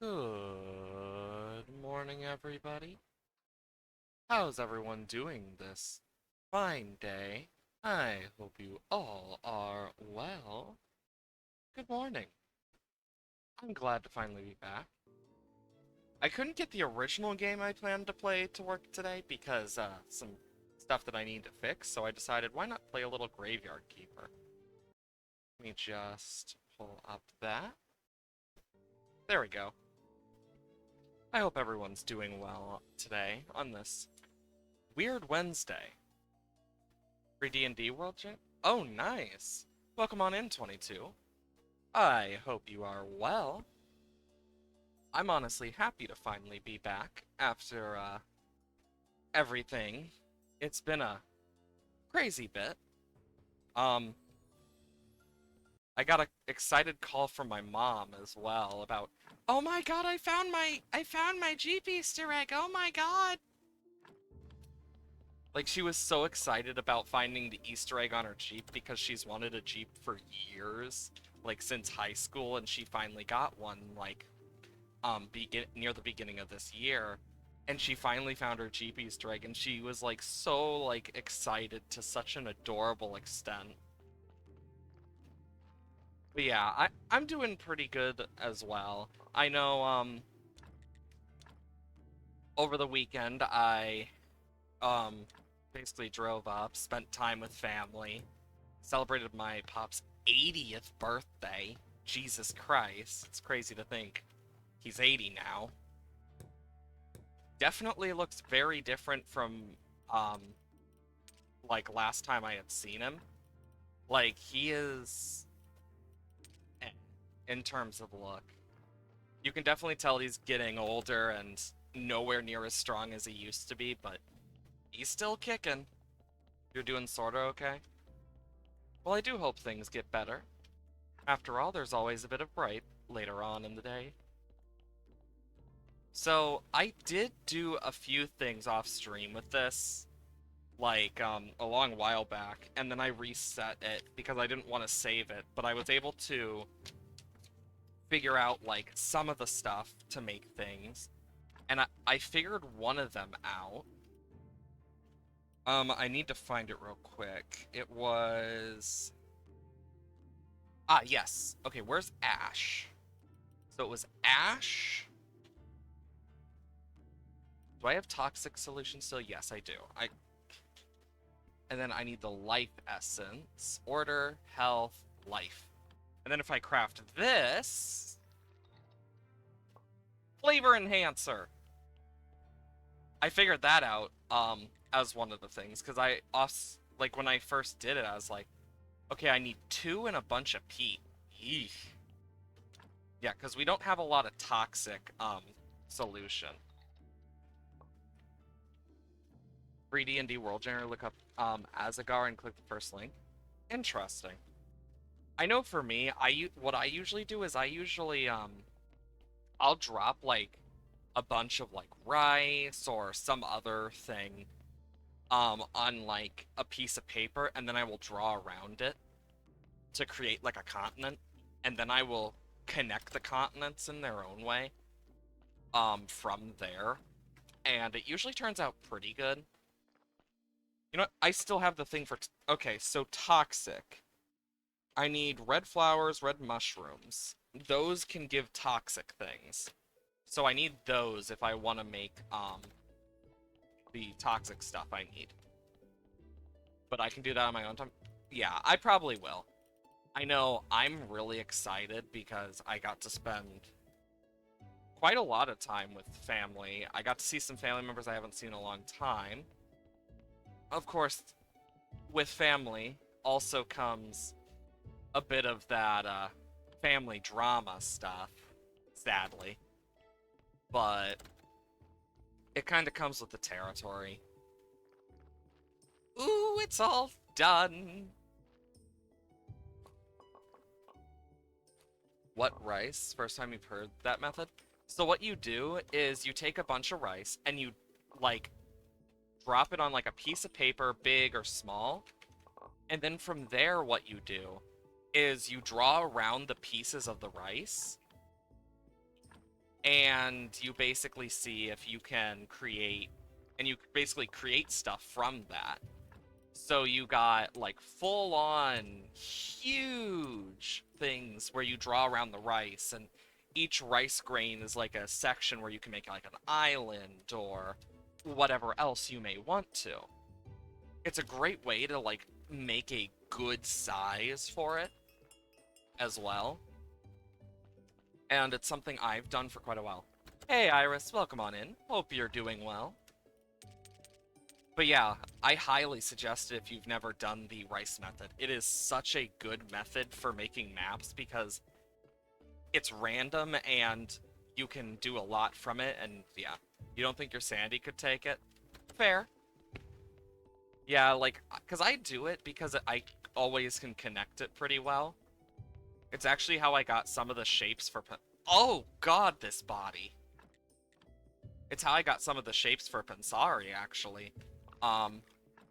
Good morning, everybody. How's everyone doing this fine day? I hope you all are well. Good morning. I'm glad to finally be back. I couldn't get the original game I planned to play to work today because some stuff that I need to fix, so I decided why not play a little Graveyard Keeper. Let me just pull up that. There we go. I hope everyone's doing well today on this Weird Wednesday. Free D&D World Champ? Oh, nice. Welcome on in, 22. I hope you are well. I'm honestly happy to finally be back after, everything. It's been a crazy bit. Um, I got a excited call from my mom as well about, oh my god, I found my Jeep Easter egg, oh my god! Like, she was so excited about finding the Easter egg on her Jeep because she's wanted a Jeep for years, like since high school, and she finally got one, like, near the beginning of this year. And she finally found her Jeep Easter egg, and she was like so like excited to such an adorable extent. But yeah, I'm doing pretty good as well. I know over the weekend I um basically drove up, spent time with family, celebrated my pop's 80th birthday. Jesus Christ, it's crazy to think he's 80 now. Definitely looks very different from um like last time I had seen him. Like he is eh, in terms of look. You can definitely tell he's getting older and nowhere near as strong as he used to be, but he's still kicking. You're doing sorta okay? Well, I do hope things get better. After all, there's always a bit of bright later on in the day. So, I did do a few things off stream with this, like, a long while back, and then I reset it because I didn't want to save it, but I was able to figure out, like, some of the stuff to make things, and I figured one of them out. I need to find it real quick. It was... Ah, yes. Okay, where's Ash? So it was Ash. Do I have toxic solution still? Yes, I do. And then I need the life essence. Order, health, life. And then if I craft this... Flavor enhancer! I figured that out, as one of the things, because like, when I first did it, I was like, okay, I need 2 and a bunch of peat. Eesh. Yeah, because we don't have a lot of toxic, solution. Free D&D World Generator, look up, Azagar and click the first link. Interesting. I know for me, what I usually do is I'll drop, like, a bunch of, like, rice or some other thing, on, like, a piece of paper, and then I will draw around it to create, like, a continent, and then I will connect the continents in their own way, from there, and it usually turns out pretty good. You know what? I still have the thing for... Okay, so toxic. I need red flowers, red mushrooms. Those can give toxic things. So I need those if I want to make, the toxic stuff I need. But I can do that on my own time. Yeah, I probably will. I know I'm really excited because I got to spend quite a lot of time with family. I got to see some family members I haven't seen in a long time. Of course, with family also comes a bit of that family drama stuff, sadly. But it kind of comes with the territory. Ooh, it's all done. What rice? First time you've heard that method? So what you do is you take a bunch of rice and you, like, drop it on, like, a piece of paper, big or small. And then from there, what you do is you draw around the pieces of the rice. and you basically see if you can create, and you basically create stuff from that. So you got like full on huge things where you draw around the rice, and each rice grain is like a section where you can make like an island or whatever else you may want to. It's a great way to like make a good size for it as well. And it's something I've done for quite a while. Hey Iris, welcome on in. Hope you're doing well. But yeah, I highly suggest it if you've never done the rice method. It is such a good method for making maps because it's random and you can do a lot from it, and yeah. You don't think your Sandy could take it? Fair. Yeah, like, because I do it because I always can connect it pretty well. It's actually how I got some of the shapes for... Oh god, this body! It's how I got some of the shapes for Pensari, actually. Um,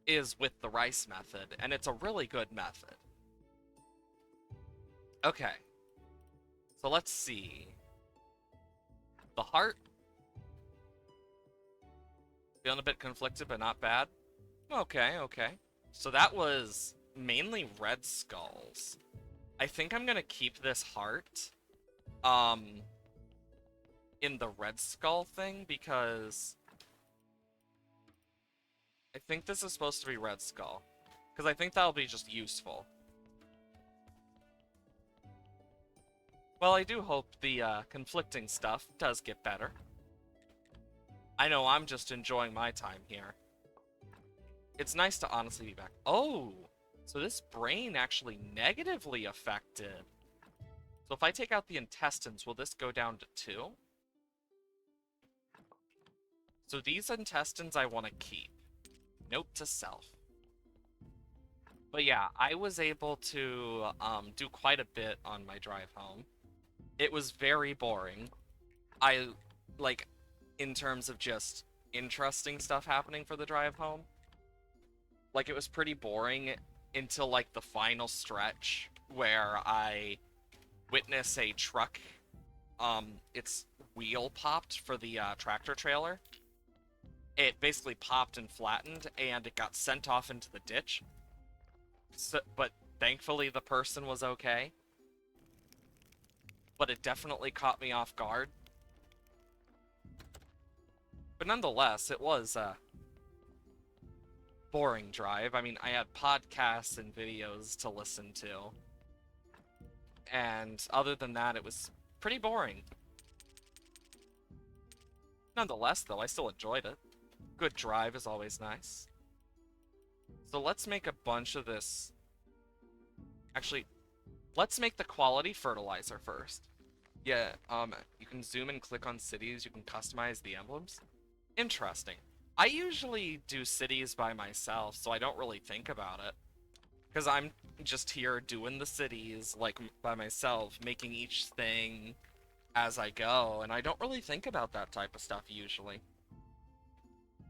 is with the rice method, and it's a really good method. Okay, so let's see. The heart, feeling a bit conflicted, but not bad. Okay, okay. So that was mainly red skulls. I think I'm gonna keep this heart, um, in the red skull thing, because I think this is supposed to be red skull. Because I think that'll be just useful. Well, I do hope the conflicting stuff does get better. I know I'm just enjoying my time here. It's nice to honestly be back. Oh, so this brain actually negatively affected. So if I take out the intestines, will this go down to 2? So these intestines I want to keep. Note to self. But yeah, I was able to do quite a bit on my drive home. It was very boring. I, like, in terms of just interesting stuff happening for the drive home, like, it was pretty boring until, like, the final stretch where I witness a truck, its wheel popped for the tractor trailer. It basically popped and flattened, and it got sent off into the ditch. So, but thankfully the person was okay. But it definitely caught me off guard. But nonetheless, it was a boring drive. I mean, I had podcasts and videos to listen to. And other than that, it was pretty boring. Nonetheless, though, I still enjoyed it. Good drive is always nice. So let's make a bunch of this. Actually, let's make the quality fertilizer first. Yeah, you can zoom and click on cities, you can customize the emblems. Interesting. I usually do cities by myself, so I don't really think about it. Because I'm just here doing the cities, like, by myself, making each thing as I go, and I don't really think about that type of stuff usually.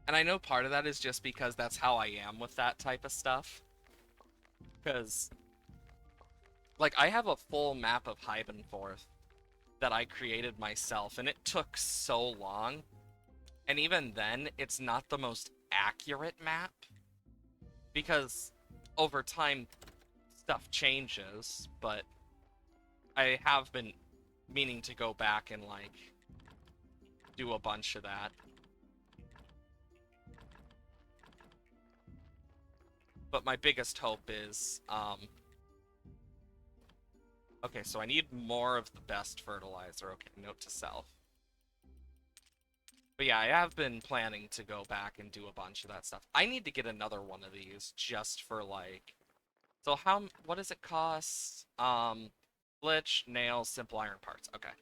And I know part of that is just because that's how I am with that type of stuff. Because, like, I have a full map of Hybenforth that I created myself, and it took so long. And even then, it's not the most accurate map. Because over time, stuff changes, but I have been meaning to go back and, like, do a bunch of that. But my biggest hope is, okay, so I need more of the best fertilizer. Okay, note to self. But yeah, I have been planning to go back and do a bunch of that stuff. I need to get another one of these just for, like... So what does it cost? Glitch, nails, simple iron parts. Okay.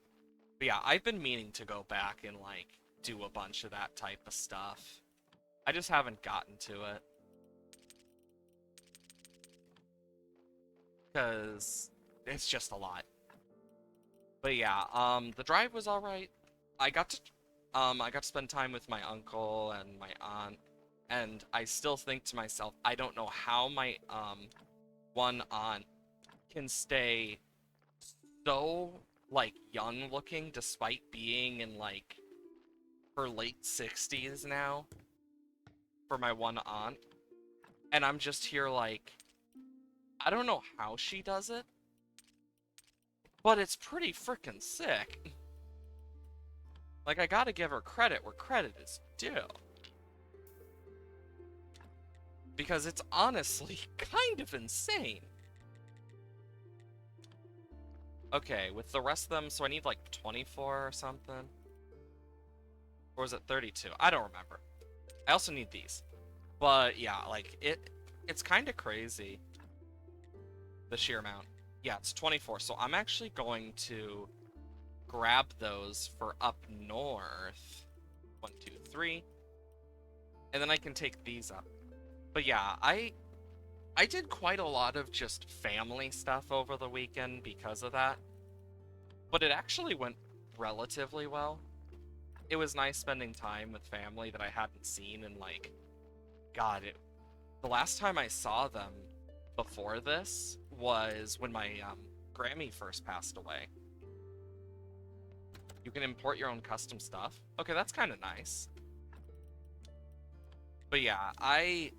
But yeah, I've been meaning to go back and, like, do a bunch of that type of stuff. I just haven't gotten to it. Because it's just a lot. But yeah, the drive was alright. I got to I got to spend time with my uncle and my aunt, and I still think to myself, I don't know how my one aunt can stay so like young looking despite being in like her late 60s now for my one aunt. And I'm just here like, I don't know how she does it, but it's pretty freaking sick. Like, I gotta give her credit where credit is due. Because it's honestly kind of insane. Okay, with the rest of them, so I need like 24 or something. Or was it 32? I don't remember. I also need these. But yeah, like it's kind of crazy, the sheer amount. Yeah, it's 24. So I'm actually going to grab those for up north. 1, 2, 3. And then I can take these up. But yeah, I did quite a lot of just family stuff over the weekend because of that. But it actually went relatively well. It was nice spending time with family that I hadn't seen in like, God, the last time I saw them before this was when my Grammy first passed away. You can import your own custom stuff. Okay, that's kind of nice. But yeah, I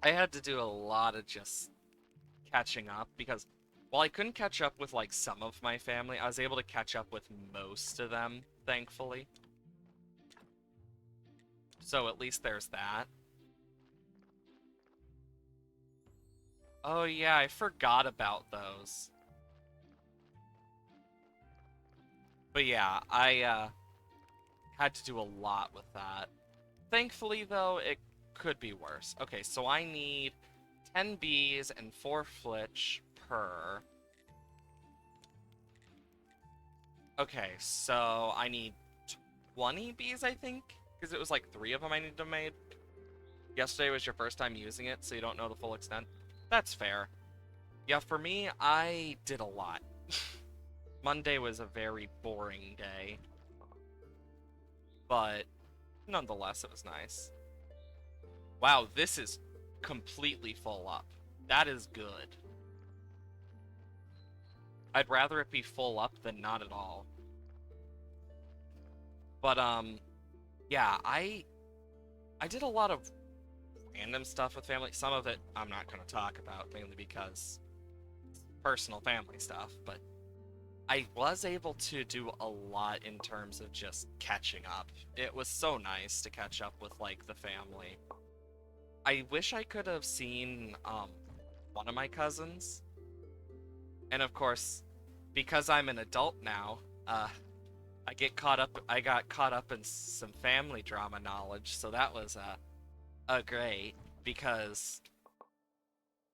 had to do a lot of just catching up because while I couldn't catch up with like some of my family, I was able to catch up with most of them, thankfully. So at least there's that. Oh yeah, I forgot about those. But yeah, I had to do a lot with that. Thankfully though, it could be worse. Okay, so I need 10 bees and 4 flitch per. Okay, so I need 20 bees, I think? Because it was like 3 of them I needed to made. Yesterday was your first time using it, so you don't know the full extent. That's fair. Yeah, for me, I did a lot. Monday was a very boring day, but nonetheless, it was nice. Wow, this is completely full up. That is good. I'd rather it be full up than not at all. But yeah, I did a lot of random stuff with family. Some of it I'm not going to talk about mainly because it's personal family stuff, but I was able to do a lot in terms of just catching up. It was so nice to catch up with like the family. I wish I could have seen one of my cousins. And of course, because I'm an adult now, I got caught up in some family drama knowledge, so that was great because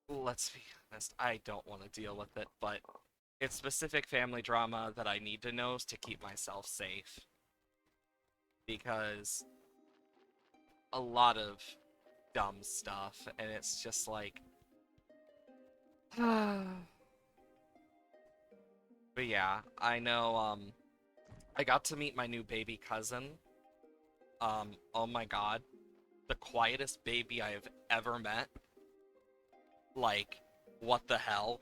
let's be honest, I don't want to deal with it, but it's specific family drama that I need to know to keep myself safe because a lot of dumb stuff and it's just like but yeah, I know I got to meet my new baby cousin. Oh my god, the quietest baby I have ever met. Like, what the hell?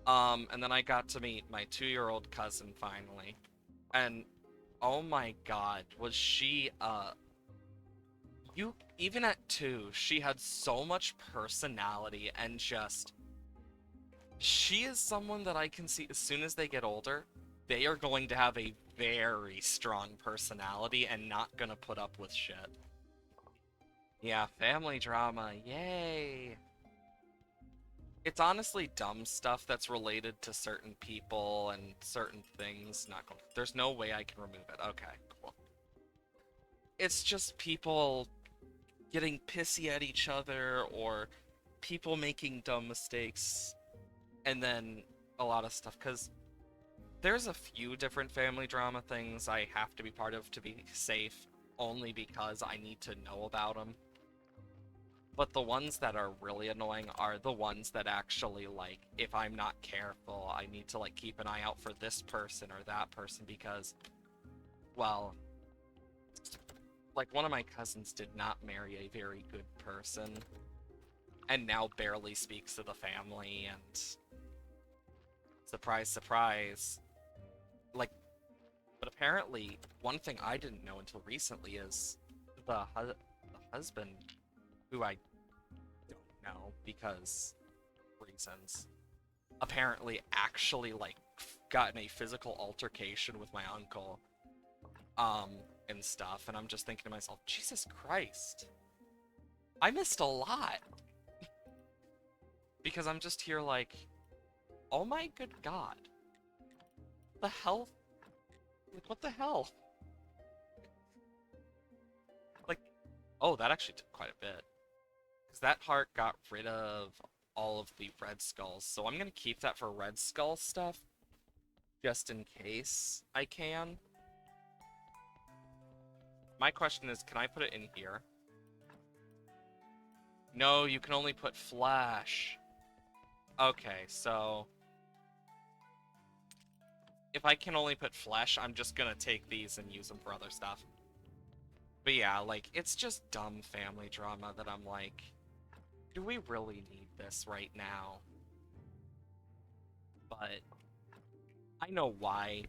And then I got to meet my 2-year-old cousin finally. And oh my god, was she you even at 2, she had so much personality and just she is someone that I can see as soon as they get older, they are going to have a very strong personality and not gonna put up with shit. Yeah, family drama, yay! It's honestly dumb stuff that's related to certain people and certain things. Not going. There's no way I can remove it. Okay, cool. It's just people getting pissy at each other or people making dumb mistakes and then a lot of stuff because there's a few different family drama things I have to be part of to be safe only because I need to know about them. But the ones that are really annoying are the ones that actually, like, if I'm not careful, I need to, like, keep an eye out for this person or that person because, well, like, one of my cousins did not marry a very good person and now barely speaks to the family, and Surprise, surprise. Like, but apparently, one thing I didn't know until recently is the husband, who I don't know because reasons, apparently actually like got in a physical altercation with my uncle, um, and stuff. And I'm just thinking to myself, Jesus Christ, I missed a lot because I'm just here like, oh my good God, the hell, like what the hell, like, oh that actually took quite a bit. Because that heart got rid of all of the red skulls. So I'm going to keep that for red skull stuff, just in case I can. My question is, can I put it in here? No, you can only put flash. Okay, so if I can only put flesh, I'm just going to take these and use them for other stuff. But yeah, like, it's just dumb family drama that I'm like, do we really need this right now? But I know why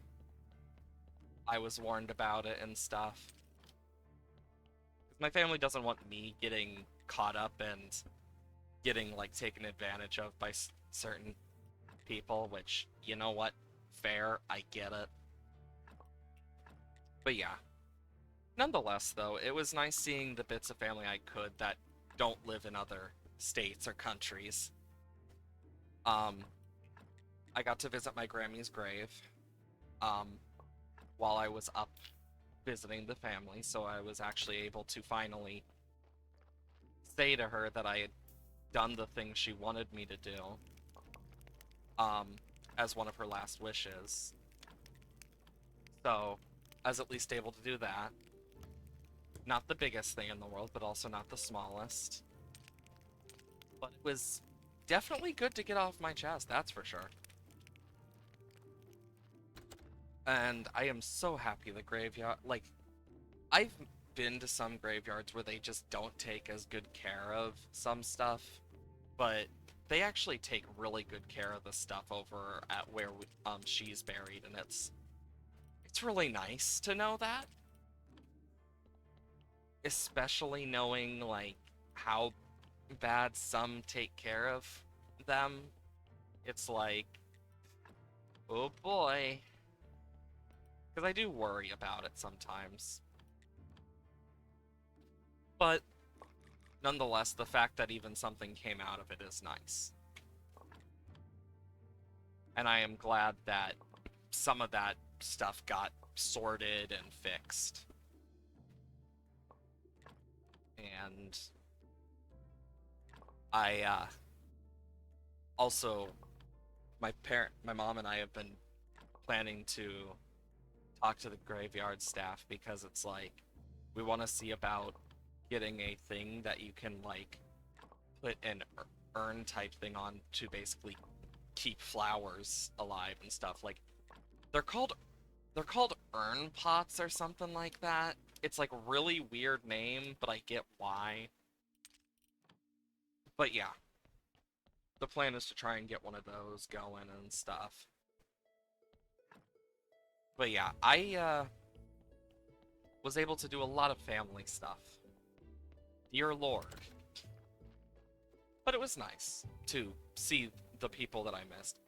I was warned about it and stuff. My family doesn't want me getting caught up and getting, like, taken advantage of by certain people, which, you know what? Fair, I get it. But yeah. Nonetheless, though, it was nice seeing the bits of family I could that don't live in other states or countries. Um, I got to visit my Grammy's grave, um, while I was up visiting the family, so I was actually able to finally say to her that I had done the thing she wanted me to do, um, as one of her last wishes. So, I was at least able to do that. Not the biggest thing in the world, but also not the smallest. But it was definitely good to get off my chest, that's for sure. And I am so happy the graveyard, like, I've been to some graveyards where they just don't take as good care of some stuff, but they actually take really good care of the stuff over at where she's buried, and it's really nice to know that, especially knowing like how bad some take care of them. It's like, oh boy, because I do worry about it sometimes. But nonetheless, the fact that even something came out of it is nice. And I am glad that some of that stuff got sorted and fixed. And I also, my mom and I have been planning to talk to the graveyard staff because it's like we want to see about getting a thing that you can like put an urn type thing on to basically keep flowers alive and stuff. Like they're called they're called urn pots or something like that. It's like a really weird name, but I get why. But yeah, the plan is to try and get one of those going and stuff. But yeah, I was able to do a lot of family stuff. Dear Lord. But it was nice to see the people that I missed.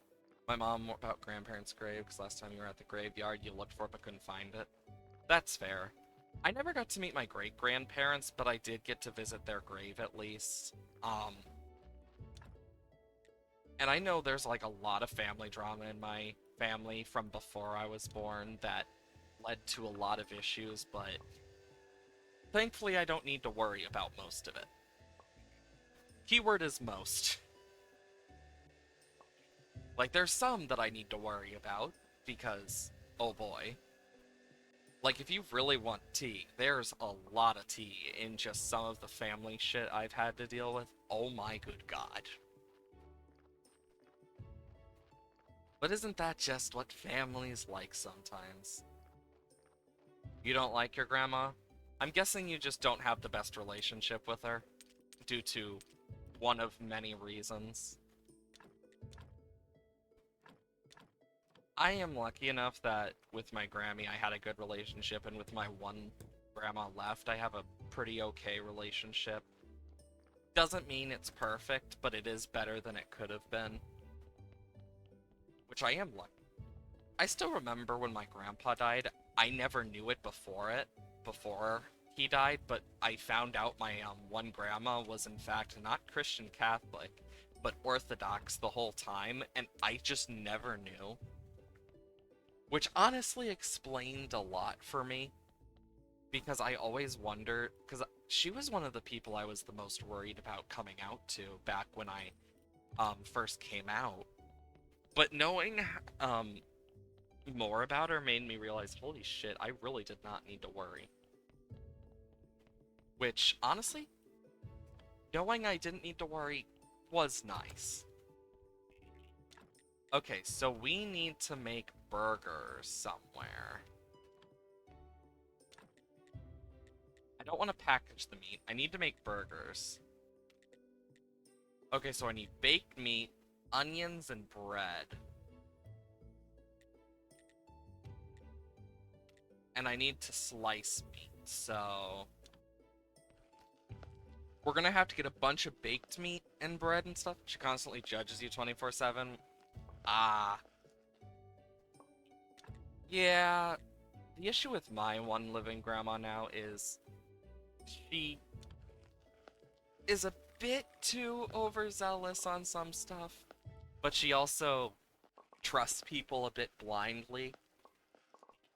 My mom about grandparents' grave, because last time you were at the graveyard, you looked for it but couldn't find it. That's fair. I never got to meet my great-grandparents, but I did get to visit their grave at least. And I know there's like a lot of family drama in my family from before I was born that led to a lot of issues, but thankfully I don't need to worry about most of it. Keyword is most. Like, there's some that I need to worry about, because, oh boy. Like, if you really want tea, there's a lot of tea in just some of the family shit I've had to deal with. Oh my good God. But isn't that just what family's like sometimes? You don't like your grandma? I'm guessing you just don't have the best relationship with her, due to one of many reasons. I am lucky enough that with my Grammy I had a good relationship, and with my one grandma left, I have a pretty okay relationship. Doesn't mean it's perfect, but it is better than it could have been, which I am lucky. I still remember when my grandpa died. I never knew it before he died, but I found out my one grandma was in fact not Christian Catholic, but Orthodox the whole time, and I just never knew. Which honestly explained a lot for me, because I always wondered, because she was one of the people I was the most worried about coming out to back when I first came out. But knowing more about her made me realize, holy shit, I really did not need to worry. Which, honestly, knowing I didn't need to worry was nice. Okay, so we need to make burgers somewhere. I don't want to package the meat. I need to make burgers. Okay, so I need baked meat, onions, and bread. And I need to slice meat, so... We're gonna have to get a bunch of baked meat and bread and stuff. She constantly judges you 24/7. Ah. Yeah. The issue with my one living grandma now is she is a bit too overzealous on some stuff, but she also trusts people a bit blindly,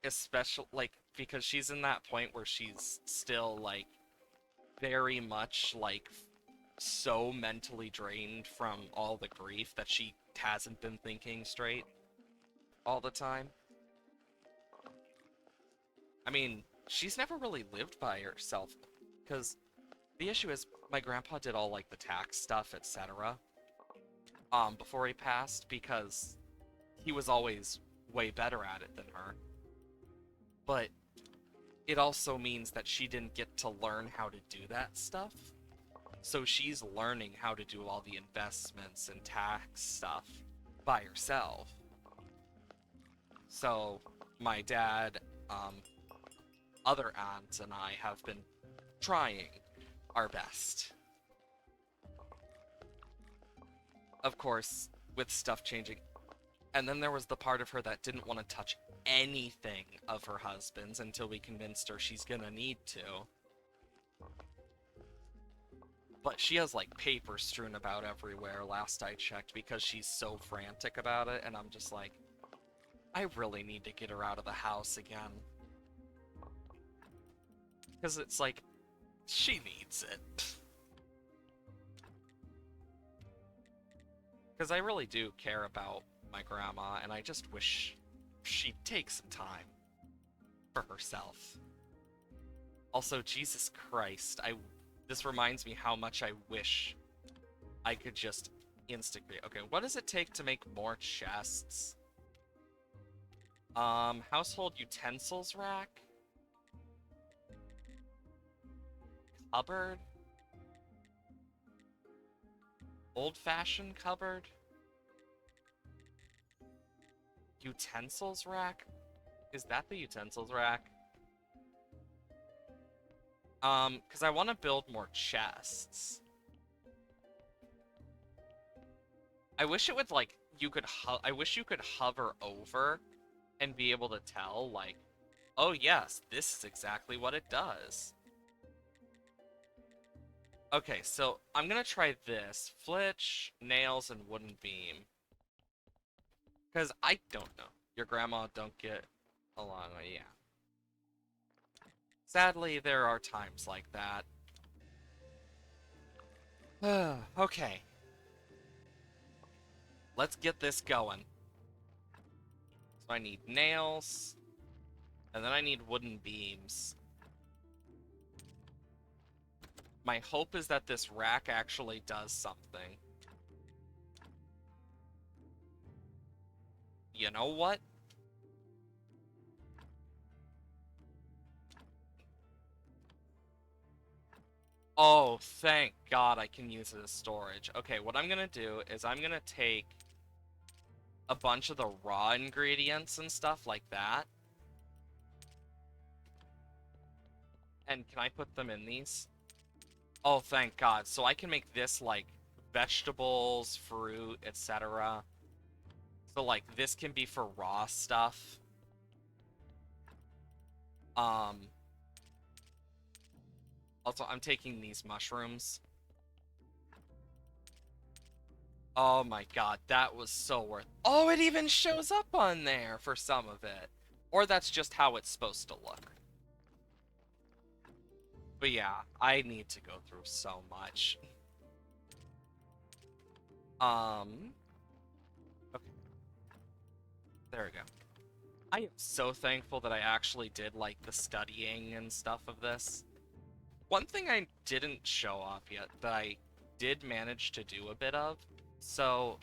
especially like because she's in that point where she's still like very much like so mentally drained from all the grief that she hasn't been thinking straight all the time. I mean, she's never really lived by herself because the issue is my grandpa did all like the tax stuff, etc. Before he passed because he was always way better at it than her. But it also means that she didn't get to learn how to do that stuff. So she's learning how to do all the investments and tax stuff by herself. So my dad, other aunts, and I have been trying our best. Of course, with stuff changing. And then there was the part of her that didn't want to touch anything of her husband's until we convinced her she's gonna need to. But she has like paper strewn about everywhere last I checked because she's so frantic about it, and I'm just like, I really need to get her out of the house again. Because it's like, she needs it. Because I really do care about my grandma, and I just wish she'd take some time for herself. Also, Jesus Christ, this reminds me how much I wish I could just instigate. Okay, what does it take to make more chests? Household utensils rack? Cupboard? Old-fashioned cupboard? Utensils rack? Is that the utensils rack? Because I want to build more chests. I wish it would, like, I wish you could hover over and be able to tell, like, oh yes, this is exactly what it does. Okay, so I'm gonna try this. Flitch, nails, and wooden beam. Because I don't know. Your grandma don't get along, yeah. Sadly, there are times like that. Okay. Let's get this going. So I need nails, and then I need wooden beams. My hope is that this rack actually does something. You know what? Oh, thank God I can use it as storage. Okay, what I'm gonna do is I'm gonna take a bunch of the raw ingredients and stuff like that. And can I put them in these? Oh, thank God. So I can make this like vegetables, fruit, etc. So like this can be for raw stuff. Um, Also I'm taking these mushrooms. Oh my God, that was so worth. Oh, it even shows up on there for some of it. Or that's just how it's supposed to look. But yeah, I need to go through so much. Okay, there we go. I am so thankful that I actually did like the studying and stuff of this. One thing I didn't show off yet that I did manage to do a bit of. So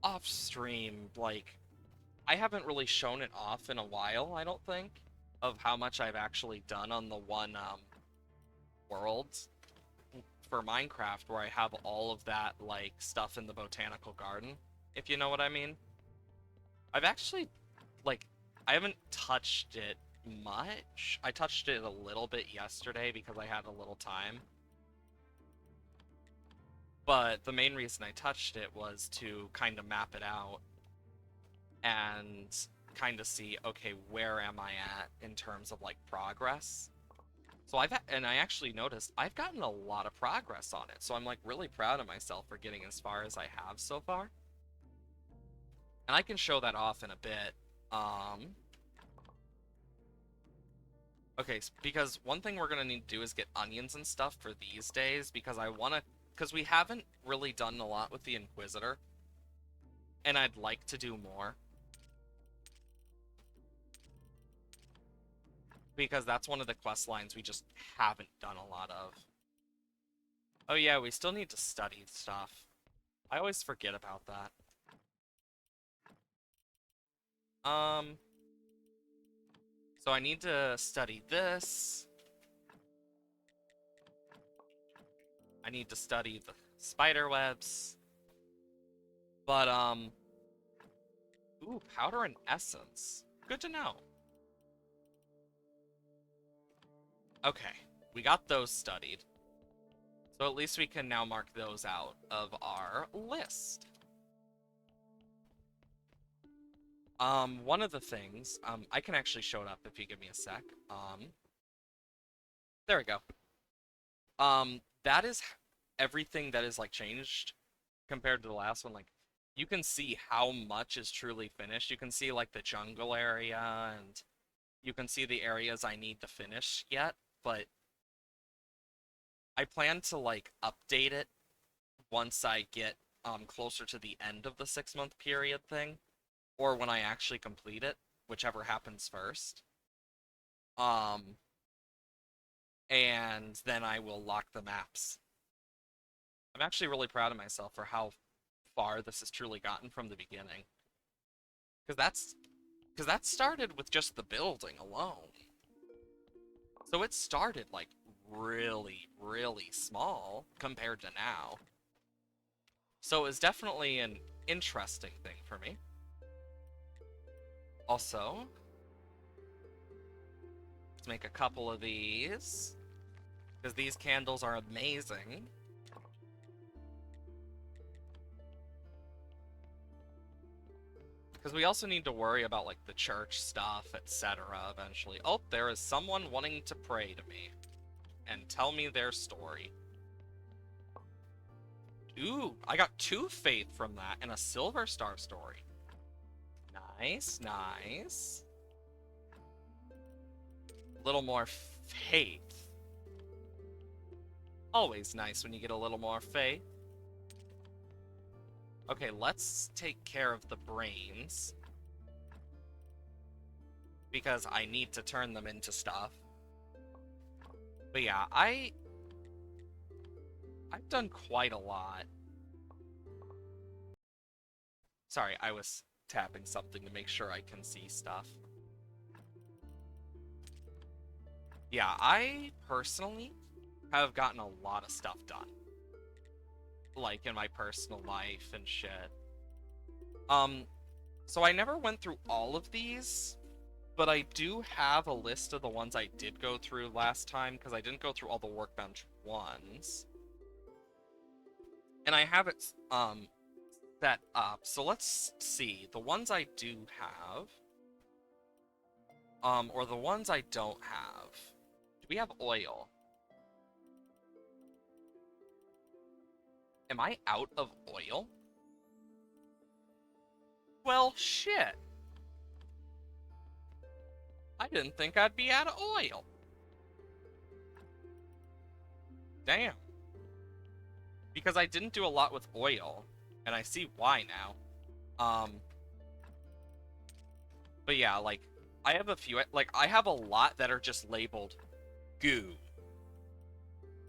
off stream, like I haven't really shown it off in a while, I don't think, of how much I've actually done on the one world for Minecraft where I have all of that like stuff in the botanical garden, if you know what I mean. I've actually like I haven't touched it much. I touched it a little bit yesterday because I had a little time. But the main reason I touched it was to kind of map it out and kind of see, okay, where am I at in terms of like progress? So and I actually noticed I've gotten a lot of progress on it. So I'm like really proud of myself for getting as far as I have so far. And I can show that off in a bit. Um, okay, because one thing we're gonna need to do is get onions and stuff for these days because because we haven't really done a lot with the Inquisitor, and I'd like to do more. Because that's one of the quest lines we just haven't done a lot of. Oh yeah, we still need to study stuff. I always forget about that. Um, so I need to study this. I need to study the spider webs. But, ooh, powder and essence. Good to know. Okay, we got those studied. So at least we can now mark those out of our list. One of the things, I can actually show it up if you give me a sec. There we go. That is everything that is like changed compared to the last one. Like, you can see how much is truly finished. You can see like the jungle area, and you can see the areas I need to finish yet. But I plan to like update it once I get closer to the end of the 6 month period thing, or when I actually complete it, whichever happens first. Um, and then I will lock the maps. I'm actually really proud of myself for how far this has truly gotten from the beginning. Because that started with just the building alone. So it started like really, really small compared to now. So it was definitely an interesting thing for me. Also, let's make a couple of these. Because these candles are amazing. Because we also need to worry about, like, the church stuff, etc. eventually. Oh, there is someone wanting to pray to me. And tell me their story. Ooh, I got 2 faith from that and a silver star story. Nice, nice. A little more faith. Always nice when you get a little more faith. Okay, let's take care of the brains. Because I need to turn them into stuff. But yeah, I've done quite a lot. Sorry, I was tapping something to make sure I can see stuff. Yeah, I personally have gotten a lot of stuff done. Like in my personal life and shit. Um, so I never went through all of these, but I do have a list of the ones I did go through last time, because I didn't go through all the workbench ones. And I have it, set up. So let's see. The ones I do have, or the ones I don't have. Do we have oil? Am I out of oil? Well, shit. I didn't think I'd be out of oil. Damn. Because I didn't do a lot with oil, and I see why now. But yeah, like, I have a few, like, I have a lot that are just labeled goo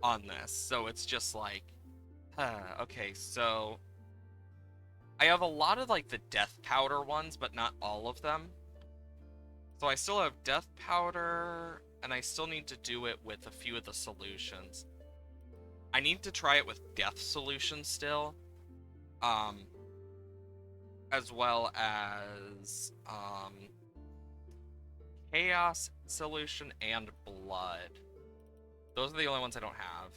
on this, so it's just like, okay, so I have a lot of, like, the death powder ones, but not all of them. So I still have death powder, and I still need to do it with a few of the solutions. I need to try it with death solution still, as well as, chaos solution and blood. Those are the only ones I don't have.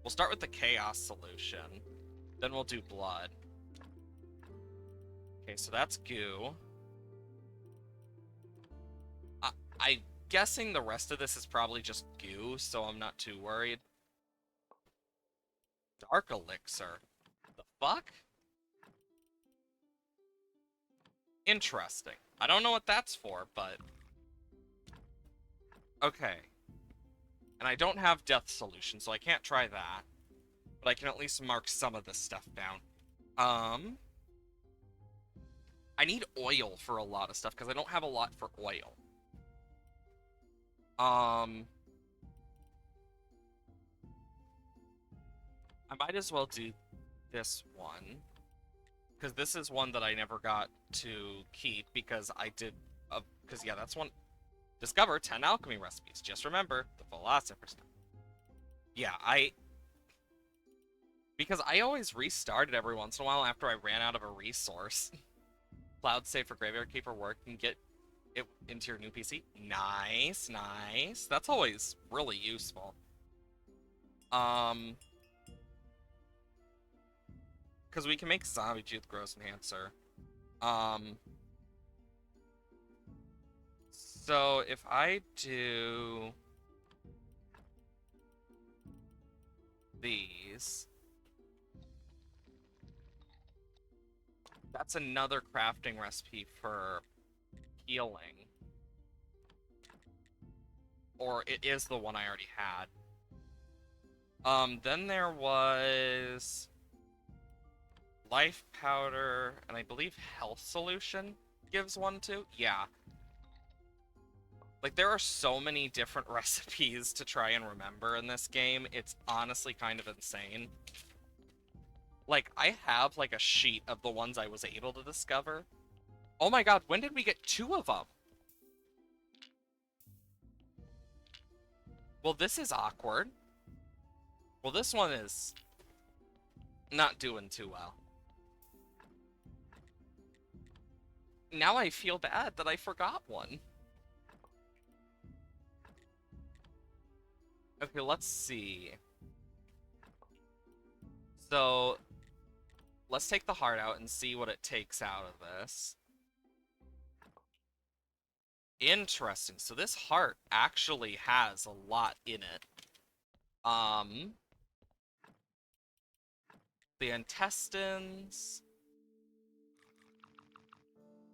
We'll start with the chaos solution, then we'll do blood. Okay, so that's goo. I'm guessing the rest of this is probably just goo, so I'm not too worried. Dark elixir. The fuck? Interesting. I don't know what that's for, but... Okay. And I don't have death solution, so I can't try that. But I can at least mark some of this stuff down. I need oil for a lot of stuff, because I don't have a lot for oil. I might as well do this one, because this is one that I never got to keep, because I did, because yeah, that's one. Discover 10 alchemy recipes. Just remember, the philosopher's stone. Yeah, because I always restarted every once in a while after I ran out of a resource. Cloud save for Graveyard Keeper work and get it into your new PC. Nice, nice. That's always really useful. Because we can make zombie tooth growth enhancer. So if I do these, that's another crafting recipe for healing. Or it is the one I already had. Then there was life powder, and I believe health solution gives one too. Yeah. Like, there are so many different recipes to try and remember in this game. It's honestly kind of insane. Like, I have, like, a sheet of the ones I was able to discover. Oh my god, when did we get 2 of them? Well, this is awkward. Well, this one is not doing too well. Now I feel bad that I forgot one. Okay, let's see. So, let's take the heart out and see what it takes out of this. Interesting. So this heart actually has a lot in it. The intestines.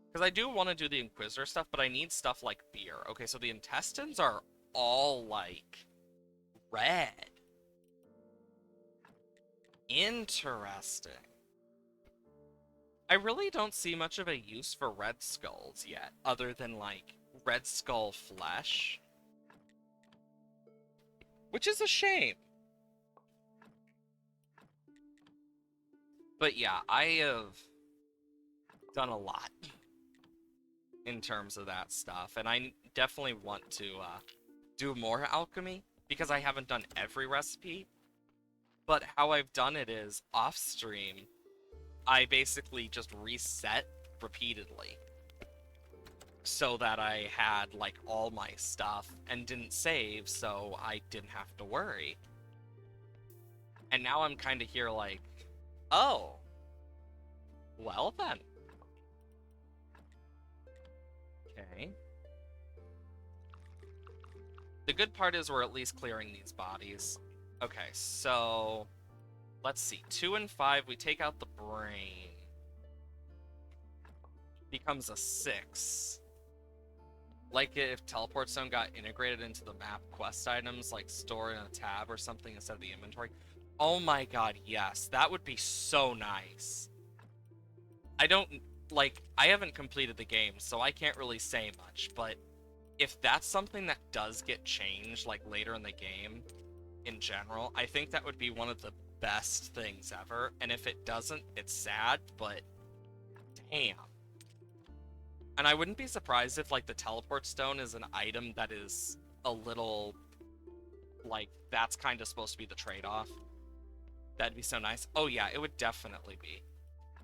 Because I do want to do the Inquisitor stuff, but I need stuff like beer. Okay, so the intestines are all, like, red. Interesting. I really don't see much of a use for red skulls yet, other than, like, red skull flesh. Which is a shame. But yeah, I have done a lot in terms of that stuff, and I definitely want to do more alchemy, because I haven't done every recipe, but how I've done it is off stream. I basically just reset repeatedly so that I had like all my stuff and didn't save, so I didn't have to worry. And now I'm kind of here like, oh, well then. Okay. The good part is we're at least clearing these bodies. Okay, so let's see. 2 and 5, we take out the brain. Becomes a 6. Like if Teleport Stone got integrated into the map quest items, like store in a tab or something instead of the inventory. Oh my god, yes. That would be so nice. I don't, like, I haven't completed the game, so I can't really say much, but if that's something that does get changed, like, later in the game, in general, I think that would be one of the best things ever, and if it doesn't, it's sad, but damn. And I wouldn't be surprised if, like, the Teleport Stone is an item that is a little, like, that's kind of supposed to be the trade-off. That'd be so nice. Oh yeah, it would definitely be.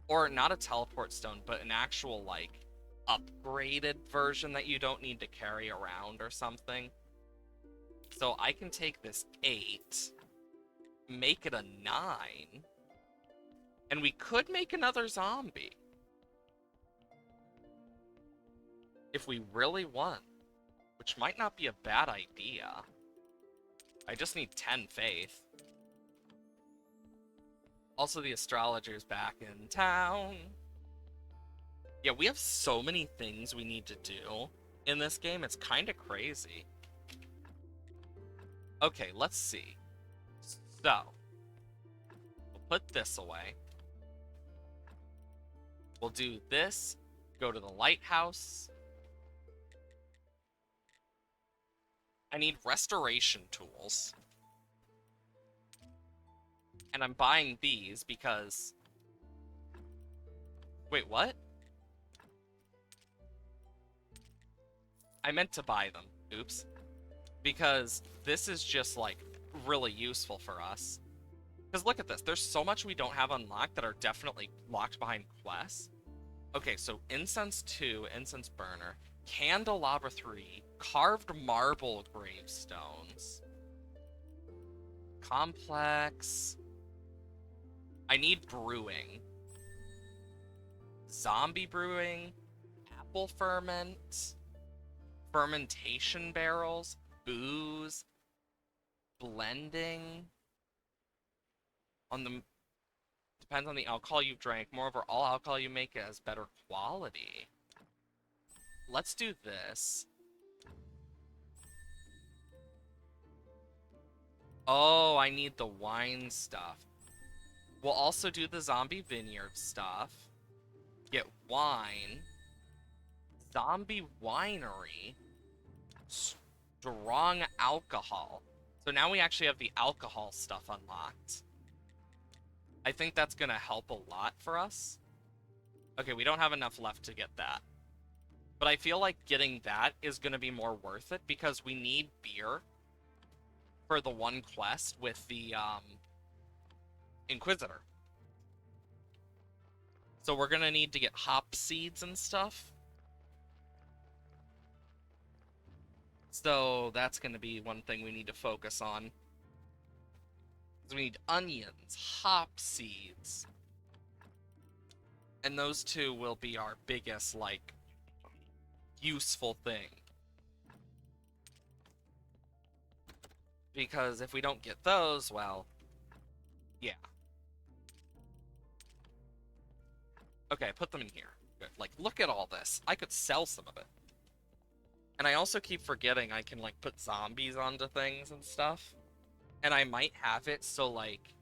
Or not a Teleport Stone, but an actual, like, upgraded version that you don't need to carry around or something. So I can take this 8, make it a 9, and we could make another zombie. If we really want, which might not be a bad idea. I just need 10 faith. Also, the astrologer's back in town. Yeah, we have so many things we need to do in this game. It's kind of crazy. Okay, let's see. So, we'll put this away. We'll do this, go to the lighthouse. I need restoration tools. And I'm buying these because... Wait, what? I meant to buy them. Oops. Because this is just, like, really useful for us. Because look at this. There's so much we don't have unlocked that are definitely locked behind quests. Okay, so Incense 2, Incense Burner, Candelabra 3, Carved Marble Gravestones, Complex. I need Brewing. Zombie Brewing, Apple Ferment, Fermentation Barrels, Booze, Blending. On the... Depends on the alcohol you drank. Moreover, all alcohol you make has better quality. Let's do this. Oh, I need the wine stuff. We'll also do the zombie vineyard stuff. Get wine. Zombie winery. Strong alcohol. So now we actually have the alcohol stuff unlocked. I think that's going to help a lot for us. Okay, we don't have enough left to get that. But I feel like getting that is going to be more worth it because we need beer for the one quest with the Inquisitor. So we're going to need to get hop seeds and stuff. So that's going to be one thing we need to focus on. So we need onions, hop seeds. And those two will be our biggest, like, useful thing. Because if we don't get those, well, yeah. Okay, put them in here. Good. Like, look at all this. I could sell some of it. And I also keep forgetting I can, like, put zombies onto things and stuff. And I might have it so, like,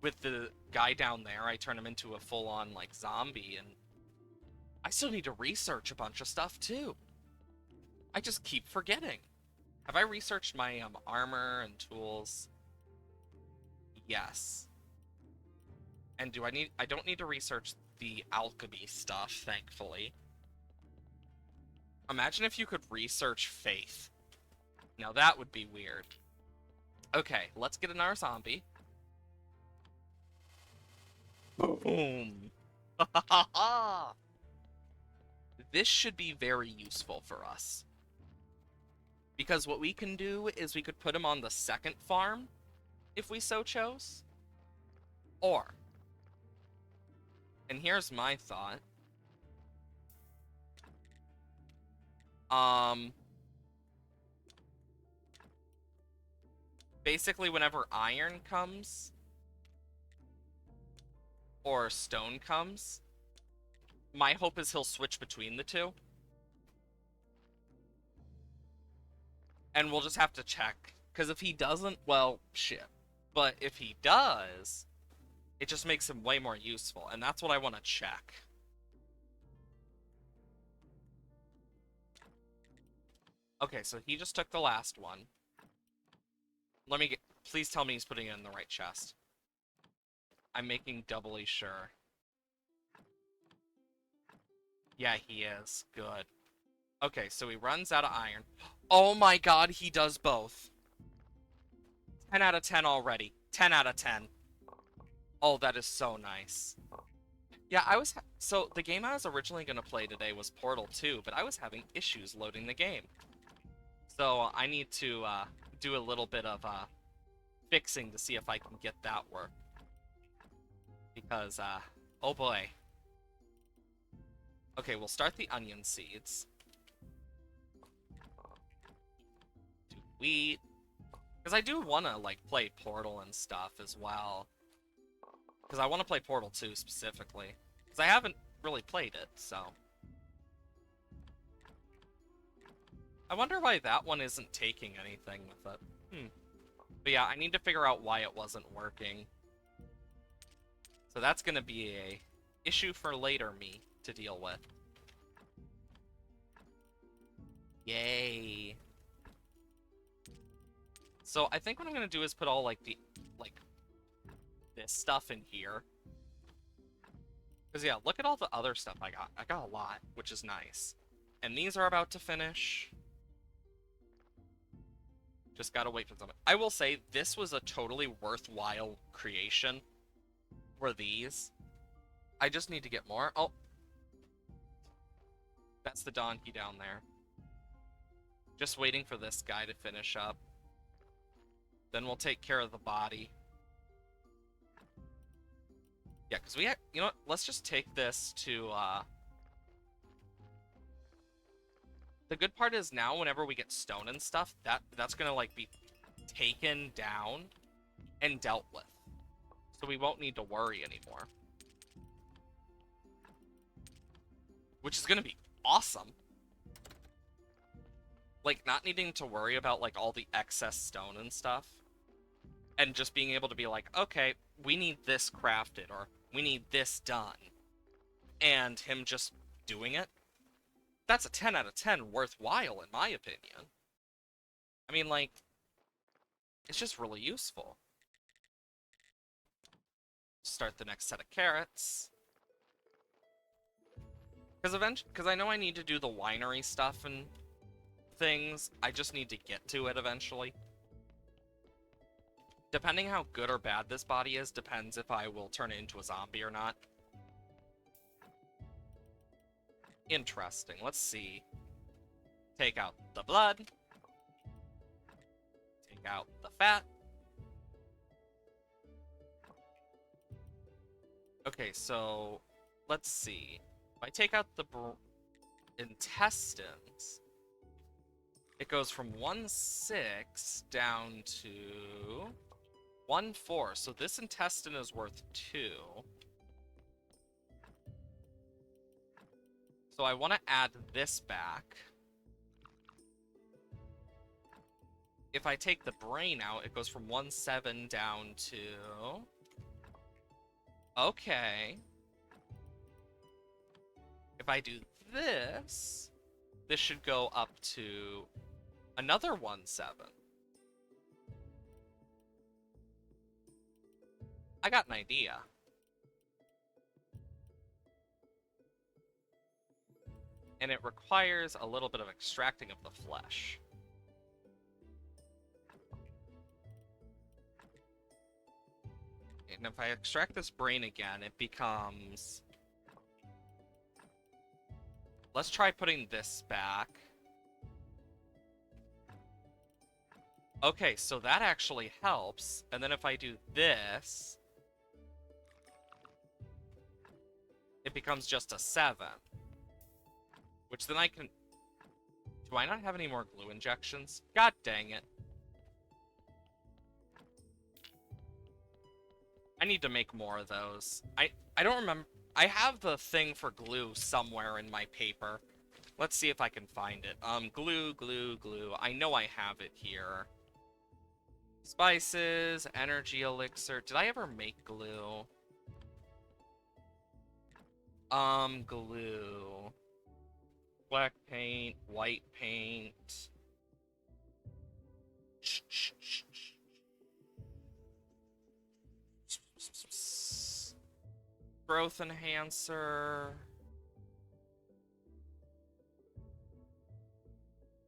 with the guy down there, I turn him into a full-on, like, zombie, and I still need to research a bunch of stuff, too. I just keep forgetting. Have I researched my armor and tools? Yes. And I don't need to research the alchemy stuff, thankfully. Imagine if you could research faith. Now that would be weird. Okay, let's get another zombie. Boom. This should be very useful for us. Because what we can do is we could put him on the second farm, if we so chose. Or, and here's my thought. Basically whenever iron comes, or stone comes, my hope is he'll switch between the two. And we'll just have to check. Because if he doesn't, well, shit. But if he does, it just makes him way more useful. And that's what I want to check. Okay, so he just took the last one. Let me get... Please tell me he's putting it in the right chest. I'm making doubly sure. Yeah, he is. Good. Okay, so he runs out of iron. Oh my god, he does both. 10 out of 10 already. 10 out of 10. Oh, that is so nice. Yeah, so the game I was originally going to play today was Portal 2, but I was having issues loading the game. So I need to do a little bit of fixing to see if I can get that work. Because, oh boy. Okay, we'll start the onion seeds. Do wheat. Because I do want to, like, play Portal and stuff as well. Because I want to play Portal 2 specifically. Because I haven't really played it, so. I wonder why that one isn't taking anything with it. But yeah, I need to figure out why it wasn't working. So that's going to be a issue for later me to deal with. Yay. So I think what I'm going to do is put all, like, this stuff in here. Because, yeah, look at all the other stuff I got. I got a lot, which is nice. And these are about to finish. Just gotta wait for something. I will say, this was a totally worthwhile creation for these. I just need to get more. Oh. That's the donkey down there. Just waiting for this guy to finish up. Then we'll take care of the body. Yeah, because you know what? Let's just take this to, The good part is now, whenever we get stone and stuff, that's gonna, like, be taken down and dealt with. So we won't need to worry anymore. Which is gonna be awesome. Like, not needing to worry about, like, all the excess stone and stuff. And just being able to be like, okay, we need this crafted, or we need this done. And him just doing it. That's a 10 out of 10 worthwhile, in my opinion. I mean, like, it's just really useful. Start the next set of carrots. Because I know I need to do the winery stuff and things. I just need to get to it eventually. Depending how good or bad this body is, depends if I will turn it into a zombie or not. Interesting. Let's see. Take out the blood. Take out the fat. Okay, so let's see. If I take out the intestines, it goes from 1/6 down to 1/4. So this intestine is worth 2. So I want to add this back. If I take the brain out, it goes from 1/7 down to... Okay. If I do this, this should go up to another 1/7. I got an idea. And it requires a little bit of extracting of the flesh. And if I extract this brain again, it becomes... Let's try putting this back. Okay, so that actually helps. And then if I do this, it becomes just a 7. Which then I can... Do I not have any more glue injections? God dang it. I need to make more of those. I don't remember... I have the thing for glue somewhere in my paper. Let's see if I can find it. Glue, glue, glue. I know I have it here. Spices, energy elixir. Did I ever make glue? Glue. Black paint, white paint. Growth enhancer.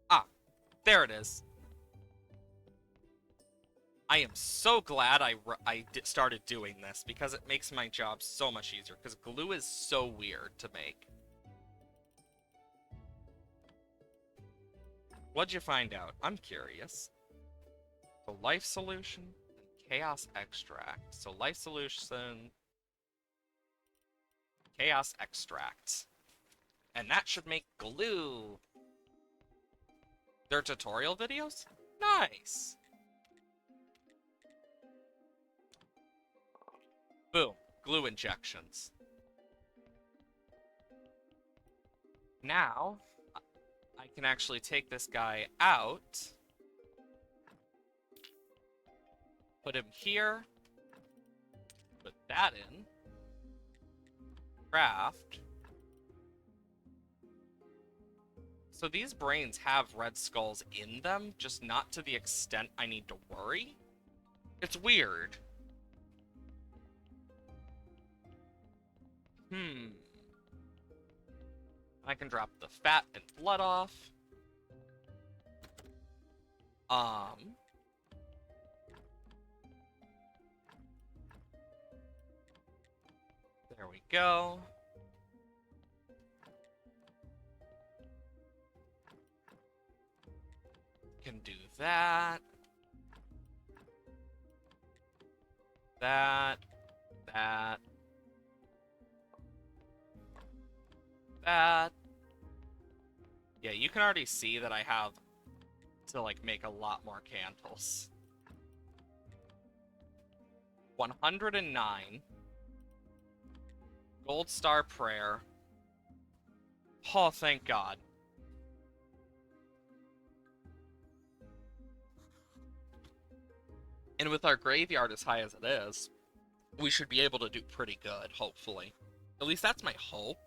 Ah, there it is. I am so glad I started doing this because it makes my job so much easier because glue is so weird to make. What'd you find out? I'm curious. So life solution and chaos extract. So life solution, chaos extract. And that should make glue. They're tutorial videos? Nice. Boom. Glue injections. Now, I can actually take this guy out. Put him here. Put that in. Craft. So these brains have red skulls in them, just not to the extent I need to worry. It's weird. I can drop the fat and blood off. There we go. Can do that. That. That. That. Yeah, you can already see that I have to, like, make a lot more candles. 109. Gold Star Prayer. Oh, thank God. And with our graveyard as high as it is, we should be able to do pretty good, hopefully. At least that's my hope.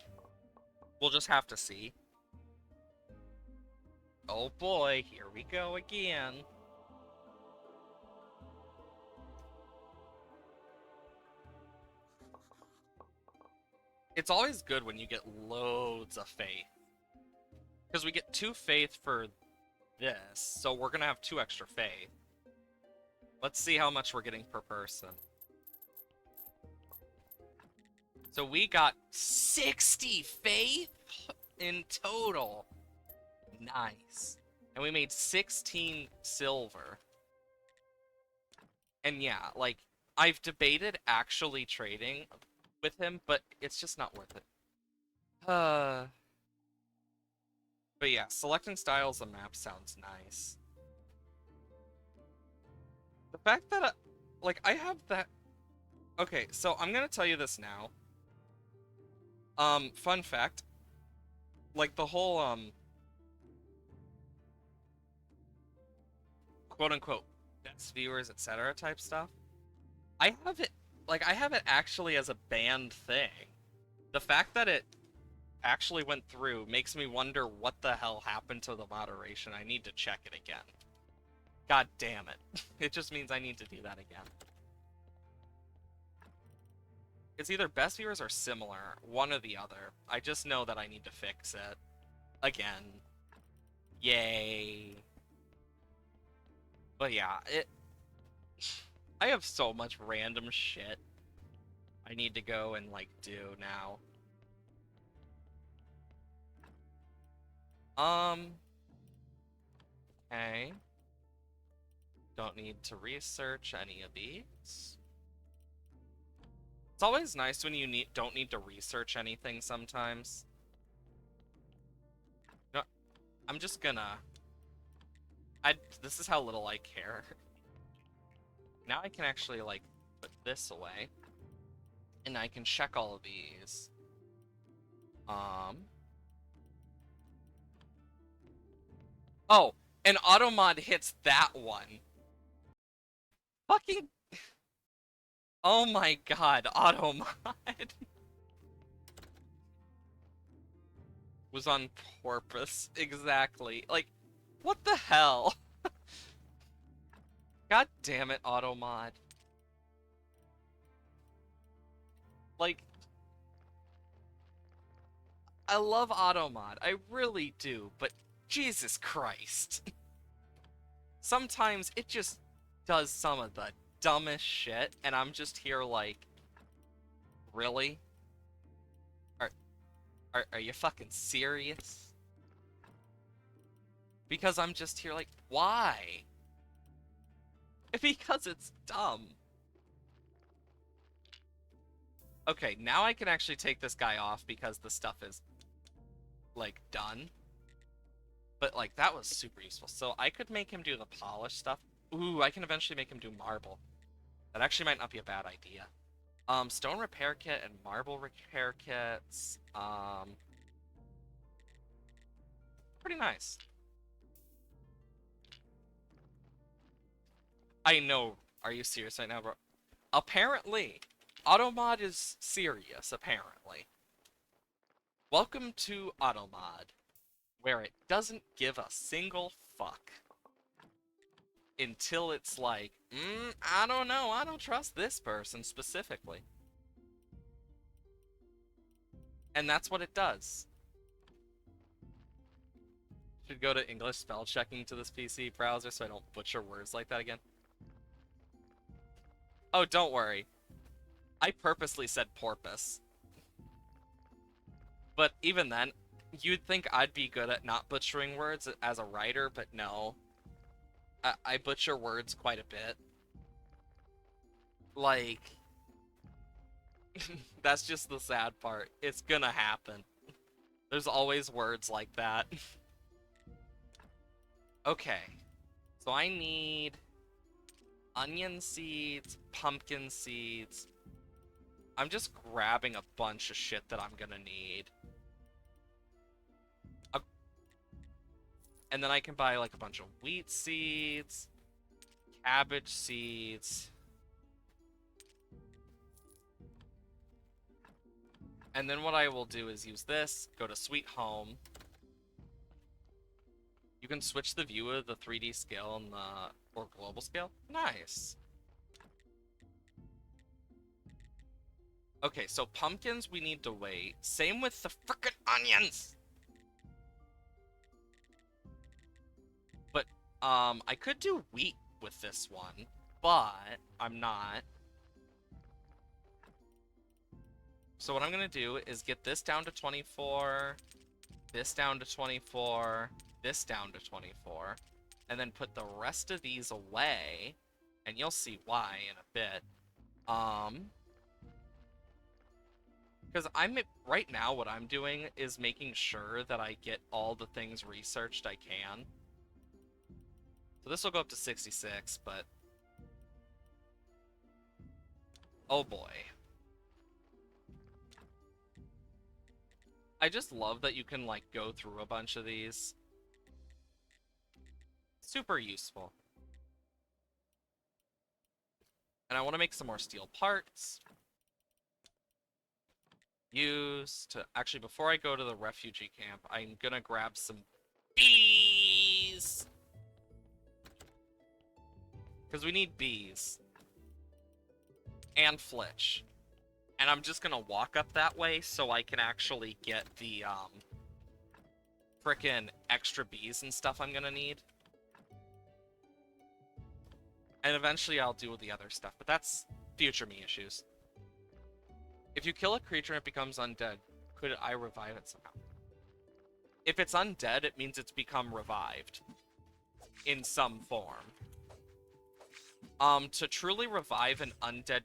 We'll just have to see. Oh boy, here we go again. It's always good when you get loads of faith. Because we get 2 faith for this, so we're gonna have 2 extra faith. Let's see how much we're getting per person. So we got 60 faith in total. Nice. And we made 16 silver. And yeah, like, I've debated actually trading with him, but it's just not worth it. But yeah, selecting styles of map sounds nice. The fact that, like, I have that... Okay, so I'm gonna tell you this now. Fun fact. Like, the whole, quote-unquote, best viewers, etc. type stuff. I have it, like, I have it actually as a banned thing. The fact that it actually went through makes me wonder what the hell happened to the moderation. I need to check it again. God damn it. It just means I need to do that again. It's either best viewers or similar, one or the other. I just know that I need to fix it. Again. Yay. But yeah, I have so much random shit. I need to go and, like, do now. Okay. Don't need to research any of these. It's always nice when you don't need to research anything sometimes. No, I'm just gonna... This is how little I care. Now I can actually, like, put this away. And I can check all of these. Oh, and automod hits that one. Fucking... Oh my god, automod. Was on purpose. Exactly. Like, what the hell? God damn it, automod. Like, I love automod. I really do, but Jesus Christ. Sometimes it just does some of the dumbest shit, and I'm just here like, really? Are, are you fucking serious? Because I'm just here like, why? Because it's dumb. Okay, now I can actually take this guy off because the stuff is, like, done. But, like, that was super useful. So I could make him do the polish stuff. Ooh, I can eventually make him do marble. That actually might not be a bad idea. Stone repair kit and marble repair kits. Pretty nice. I know. Are you serious right now, bro? Apparently. Automod is serious, apparently. Welcome to Automod, where it doesn't give a single fuck. Until it's like, I don't know, I don't trust this person specifically. And that's what it does. Should go to English spell checking to this PC browser so I don't butcher words like that again. Oh, don't worry. I purposely said porpoise. But even then, you'd think I'd be good at not butchering words as a writer, but no. I butcher words quite a bit. Like, that's just the sad part. It's gonna happen. There's always words like that. Okay. So I need onion seeds, pumpkin seeds. I'm just grabbing a bunch of shit that I'm gonna need. And then I can buy like a bunch of wheat seeds, cabbage seeds. And then what I will do is use this, go to Sweet Home. You can switch the view of the 3D scale and the or global scale. Nice. Okay, so pumpkins we need to wait. Same with the frickin' onions. But I could do wheat with this one, but I'm not. So what I'm gonna do is get this down to 24, this down to 24, this down to 24, and then put the rest of these away, and you'll see why in a bit. Because right now what I'm doing is making sure that I get all the things researched I can. So this will go up to 66, but oh boy. I just love that you can, like, go through a bunch of these. Super useful. And I want to make some more steel parts. Use to... Actually, before I go to the refugee camp, I'm gonna grab some bees! Because we need bees. And flitch. And I'm just gonna walk up that way so I can actually get the, frickin' extra bees and stuff I'm gonna need. And eventually I'll do the other stuff, but that's future me issues. If you kill a creature and it becomes undead, could I revive it somehow? If it's undead, it means it's become revived in some form. To truly revive an undead,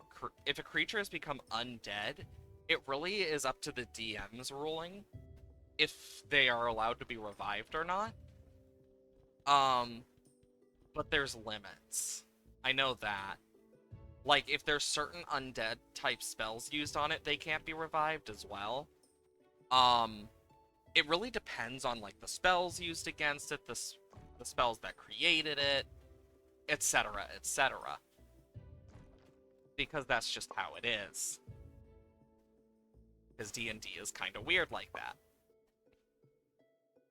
if a creature has become undead, it really is up to the DM's ruling if they are allowed to be revived or not. But there's limits. I know that. Like, if there's certain undead type spells used on it, they can't be revived as well. It really depends on, like, the spells used against it, the spells that created it, etc., etc. Because that's just how it is. Because D&D is kind of weird like that.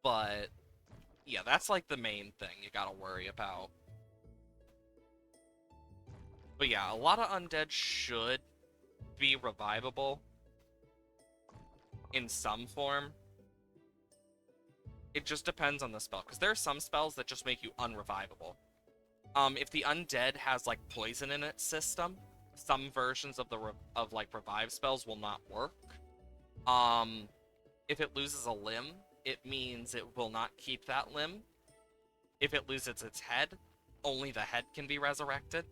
But, yeah, that's, like, the main thing you gotta worry about. But yeah, a lot of undead should be revivable in some form. It just depends on the spell, because there are some spells that just make you unrevivable. If the undead has like poison in its system, some versions of the like revive spells will not work. If it loses a limb, it means it will not keep that limb. If it loses its head, only the head can be resurrected.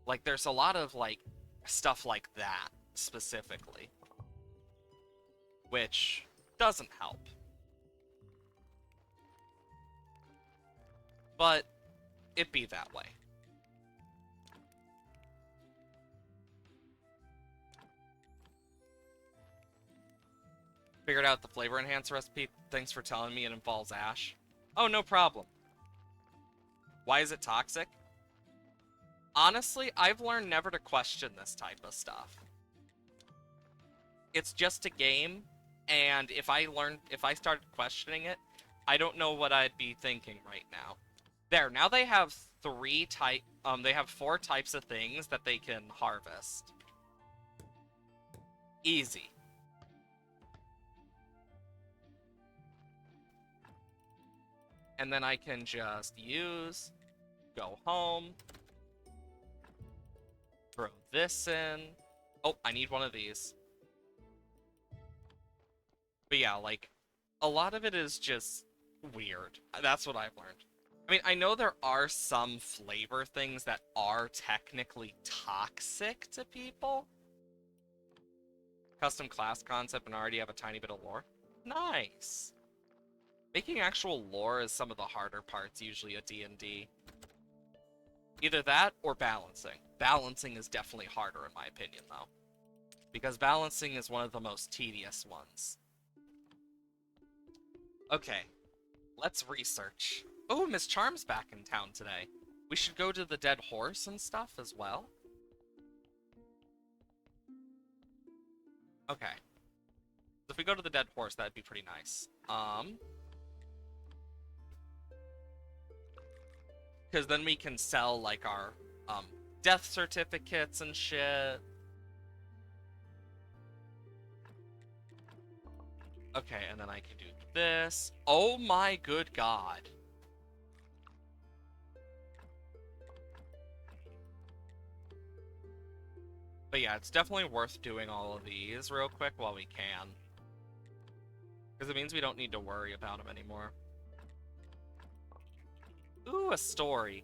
Like, there's a lot of like stuff like that specifically, which doesn't help. But it be that way. Figured out the flavor enhancer recipe. Thanks for telling me it involves ash. Oh, no problem. Why is it toxic? Honestly, I've learned never to question this type of stuff. It's just a game, and if I started questioning it, I don't know what I'd be thinking right now. There, now they have they have 4 types of things that they can harvest. Easy. And then I can just go home, throw this in. Oh, I need one of these. But yeah, like, a lot of it is just weird. That's what I've learned. I mean, I know there are some flavor things that are technically toxic to people. Custom class concept and already have a tiny bit of lore. Nice. Making actual lore is some of the harder parts usually at D&D. Either that or balancing. Balancing is definitely harder in my opinion though, because balancing is one of the most tedious ones. Okay, let's research. Oh, Miss Charm's back in town today. We should go to the dead horse and stuff as well. Okay. If we go to the dead horse, that'd be pretty nice. Because then we can sell, like, our, death certificates and shit. Okay, and then I can do this. Oh my good god. But yeah, it's definitely worth doing all of these real quick while we can. Because it means we don't need to worry about them anymore. Ooh, a story.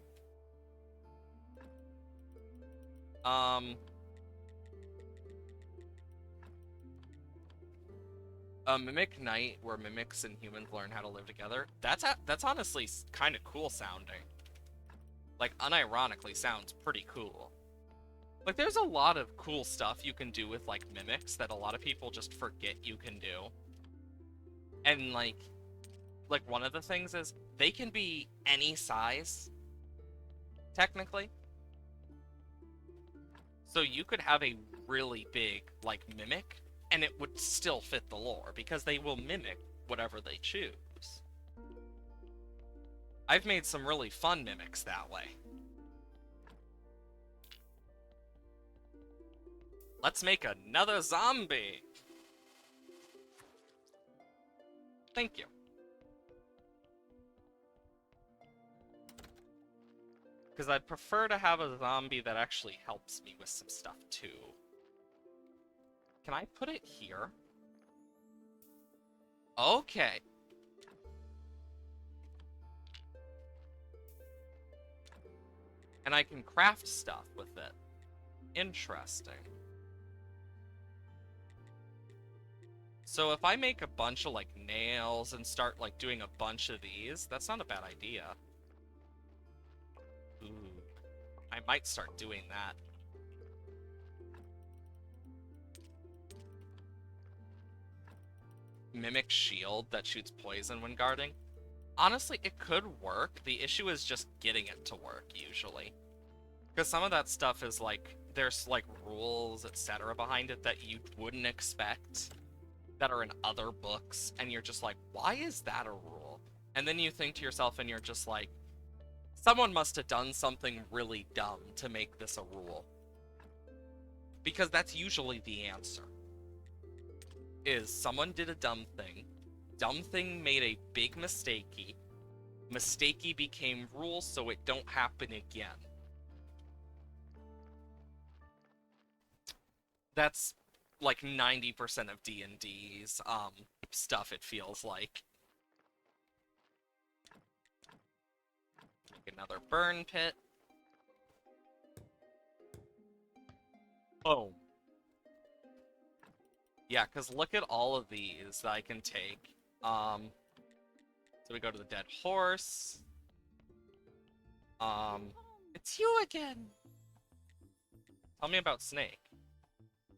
A Mimic Night, where mimics and humans learn how to live together. That's honestly kind of cool sounding. Like, unironically sounds pretty cool. Like, there's a lot of cool stuff you can do with, like, mimics that a lot of people just forget you can do. And, like, one of the things is, they can be any size, technically. So you could have a really big, like, mimic, and it would still fit the lore, because they will mimic whatever they choose. I've made some really fun mimics that way. Let's make another zombie! Thank you. Because I'd prefer to have a zombie that actually helps me with some stuff, too. Can I put it here? Okay. And I can craft stuff with it. Interesting. So if I make a bunch of, like, nails and start, like, doing a bunch of these, that's not a bad idea. Ooh. I might start doing that. Mimic shield that shoots poison when guarding. Honestly, it could work. The issue is just getting it to work, usually. Because some of that stuff is, like, there's, like, rules, etc. behind it that you wouldn't expect that are in other books, and you're just like, why is that a rule? And then you think to yourself, and you're just like, someone must have done something really dumb to make this a rule. Because that's usually the answer. Is someone did a dumb thing made a big mistakey became rules so it don't happen again. That's like 90% of D&D's stuff, it feels like. Make another burn pit. Oh. Yeah, because look at all of these that I can take. So we go to the dead horse. It's you again! Tell me about Snake.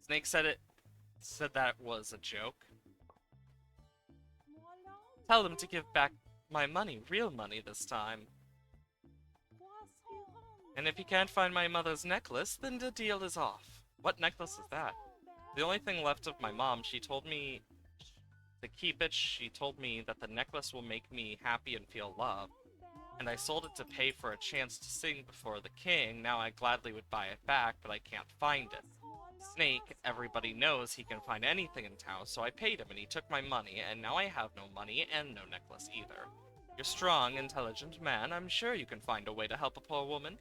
Snake said that it was a joke. Tell them to give back my money, real money this time. And if he can't find my mother's necklace, then the deal is off. What necklace is that? The only thing left of my mom, she told me to keep it. She told me that the necklace will make me happy and feel love. And I sold it to pay for a chance to sing before the king. Now I gladly would buy it back, but I can't find it. Snake, everybody knows he can find anything in town, so I paid him and he took my money, and now I have no money and no necklace either. You're a strong, intelligent man. I'm sure you can find a way to help a poor woman.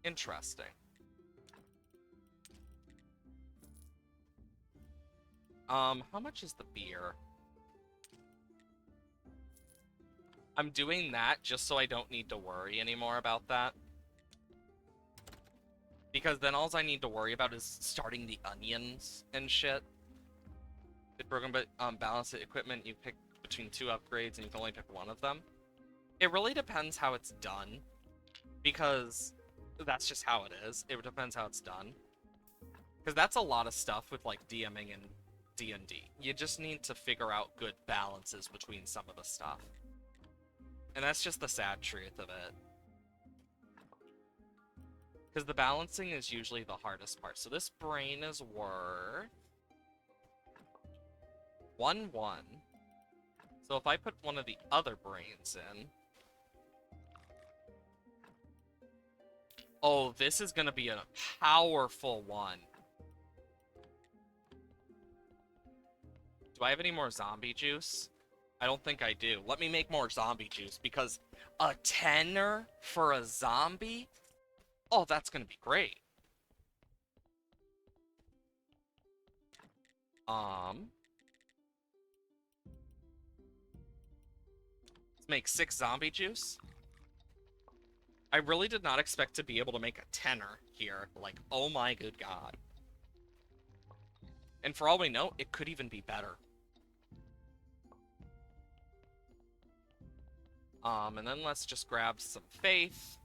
Interesting. How much is the beer? I'm doing that just so I don't need to worry anymore about that. Because then all I need to worry about is starting the onions and shit. The program balance the equipment, you pick between 2 upgrades and you can only pick one of them. It really depends how it's done. Because that's just how it is. It depends how it's done. Because that's a lot of stuff with, like, DMing and D&D. You just need to figure out good balances between some of the stuff. And that's just the sad truth of it. Because the balancing is usually the hardest part. So this brain is worth 1-1. So if I put one of the other brains in... Oh, this is going to be a powerful one. Do I have any more zombie juice? I don't think I do. Let me make more zombie juice, because a tenner for a zombie? Oh, that's going to be great. Let's make 6 zombie juice. I really did not expect to be able to make a tenner here. Like, oh my good god. And for all we know, it could even be better. And then let's just grab some faith.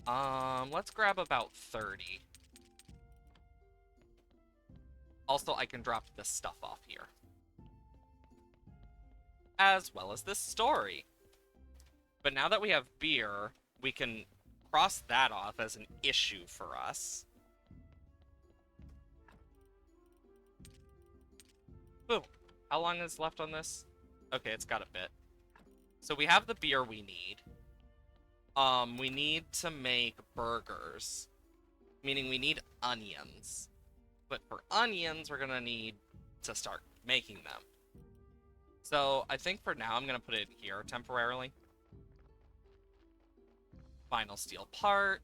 Let's grab about 30. Also, I can drop this stuff off here. As well as this story. But now that we have beer, we can cross that off as an issue for us. Boom. How long is left on this? Okay, it's got a bit. So we have the beer we need. We need to make burgers. Meaning we need onions. But for onions, we're gonna need to start making them. So I think for now I'm gonna put it here temporarily. Final steel part,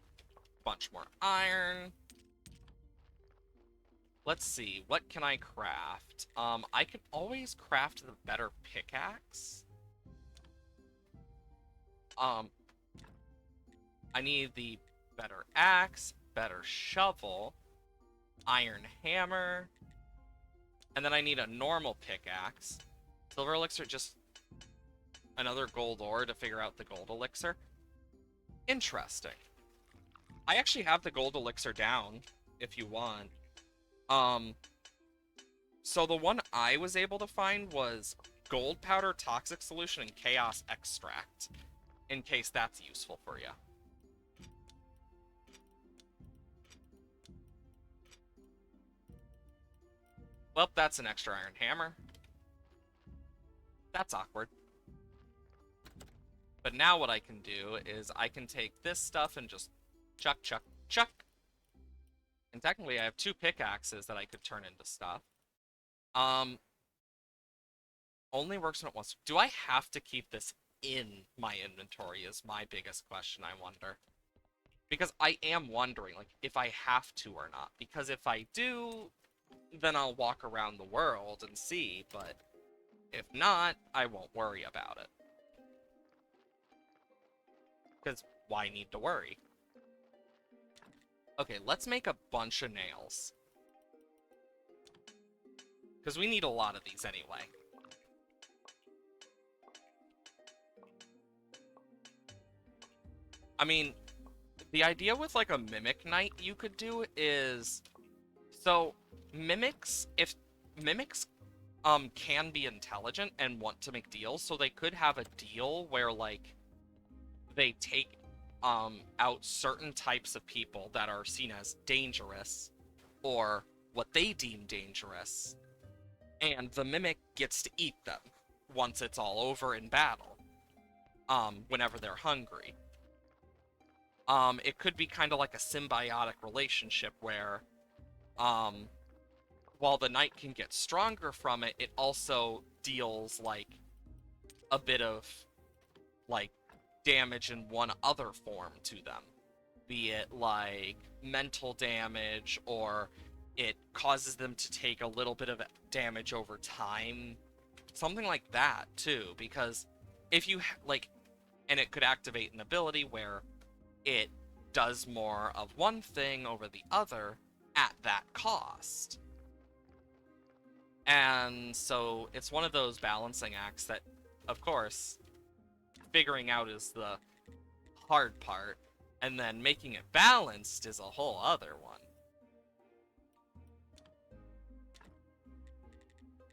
bunch more iron. Let's see, what can I craft? I can always craft the better pickaxe. Um, I need the better axe, better shovel, iron hammer, and then I need a normal pickaxe. Silver elixir, just another gold ore to figure out the gold elixir. Interesting. I actually have the gold elixir down, if you want. Um, so the one I was able to find was gold powder, toxic solution, and chaos extract, in case that's useful for you. Well, that's an extra iron hammer. That's awkward. But now what I can do is I can take this stuff and just chuck, chuck, chuck. And technically I have 2 pickaxes that I could turn into stuff. Only works when it wants to. Do I have to keep this in my inventory is my biggest question, I wonder. Because I am wondering, like, if I have to or not. Because if I do, then I'll walk around the world and see, but if not, I won't worry about it. Because why need to worry? Okay, let's make a bunch of nails. Because we need a lot of these anyway. I mean, the idea with, like, a Mimic Knight you could do is... So, Mimics, if Mimics, can be intelligent and want to make deals, so they could have a deal where, like, they take, out certain types of people that are seen as dangerous, or what they deem dangerous, and the Mimic gets to eat them once it's all over in battle, whenever they're hungry. It could be kind of like a symbiotic relationship where, while the knight can get stronger from it, it also deals, like, a bit of, like, damage in one other form to them. Be it, like, mental damage, or it causes them to take a little bit of damage over time. Something like that, too, because if you, like, and it could activate an ability where it does more of one thing over the other at that cost. And so it's one of those balancing acts that, of course, figuring out is the hard part, and then making it balanced is a whole other one.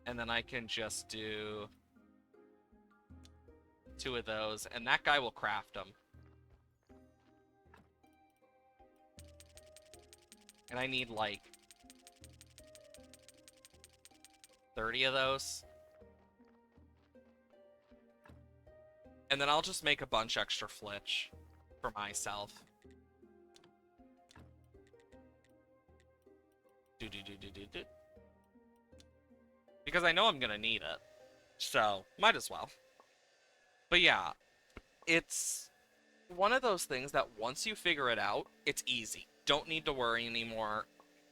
And then I can just do 2 of those, and that guy will craft them. And I need, like, 30 of those. And then I'll just make a bunch extra flitch for myself. Do. Because I know I'm gonna need it. So, might as well. But yeah, it's one of those things that once you figure it out, it's easy. Don't need to worry anymore.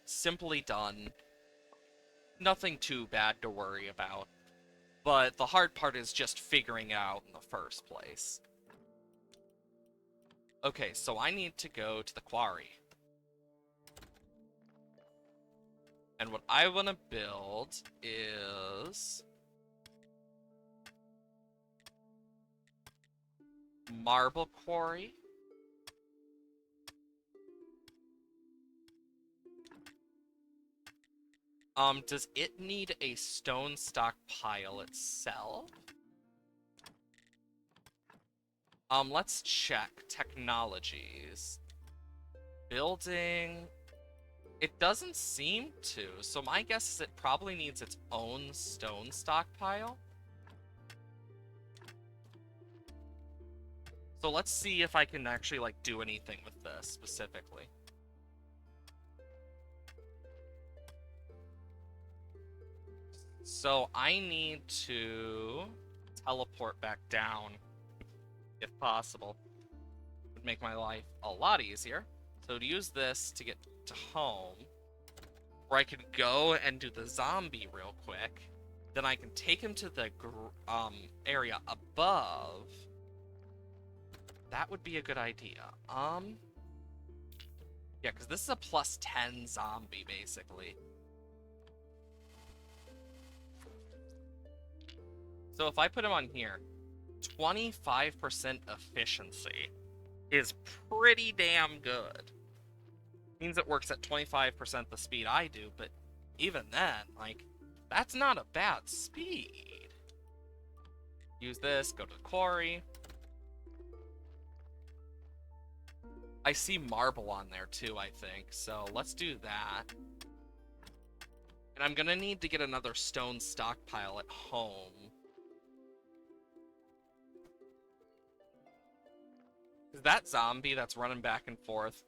Simply done. Nothing too bad to worry about. But the hard part is just figuring it out in the first place. Okay, so I need to go to the quarry. And what I want to build is... marble quarry. Does it need a stone stockpile itself? Let's check. Technologies. Building... It doesn't seem to, so my guess is it probably needs its own stone stockpile. So let's see if I can actually, like, do anything with this specifically. So I need to teleport back down, if possible. would make my life a lot easier. So to use this to get to home, where I could go and do the zombie real quick, then I can take him to the area above. That would be a good idea. Yeah, because this is a +10 zombie, basically. So if I put him on here, 25% efficiency is pretty damn good. Means it works at 25% the speed I do, but even then, like, that's not a bad speed. Use this, go to the quarry. I see marble on there too, I think, so let's do that. And I'm gonna need to get another stone stockpile at home. Because that zombie that's running back and forth,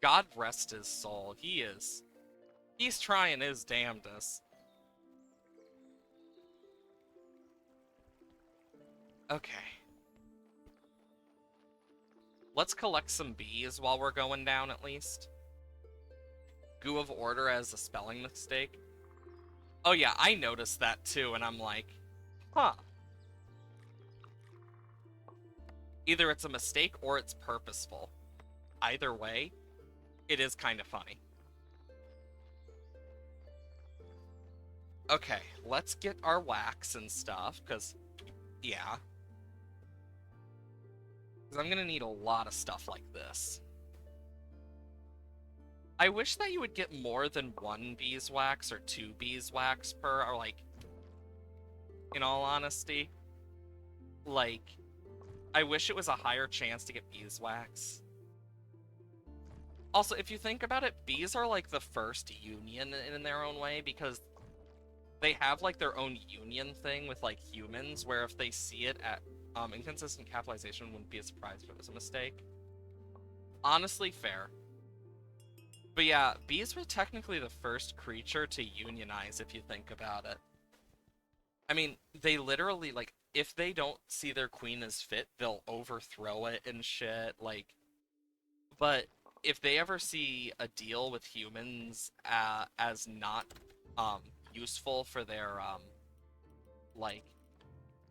God rest his soul, he's trying his damnedest. Okay. Let's collect some bees while we're going down, at least. Goo of Order as a spelling mistake. Oh yeah, I noticed that too, and I'm like, huh. Either it's a mistake or it's purposeful. Either way, it is kind of funny. Okay, let's get our wax and stuff, because, yeah. Because I'm gonna need a lot of stuff like this. I wish that you would get more than 1 beeswax or 2 beeswax per, or like, in all honesty. Like, I wish it was a higher chance to get beeswax. Also, if you think about it, bees are like the first union in their own way, because they have like their own union thing with like humans, where if they see it at inconsistent capitalization, wouldn't be a surprise if it was a mistake. Honestly, fair. But yeah, bees were technically the first creature to unionize, if you think about it. I mean, they literally, like, if they don't see their queen as fit, they'll overthrow it and shit, like, but if they ever see a deal with humans as not useful for their like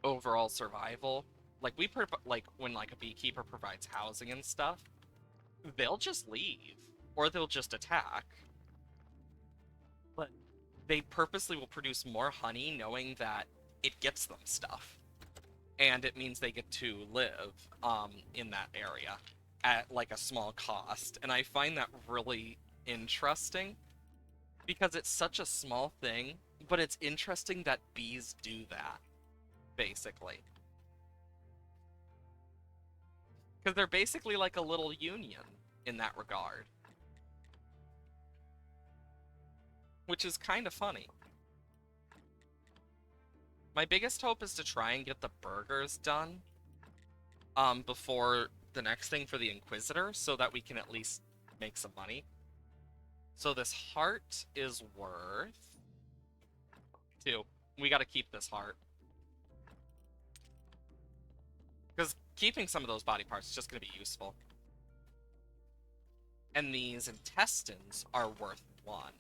overall survival, like like when like a beekeeper provides housing and stuff, they'll just leave or they'll just attack. But they purposely will produce more honey knowing that it gets them stuff and it means they get to live in that area at like a small cost, and I find that really interesting because it's such a small thing, but it's interesting that bees do that, basically. Because they're basically like a little union in that regard. Which is kind of funny. My biggest hope is to try and get the burgers done before the next thing for the Inquisitor, so that we can at least make some money. So this heart is worth 2. We gotta keep this heart. Because keeping some of those body parts is just gonna be useful. And these intestines are worth 1.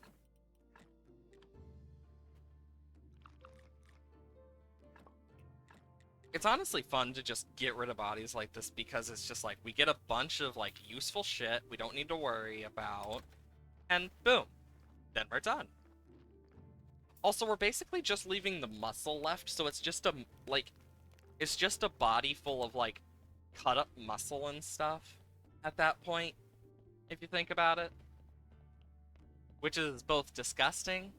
It's honestly fun to just get rid of bodies like this because it's just like we get a bunch of like useful shit we don't need to worry about, and boom, then we're done. Also, we're basically just leaving the muscle left, so it's just it's just a body full of like cut up muscle and stuff at that point, if you think about it. Which is both disgusting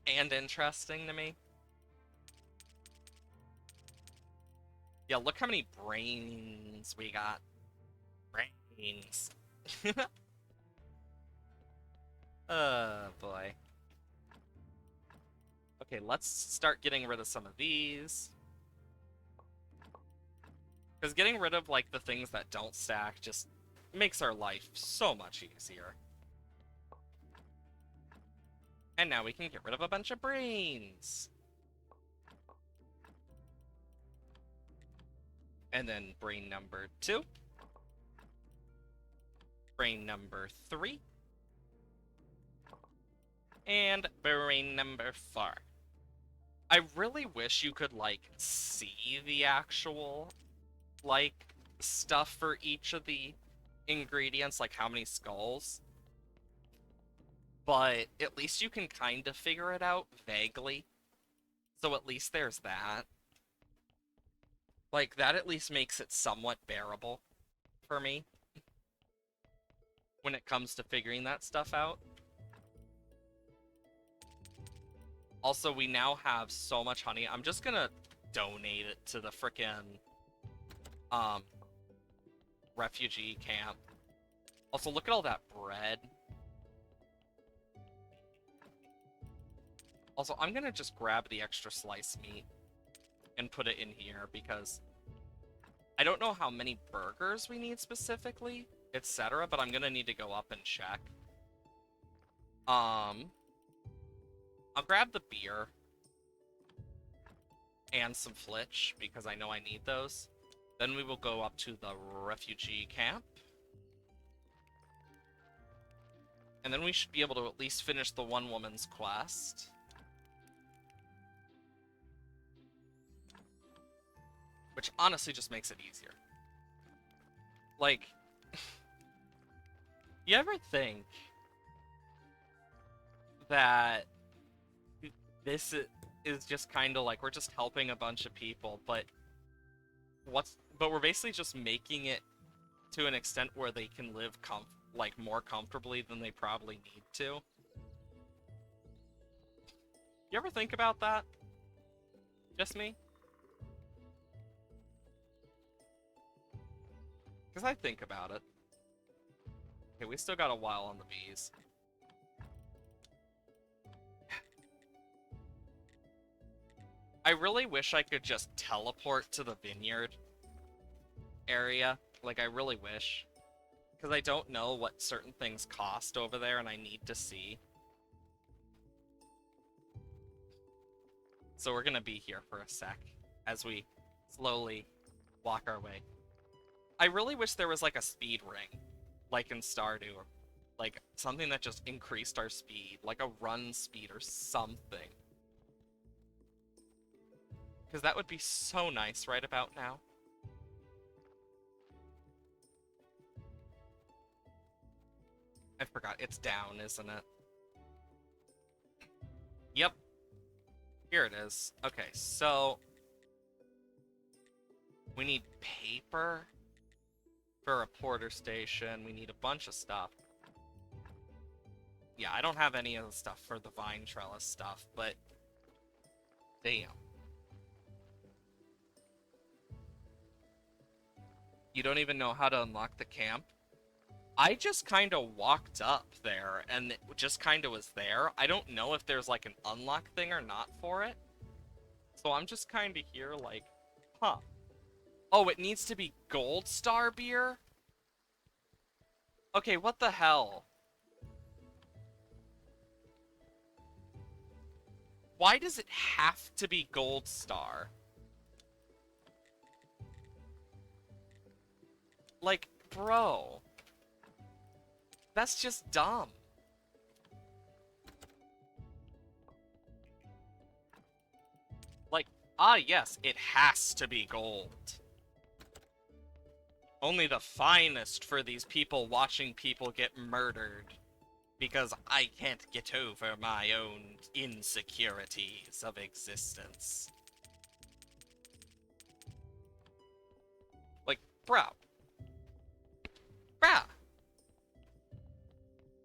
and interesting to me. Yeah, look how many brains we got. Brains. Oh, boy. Okay, let's start getting rid of some of these. Because getting rid of, like, the things that don't stack just makes our life so much easier. And now we can get rid of a bunch of brains. And then brain number 2. brain number 3. And brain number 4. I really wish you could, like, see the actual, like, stuff for each of the ingredients, like how many skulls. But at least you can kind of figure it out vaguely. So at least there's that. Like, that at least makes it somewhat bearable for me when it comes to figuring that stuff out. Also, we now have so much honey. I'm just gonna donate it to the frickin' refugee camp. Also, look at all that bread. Also, I'm gonna just grab the extra slice meat and put it in here because I don't know how many burgers we need specifically, etc., but I'm gonna need to go up and check. I'll grab the beer and some flitch because I know I need those. Then we will go up to the refugee camp. And then we should be able to at least finish the one woman's quest. Which honestly just makes it easier. Like, you ever think that this is just kind of like we're just helping a bunch of people, but we're basically just making it to an extent where they can live like more comfortably than they probably need to. You ever think about that? Just me? Because I think about it. Okay, we still got a while on the bees. I really wish I could just teleport to the vineyard area. Like, I really wish. Because I don't know what certain things cost over there, and I need to see. So we're gonna be here for a sec as we slowly walk our way. I really wish there was, like, a speed ring, like in Stardew, or like something that just increased our speed, like a run speed or something. Because that would be so nice right about now. I forgot, it's down, isn't it? Yep. Here it is. Okay, so we need paper for a porter station. We need a bunch of stuff. Yeah, I don't have any of the stuff for the vine trellis stuff, but damn. You don't even know how to unlock the camp? I just kind of walked up there, and it just kind of was there. I don't know if there's, like, an unlock thing or not for it. So I'm just kind of here, like, huh. Oh, it needs to be Gold Star beer? Okay, what the hell? Why does it have to be Gold Star? Like, bro. That's just dumb. Like, ah yes, it has to be gold. Only the finest for these people watching people get murdered. Because I can't get over my own insecurities of existence. Like, bro. Bro.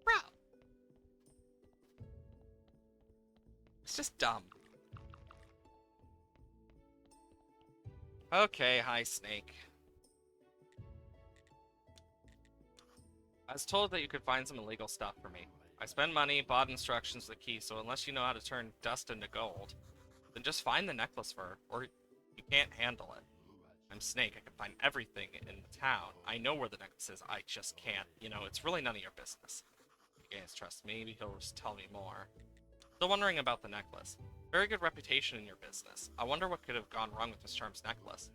Bro. It's just dumb. Okay, hi, Snake. I was told that you could find some illegal stuff for me. I spent money, bought instructions with the key, so unless you know how to turn dust into gold, then just find the necklace for her, or you can't handle it. I'm Snake, I can find everything in the town. I know where the necklace is, I just can't. You know, it's really none of your business. If you guys trust me, maybe he'll just tell me more. Still wondering about the necklace. Very good reputation in your business. I wonder what could have gone wrong with Miss Charm's necklace.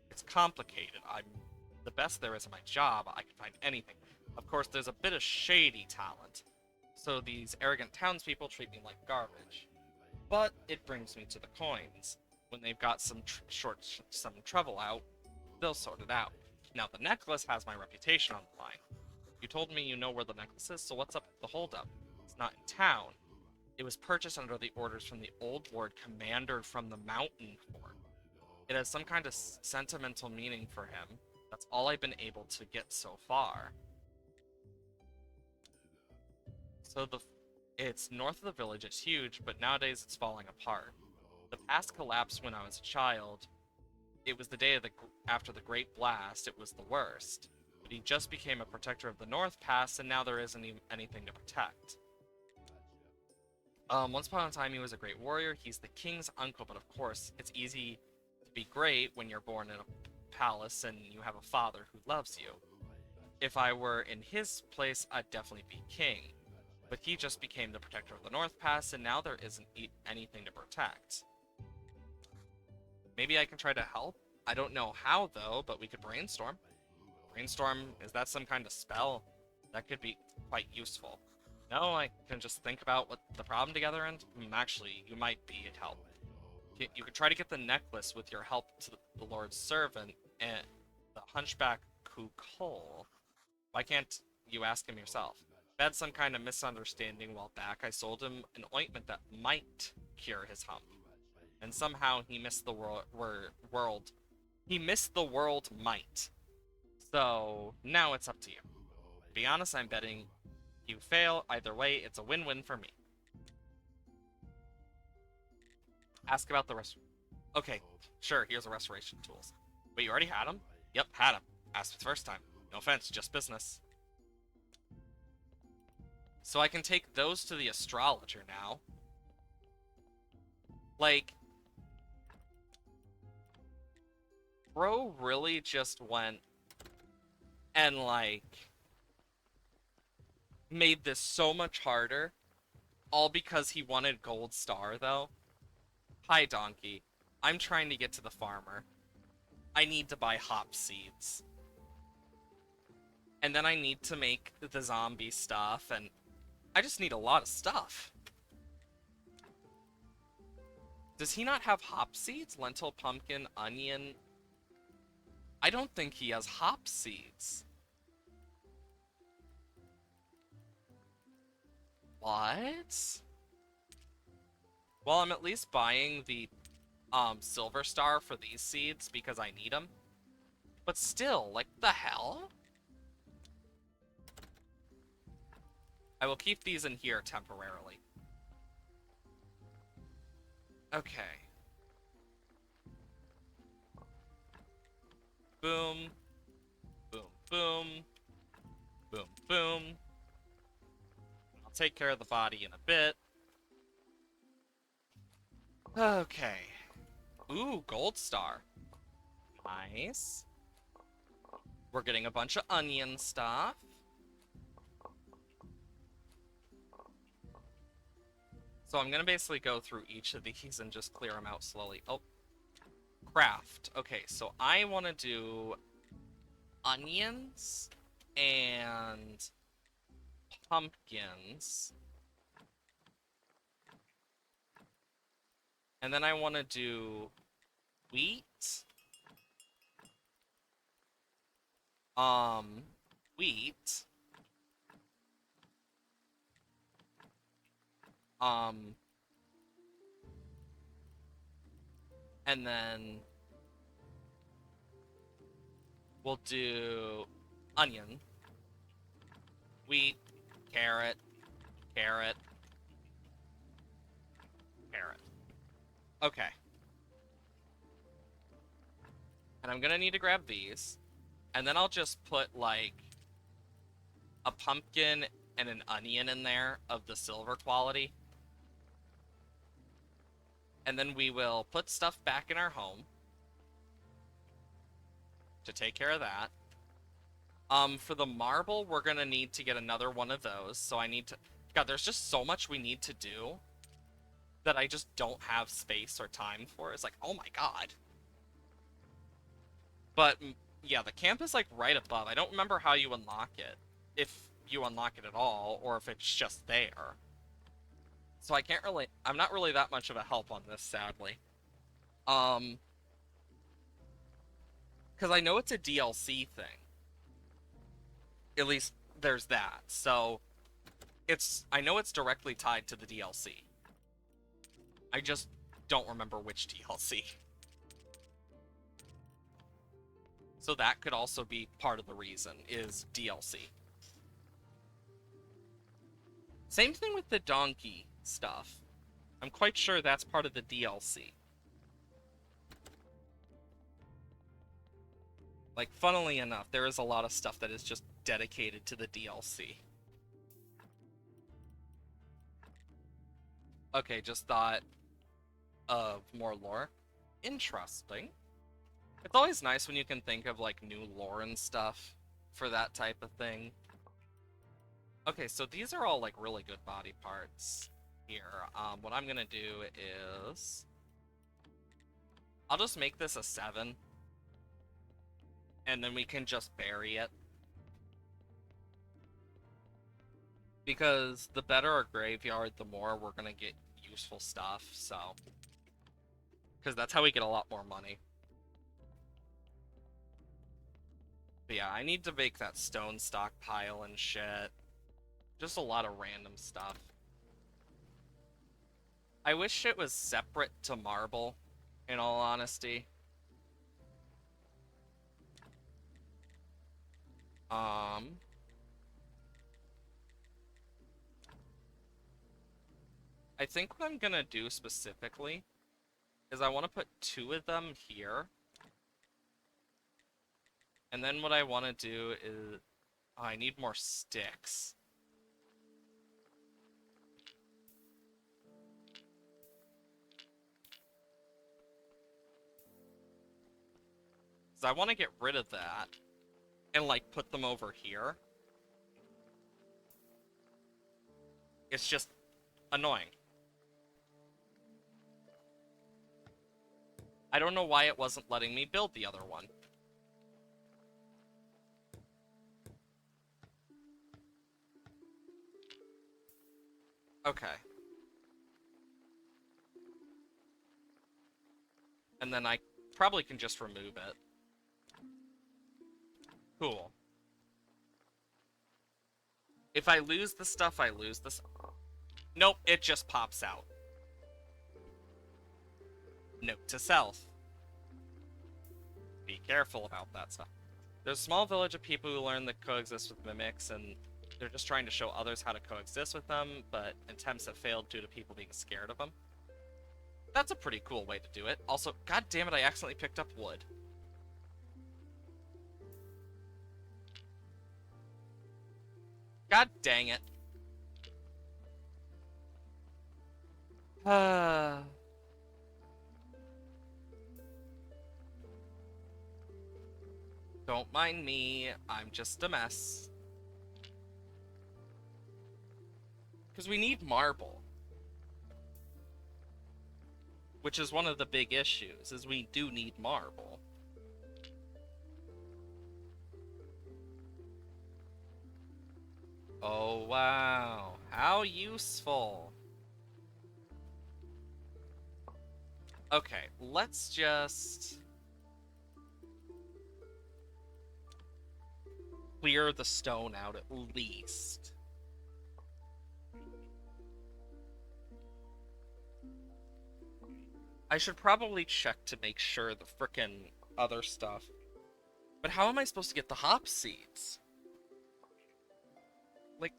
It's complicated. I'm the best there is at my job. I can find anything. Of course, there's a bit of shady talent, so these arrogant townspeople treat me like garbage. But it brings me to the coins. When they've got some trouble out, they'll sort it out. Now the necklace has my reputation on the line. You told me you know where the necklace is, so what's up with the holdup? It's not in town. It was purchased under the orders from the old lord commander from the mountain fort. It has some kind of sentimental meaning for him. That's all I've been able to get so far. So it's north of the village, it's huge, but nowadays it's falling apart. The past collapsed when I was a child. It was the day after the Great Blast, it was the worst. But he just became a protector of the North Pass, and now there isn't even anything to protect. Once upon a time, he was a great warrior. He's the king's uncle, but of course, it's easy to be great when you're born in a palace and you have a father who loves you. If I were in his place, I'd definitely be king. But he just became the protector of the North Pass, and now there isn't anything to protect. Maybe I can try to help? I don't know how, though, but we could brainstorm. Brainstorm, is that some kind of spell? That could be quite useful. No, I can just think about what the problem together, and actually, you might be a help. You could try to get the necklace with your help to the Lord's servant, and the hunchback Kukul. Why can't you ask him yourself? I had some kind of misunderstanding a while back. I sold him an ointment that might cure his hump. And somehow he missed the world. He missed the world might. So now it's up to you. To be honest, I'm betting you fail. Either way, it's a win-win for me. Ask about the rest. Okay, sure, here's the restoration tools. Wait, you already had them? Yep, had them. Asked the first time. No offense, just business. So I can take those to the astrologer now. Like, bro really just went and, like, made this so much harder. All because he wanted gold star, though. Hi, donkey. I'm trying to get to the farmer. I need to buy hop seeds. And then I need to make the zombie stuff, and I just need a lot of stuff. Does he not have hop seeds? Lentil, pumpkin, onion? I don't think he has hop seeds. What? Well, I'm at least buying the silver star for these seeds because I need them. But still, like, the hell? I will keep these in here temporarily. Okay. Boom. Boom, boom. Boom, boom. I'll take care of the body in a bit. Okay. Ooh, gold star. Nice. We're getting a bunch of onion stuff. So I'm gonna basically go through each of these and just clear them out slowly. Oh, craft. Okay, so I want to do onions and pumpkins. And then I want to do wheat. Wheat. And then we'll do onion, wheat, carrot, carrot, carrot. Okay. And I'm gonna need to grab these. And then I'll just put, like, a pumpkin and an onion in there of the silver quality. And then we will put stuff back in our home to take care of that. For the marble, we're gonna need to get another one of those. So I need to... God, there's just so much we need to do that I just don't have space or time for. It's like, oh my god. But, yeah, the camp is, like, right above. I don't remember how you unlock it. if you unlock it at all, or if it's just there. So I'm not really that much of a help on this, sadly. Um, because I know it's a DLC thing. At least there's that. So I know it's directly tied to the DLC. I just don't remember which DLC. So that could also be part of the reason, is DLC. Same thing with the donkey stuff. I'm quite sure that's part of the DLC. Like, funnily enough, there is a lot of stuff that is just dedicated to the DLC. Okay, just thought of more lore. Interesting. It's always nice when you can think of, like, new lore and stuff for that type of thing. Okay, so these are all, like, really good body parts here. What I'm gonna do is... I'll just make this a 7. And then we can just bury it. Because the better our graveyard, the more we're gonna get useful stuff, so... Because that's how we get a lot more money. But yeah, I need to make that stone stockpile and shit. Just a lot of random stuff. I wish it was separate to marble, in all honesty. I think what I'm gonna do specifically is I want to put 2 of them here. And then what I want to do is... Oh, I need more sticks. So I want to get rid of that and, like, put them over here. It's just annoying. I don't know why it wasn't letting me build the other one. Okay. And then I probably can just remove it. Cool. If I lose the stuff, I lose this. Nope, it just pops out. Note to self. Be careful about that stuff. There's a small village of people who learn to coexist with mimics, and they're just trying to show others how to coexist with them, but attempts have failed due to people being scared of them. That's a pretty cool way to do it. Also, god damn it, I accidentally picked up wood. God dang it. Don't mind me, I'm just a mess. Because we need marble. Which is one of the big issues, is we do need marble. Oh wow, how useful. Okay, let's just... clear the stone out at least. I should probably check to make sure the frickin' other stuff. But how am I supposed to get the hop seeds? Like,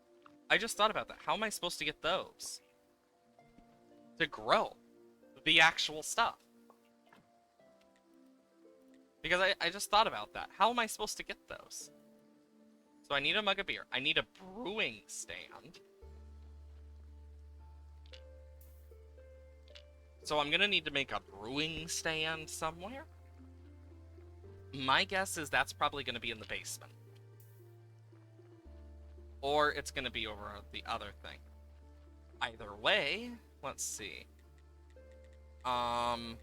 I just thought about that. How am I supposed to get those? To grow the actual stuff. Because I just thought about that. How am I supposed to get those? So I need a mug of beer. I need a brewing stand. So I'm gonna need to make a brewing stand somewhere. My guess is that's probably gonna be in the basement. Or it's gonna be over the other thing. Either way, let's see. Vine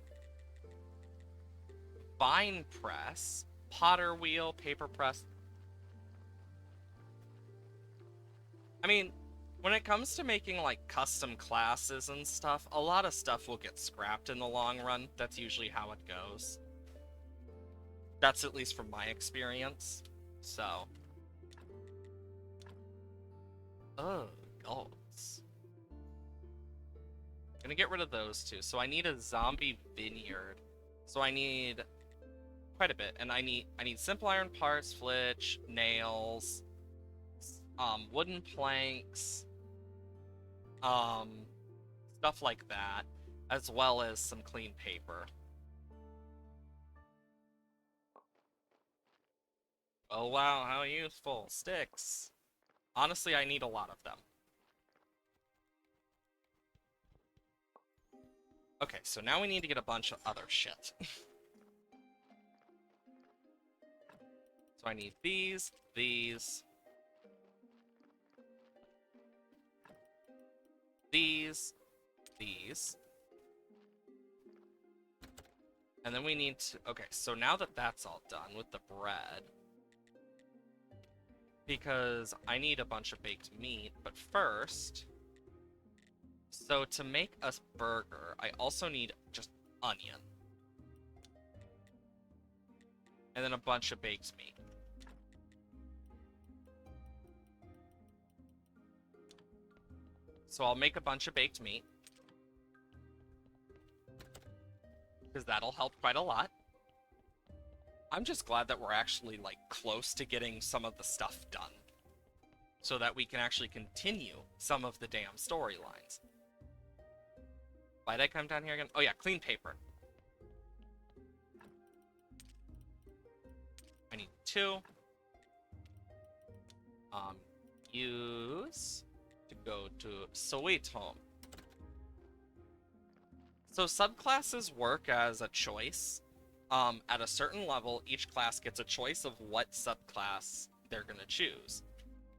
press, potter wheel, paper press. I mean, when it comes to making like custom classes and stuff, a lot of stuff will get scrapped in the long run. That's usually how it goes. That's at least from my experience. So, oh, golds. Gonna get rid of those two. So I need a zombie vineyard. So I need quite a bit, and I need simple iron parts, flitch, nails, wooden planks, um, stuff like that, as well as some clean paper. Oh wow, how useful. Sticks. Honestly, I need a lot of them. Okay, so now we need to get a bunch of other shit. So I need these, these, and then we need to... Okay, so now that that's all done with the bread, because I need a bunch of baked meat, but first... So to make a burger, I also need just onion. And then a bunch of baked meat. So I'll make a bunch of baked meat, because that'll help quite a lot. I'm just glad that we're actually, like, close to getting some of the stuff done, so that we can actually continue some of the damn storylines. Why'd I come down here again? Oh yeah, clean paper. I need 2. Use to go to Sweet Home. So subclasses work as a choice. At a certain level, each class gets a choice of what subclass they're going to choose.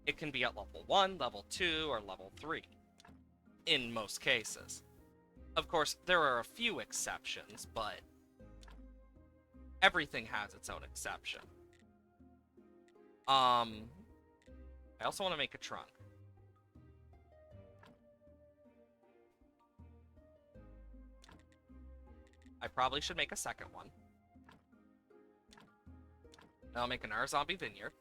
It can be at level 1, level 2, or level 3, in most cases. Of course, there are a few exceptions, but everything has its own exception. I also want to make a trunk. I probably should make a second one. I'll make another zombie vineyard.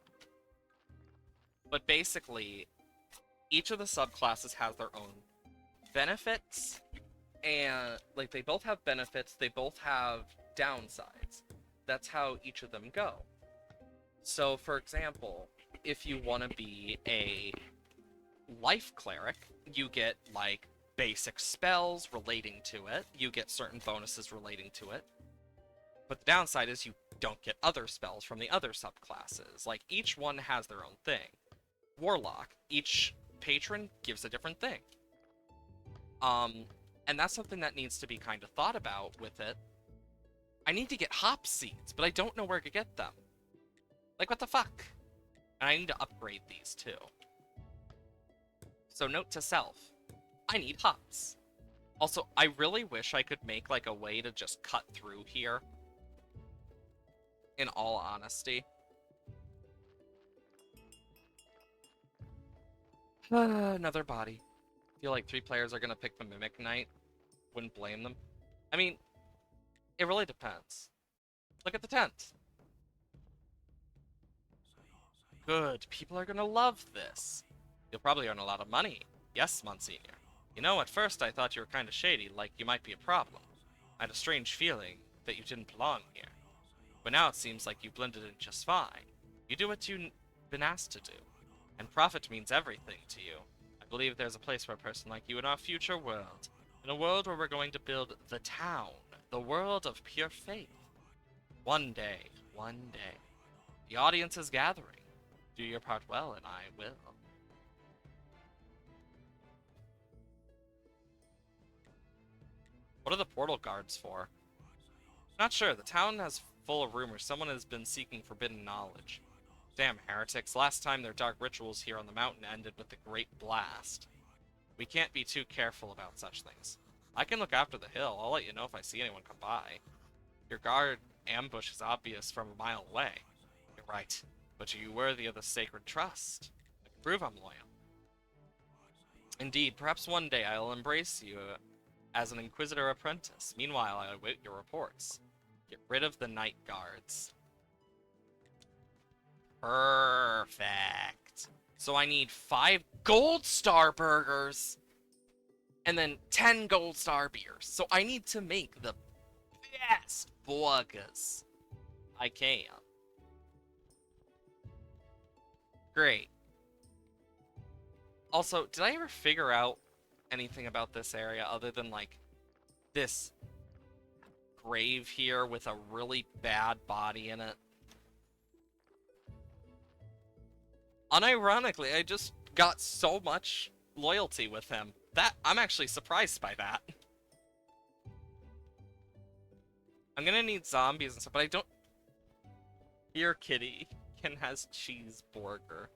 But basically, each of the subclasses has their own benefits, and like they both have benefits, they both have downsides. That's how each of them go. So, for example, if you want to be a life cleric, you get like basic spells relating to it, you get certain bonuses relating to it. But the downside is you don't get other spells from the other subclasses. Like, each one has their own thing. Warlock, each patron gives a different thing. And that's something that needs to be kind of thought about with it. I need to get hop seeds, but I don't know where to get them. Like, what the fuck? And I need to upgrade these too. So note to self, I need hops. Also, I really wish I could make like a way to just cut through here. In all honesty. Another body. Feel like 3 players are gonna pick the Mimic Knight. Wouldn't blame them. I mean, it really depends. Look at the tent. Good, people are gonna love this. You'll probably earn a lot of money. Yes, Monsignor. You know, at first I thought you were kinda shady, like you might be a problem. I had a strange feeling that you didn't belong here. But now it seems like you blended in just fine. You do what you've been asked to do. And profit means everything to you. I believe there's a place for a person like you in our future world. In a world where we're going to build the town. The world of pure faith. One day. One day. The audience is gathering. Do your part well, and I will. What are the portal guards for? Not sure. The town has full of rumors. Someone has been seeking forbidden knowledge. Damn heretics. Last time their dark rituals here on the mountain ended with the Great Blast. We can't be too careful about such things. I can look after the hill. I'll let you know if I see anyone come by. Your guard ambush is obvious from a mile away. You're right. But are you worthy of the sacred trust? I can prove I'm loyal. Indeed, perhaps one day I'll embrace you as an Inquisitor apprentice. Meanwhile, I await your reports. Get rid of the night guards. Perfect. So I need 5 gold star burgers and then 10 gold star beers. So I need to make the best burgers I can. Great. Also, did I ever figure out anything about this area other than, like, this grave here with a really bad body in it? Unironically, I just got so much loyalty with him. I'm actually surprised by that. I'm gonna need zombies and stuff, but I don't... Here, kitty. Ken has cheeseburger.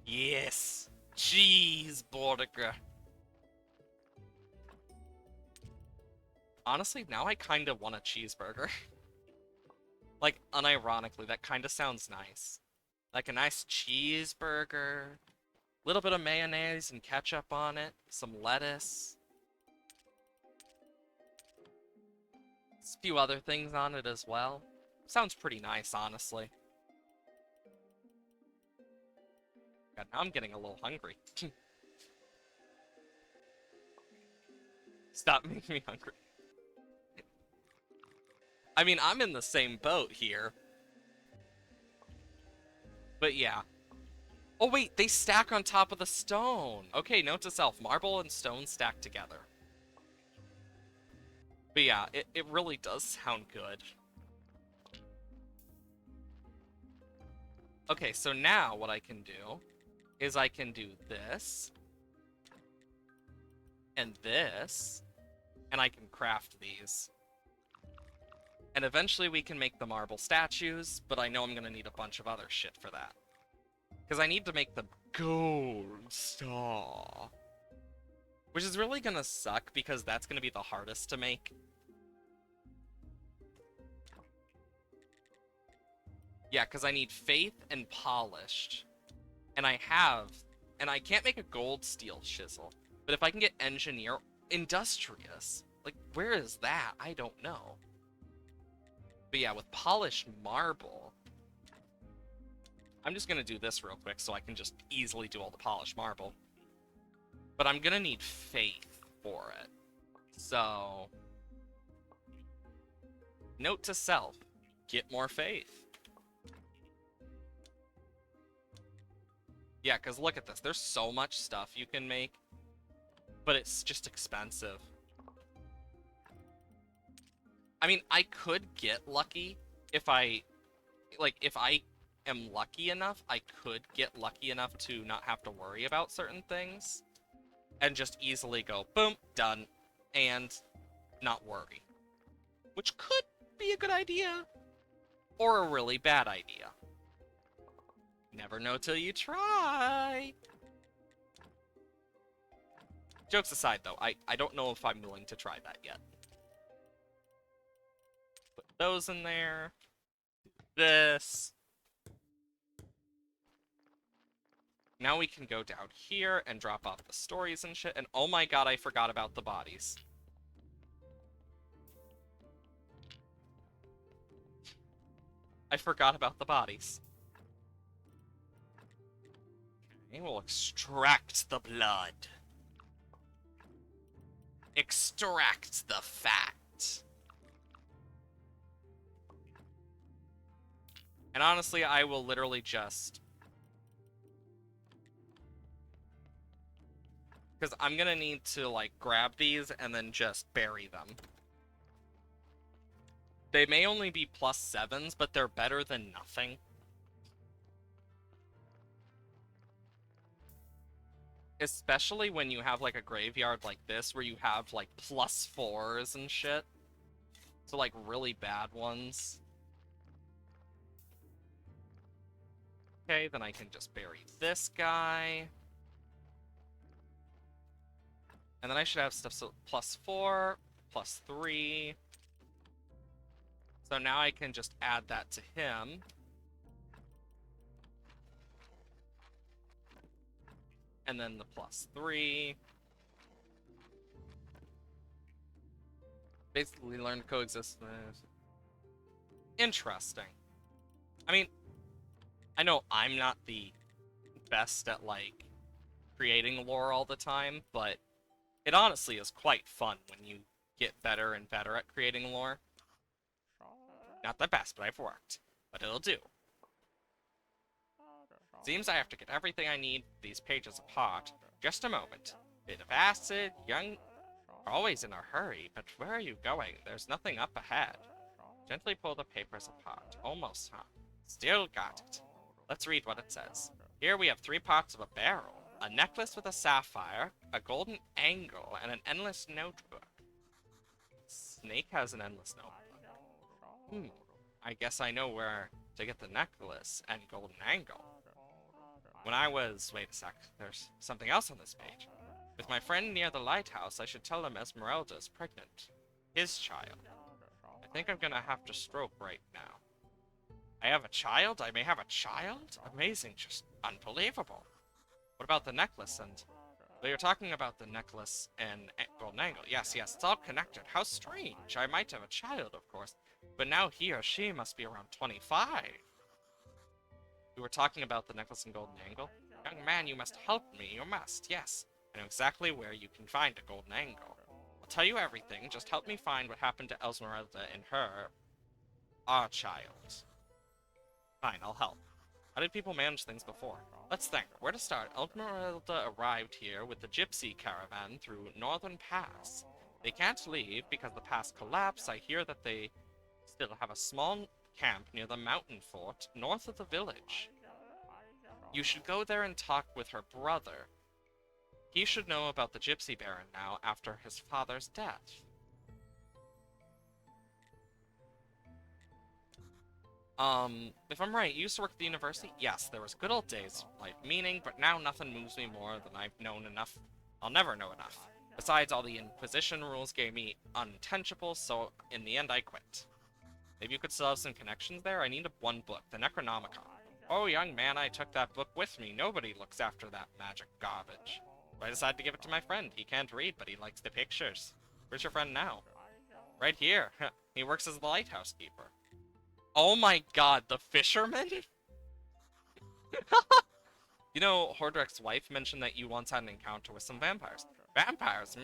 Yes! Cheeseburger. Honestly, now I kind of want a cheeseburger. Like, unironically, that kind of sounds nice. Like a nice cheeseburger. Little bit of mayonnaise and ketchup on it. Some lettuce. A few other things on it as well. Sounds pretty nice, honestly. God, now I'm getting a little hungry. Stop making me hungry. I mean, I'm in the same boat here. But yeah. Oh wait, they stack on top of the stone. Okay, note to self, marble and stone stack together. But yeah, it really does sound good. Okay, so now what I can do is I can do this and this, and I can craft these. And eventually we can make the marble statues, but I know I'm gonna need a bunch of other shit for that. Because I need to make the gold star. Which is really gonna suck, because that's gonna be the hardest to make. Yeah, because I need faith and polished. And I can't make a gold steel chisel. But if I can get engineer, industrious. Like, where is that? I don't know. But yeah, with polished marble, I'm just gonna do this real quick so I can just easily do all the polished marble. But I'm gonna need faith for it. So, note to self, get more faith. Yeah, because look at this. There's so much stuff you can make, but it's just expensive. I mean, I could get lucky if I am lucky enough, I could get lucky enough to not have to worry about certain things and just easily go, boom, done, and not worry. Which could be a good idea or a really bad idea. Never know till you try. Jokes aside, though, I don't know if I'm willing to try that yet. Put those in there. This. Now we can go down here and drop off the stories and shit. And oh my god, I forgot about the bodies. I forgot about the bodies. Okay, we'll extract the blood. Extract the fat. And honestly, I will literally just... Because I'm gonna need to, like, grab these and then just bury them. They may only be +7s, but they're better than nothing. Especially when you have, like, a graveyard like this, where you have, like, +4s and shit. So, like, really bad ones. Okay, then I can just bury this guy. And then I should have stuff, so +4, +3. So now I can just add that to him. and then the +3. Basically learn to coexist with... Interesting. I mean, I know I'm not the best at, like, creating lore all the time, but it honestly is quite fun when you get better and better at creating lore. Not the best, but I've worked. But it'll do. Seems I have to get everything I need these pages apart. Just a moment. Bit of acid, young... Always in a hurry, but where are you going? There's nothing up ahead. Gently pull the papers apart. Almost, huh? Still got it. Let's read what it says. Here we have 3 parts of a barrel. A necklace with a sapphire, a golden angle, and an endless notebook. Snake has an endless notebook. I guess I know where to get the necklace and golden angle. When I was... Wait a sec. There's something else on this page. With my friend near the lighthouse, I should tell him Esmeralda is pregnant. His child. I think I'm gonna have to stroke right now. I have a child? I may have a child? Amazing, just unbelievable. What about the necklace and... Well, you're talking about the necklace and golden angle. Yes, it's all connected. How strange. I might have a child, of course. But now he or she must be around 25. We were talking about the necklace and golden angle. Young man, you must help me. You must, yes. I know exactly where you can find a golden angle. I'll tell you everything. Just help me find what happened to Esmeralda and our child. Fine, I'll help. How did people manage things before? Let's think. Where to start? Esmeralda arrived here with the gypsy caravan through Northern Pass. They can't leave because the pass collapsed. I hear that they still have a small camp near the mountain fort north of the village. You should go there and talk with her brother. He should know about the Gypsy Baron now after his father's death. If I'm right, you used to work at the university? Yes, there was good old days, life meaning, but now nothing moves me more than I've known enough. I'll never know enough. Besides, all the Inquisition rules gave me unintentionable, so in the end I quit. Maybe you could still have some connections there? I need one book, the Necronomicon. Oh, young man, I took that book with me. Nobody looks after that magic garbage. So I decided to give it to my friend. He can't read, but he likes the pictures. Where's your friend now? Right here. He works as the lighthouse keeper. Oh my god, the fisherman? You know, Hordrek's wife mentioned that you once had an encounter with some vampires. Vampires,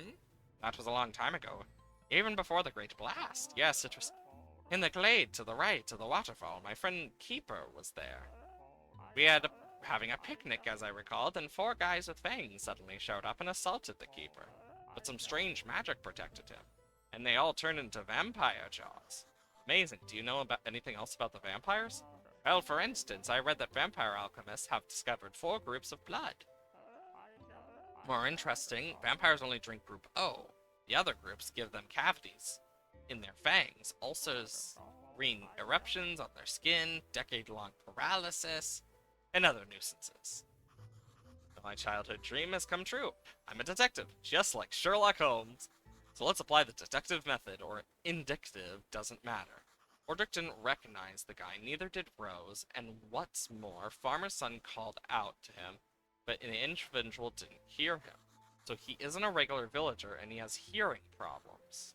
That was a long time ago. Even before the Great Blast. Yes, it was in the glade to the right of the waterfall. My friend Keeper was there. We had having a picnic, as I recall, then 4 guys with fangs suddenly showed up and assaulted the Keeper. But some strange magic protected him, and they all turned into vampire jaws. Amazing. Do you know about anything else about the vampires? Well, for instance, I read that vampire alchemists have discovered 4 groups of blood. More interesting, vampires only drink group O. The other groups give them cavities in their fangs, ulcers, green eruptions on their skin, decade-long paralysis, and other nuisances. My childhood dream has come true. I'm a detective, just like Sherlock Holmes. So let's apply the detective method, or indictive, doesn't matter. Ordric didn't recognize the guy, neither did Rose, and what's more, Farmer's son called out to him, but an individual didn't hear him. So he isn't a regular villager, and he has hearing problems.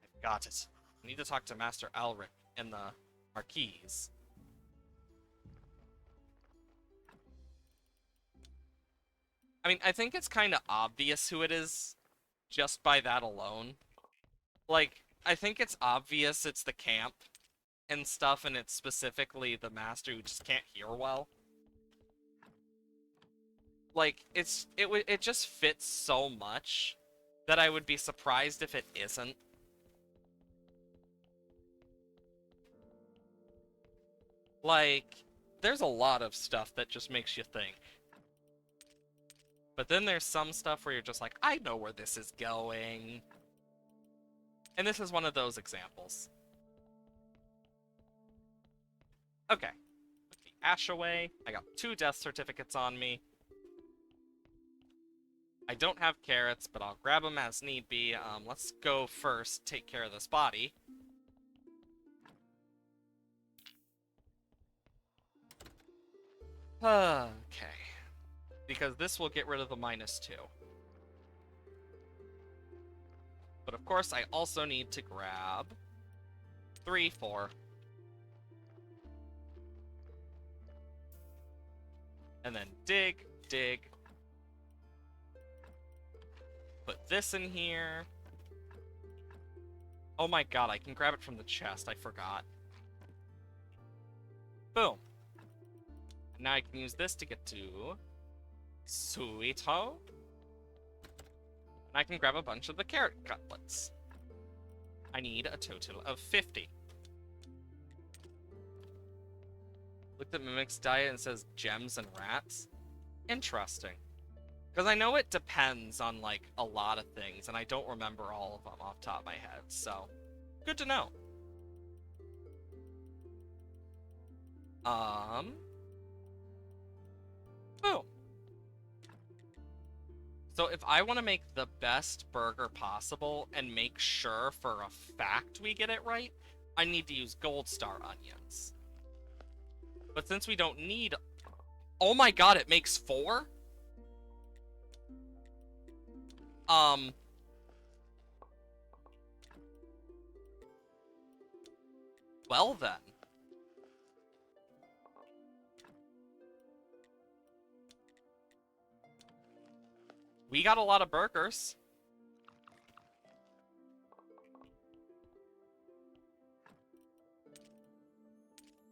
I've got it. I need to talk to Master Alric and the Marquise. I mean, I think it's kind of obvious who it is, just by that alone. Like, I think it's obvious it's the camp and stuff, and it's specifically the master who just can't hear well. Like, it just fits so much that I would be surprised if it isn't. Like, there's a lot of stuff that just makes you think. But then there's some stuff where you're just like, I know where this is going. And this is one of those examples. Okay. Put the ash away. I got 2 death certificates on me. I don't have carrots, but I'll grab them as need be. Let's go first, take care of this body. Okay. because this will get rid of the -2. But of course, I also need to grab 3, 4. And then dig, dig. Put this in here. Oh my god, I can grab it from the chest. I forgot. Boom. And now I can use this to get to Suito. And I can grab a bunch of the carrot cutlets. I need a total of 50. Looked at Mimic's diet and says gems and rats. Interesting. Because I know it depends on, like, a lot of things, and I don't remember all of them off the top of my head, so good to know. Boom. So if I want to make the best burger possible and make sure for a fact we get it right, I need to use gold star onions. But since we don't need... Oh my god, it makes 4? Well then. We got a lot of burgers.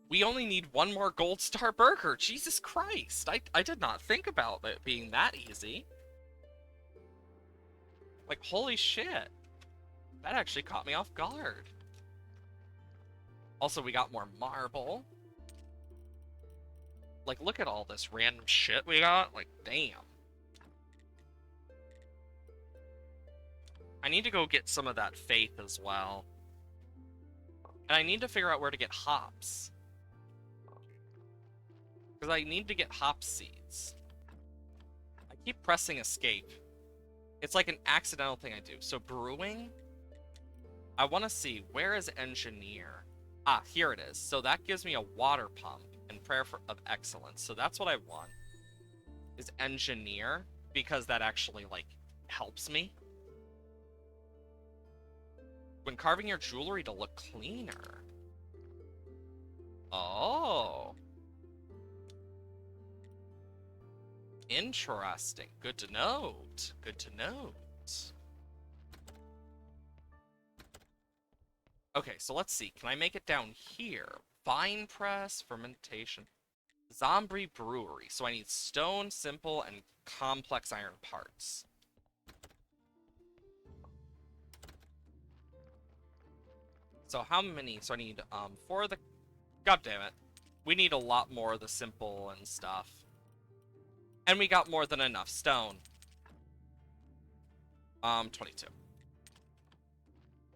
We only need 1 more gold star burger. Jesus Christ. I did not think about it being that easy. Like, holy shit. That actually caught me off guard. Also, we got more marble. Like, look at all this random shit we got. Like, damn. I need to go get some of that faith as well. And I need to figure out where to get hops. Because I need to get hop seeds. I keep pressing escape. It's like an accidental thing I do. So brewing, I want to see, where is engineer? Ah, here it is. So that gives me a water pump and prayer of excellence. So that's what I want, is engineer, because that actually, like, helps me when carving your jewelry to look cleaner. Oh. Interesting. Good to note. Good to note. Okay, so let's see. Can I make it down here? Vine press, fermentation. Zombie brewery. So I need stone, simple, and complex iron parts. So how many? So I need 4 of the... God damn it. We need a lot more of the simple and stuff. And we got more than enough stone. 22.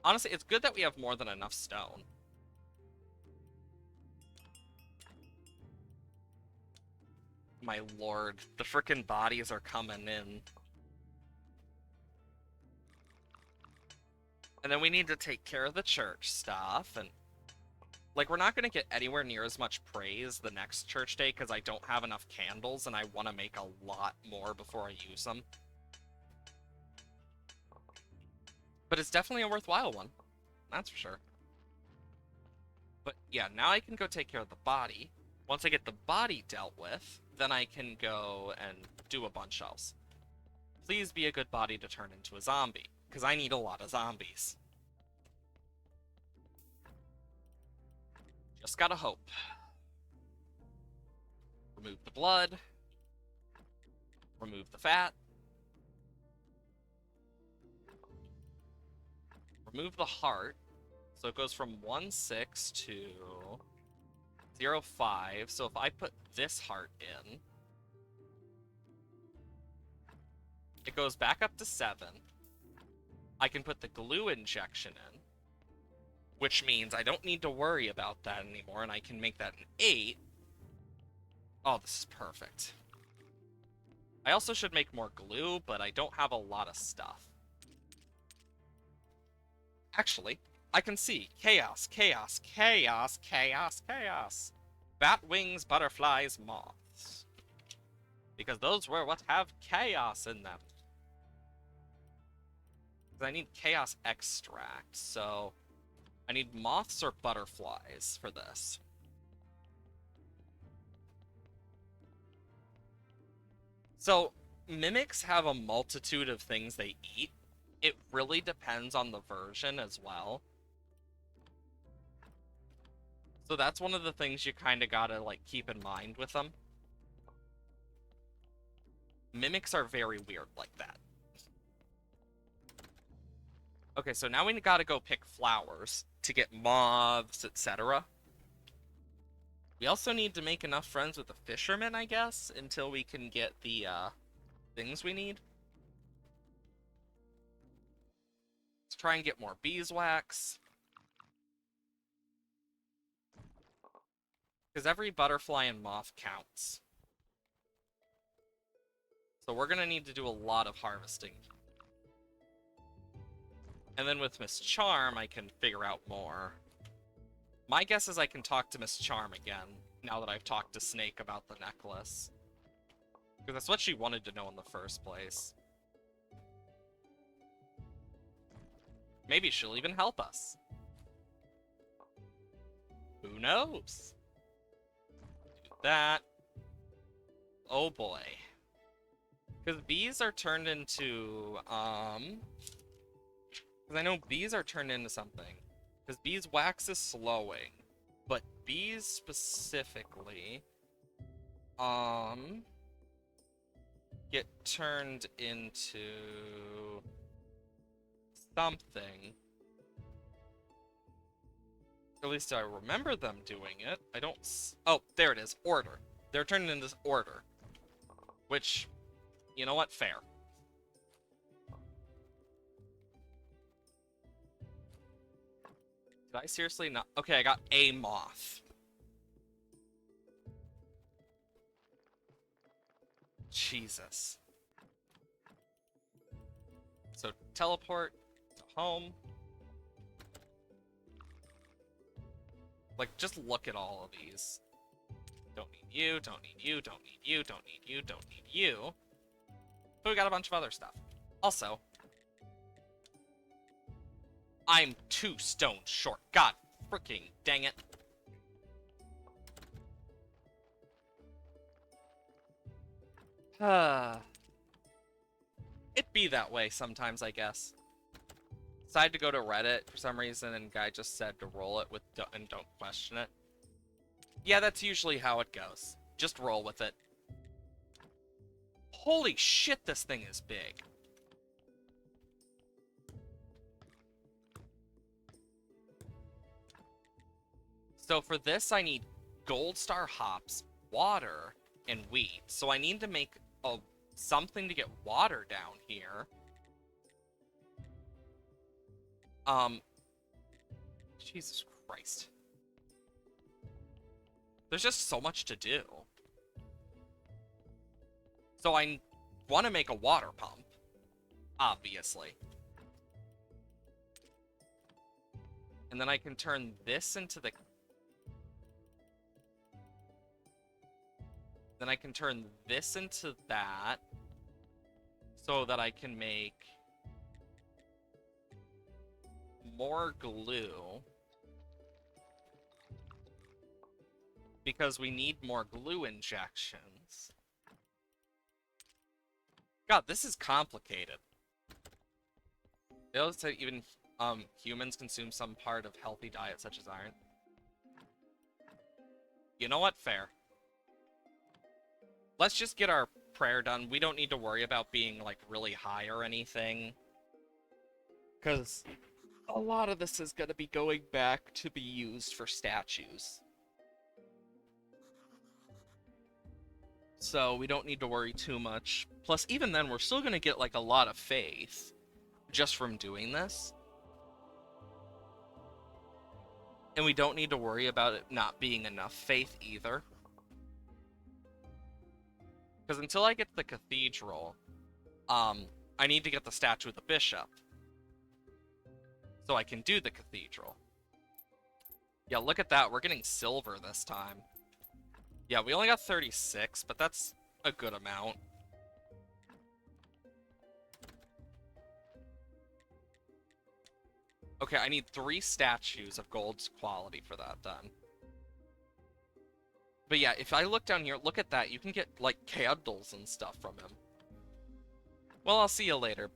Honestly, it's good that we have more than enough stone. My lord, the frickin' bodies are coming in. And then we need to take care of the church stuff, and... Like, we're not going to get anywhere near as much praise the next church day because I don't have enough candles and I want to make a lot more before I use them. But it's definitely a worthwhile one. That's for sure. But yeah, now I can go take care of the body. Once I get the body dealt with, then I can go and do a bunch else. Please be a good body to turn into a zombie, because I need a lot of zombies. Just gotta hope. Remove the blood. Remove the fat. Remove the heart. So it goes from 1,6 to 0,5. So if I put this heart in, it goes back up to 7. I can put the glue injection in, which means I don't need to worry about that anymore, and I can make that an 8. Oh, this is perfect. I also should make more glue, but I don't have a lot of stuff. Actually, I can see chaos, chaos, chaos, chaos, chaos. Bat wings, butterflies, moths. Because those were what have chaos in them. Because I need chaos extract, so I need moths or butterflies for this. So mimics have a multitude of things they eat. It really depends on the version as well. So that's one of the things you kind of gotta like keep in mind with them. Mimics are very weird like that. Okay, so now we gotta go pick flowers to get moths, etc. We also need to make enough friends with the fishermen, I guess, until we can get the things we need. Let's try and get more beeswax. Because every butterfly and moth counts. So we're going to need to do a lot of harvesting. And then with Miss Charm, I can figure out more. My guess is I can talk to Miss Charm again, now that I've talked to Snake about the necklace. Because that's what she wanted to know in the first place. Maybe she'll even help us. Who knows? Do that. Oh boy. Because bees are turned into, because I know bees are turned into something. Because beeswax is slowing. But bees specifically, get turned into something. At least I remember them doing it. I don't... Oh, there it is. Order. They're turned into order. Which, you know what? Fair. Did I seriously not? Okay, I got a moth. Jesus. So, teleport to home. Like, just look at all of these. Don't need you, don't need you, don't need you, don't need you, don't need you. But we got a bunch of other stuff. Also, I'm 2 stones short. God freaking dang it. It be that way sometimes, I guess. Decided to go to Reddit for some reason, and guy just said to roll it with and don't question it. Yeah, that's usually how it goes. Just roll with it. Holy shit, this thing is big. So for this, I need gold star hops, water, and wheat. So I need to make something to get water down here. Jesus Christ. There's just so much to do. So I want to make a water pump, obviously. And then I can turn this into the... Then I can turn this into that, so that I can make more glue. Because we need more glue injections. God, this is complicated. It also said even humans consume some part of healthy diet such as iron. You know what? Fair. Let's just get our prayer done. We don't need to worry about being like really high or anything. Because a lot of this is going to be going back to be used for statues. So we don't need to worry too much. Plus, even then, we're still going to get like a lot of faith just from doing this. And we don't need to worry about it not being enough faith either. Because until I get the cathedral, I need to get the statue of the bishop. So I can do the cathedral. Yeah, look at that. We're getting silver this time. Yeah, we only got 36, but that's a good amount. Okay, I need 3 statues of gold quality for that done. But yeah, if I look down here, look at that. You can get, like, candles and stuff from him. Well, I'll see you later.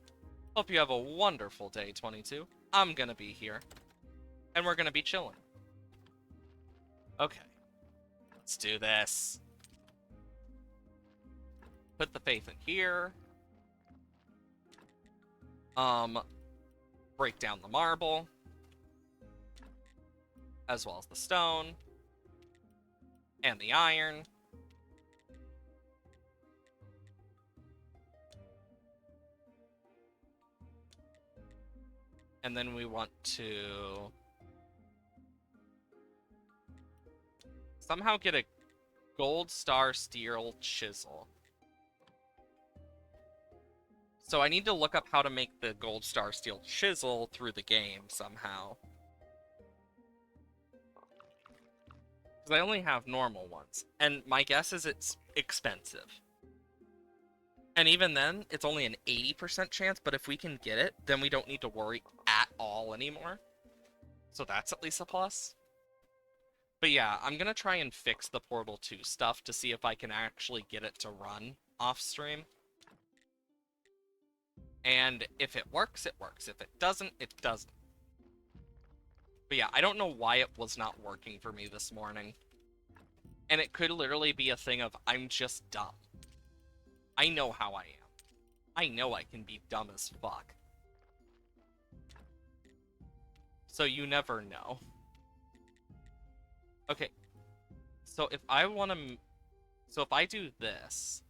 Hope you have a wonderful day, 22. I'm gonna be here. And we're gonna be chilling. Okay. Let's do this. Put the faith in here. Break down the marble. As well as the stone. And the iron. And then we want to somehow get a gold star steel chisel. So I need to look up how to make the gold star steel chisel through the game somehow. Because I only have normal ones. And my guess is it's expensive. And even then, it's only an 80% chance, but if we can get it, then we don't need to worry at all anymore. So that's at least a plus. But yeah, I'm gonna try and fix the Portal 2 stuff to see if I can actually get it to run off stream. And if it works, it works. If it doesn't, it doesn't. But yeah, I don't know why it was not working for me this morning. And it could literally be a thing of, I'm just dumb. I know how I am. I know I can be dumb as fuck. So you never know. Okay. So if I want to... So if I do this,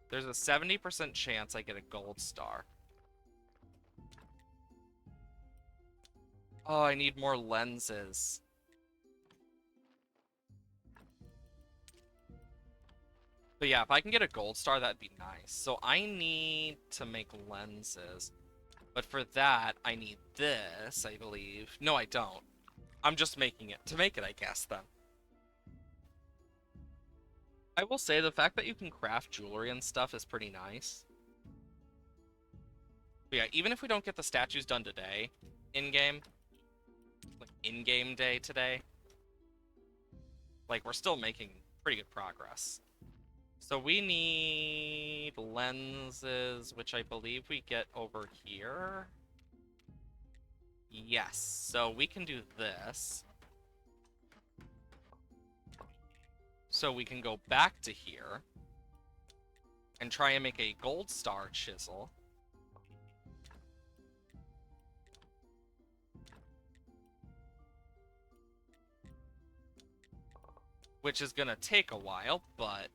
there's a 70% chance I get a gold star. Oh, I need more lenses. But yeah, if I can get a gold star, that'd be nice. So I need to make lenses. But for that, I need this, I believe. No, I don't. I'm just making it to make it, I guess, then. I will say, the fact that you can craft jewelry and stuff is pretty nice. But yeah, even if we don't get the statues done today, in-game, like in-game day today, like, we're still making pretty good progress. So we need lenses, which I believe we get over here. Yes, so we can do this. So we can go back to here and try and make a gold star chisel. Which is gonna take a while, but...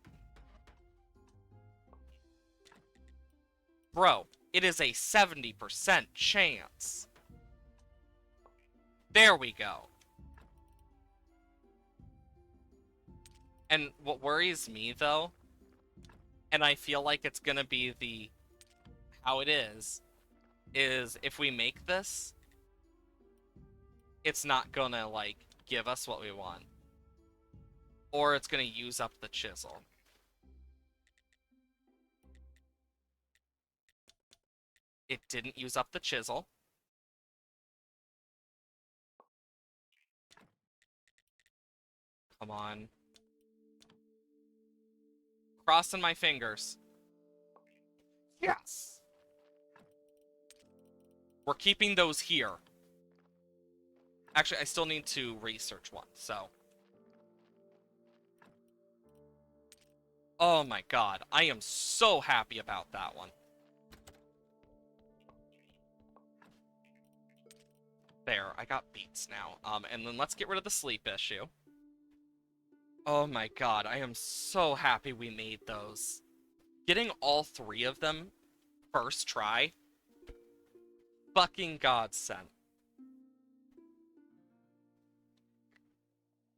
Bro, it is a 70% chance. There we go. And what worries me, though, and I feel like it's gonna be the... how it is if we make this, it's not gonna, like, give us what we want. Or it's gonna use up the chisel. It didn't use up the chisel. Come on. Crossing my fingers. Yes! We're keeping those here. Actually, I still need to research one, so... Oh my god, I am so happy about that one. There, I got beats now. And then let's get rid of the sleep issue. Oh my god, I am so happy we made those. Getting all 3 of them first try, fucking godsend.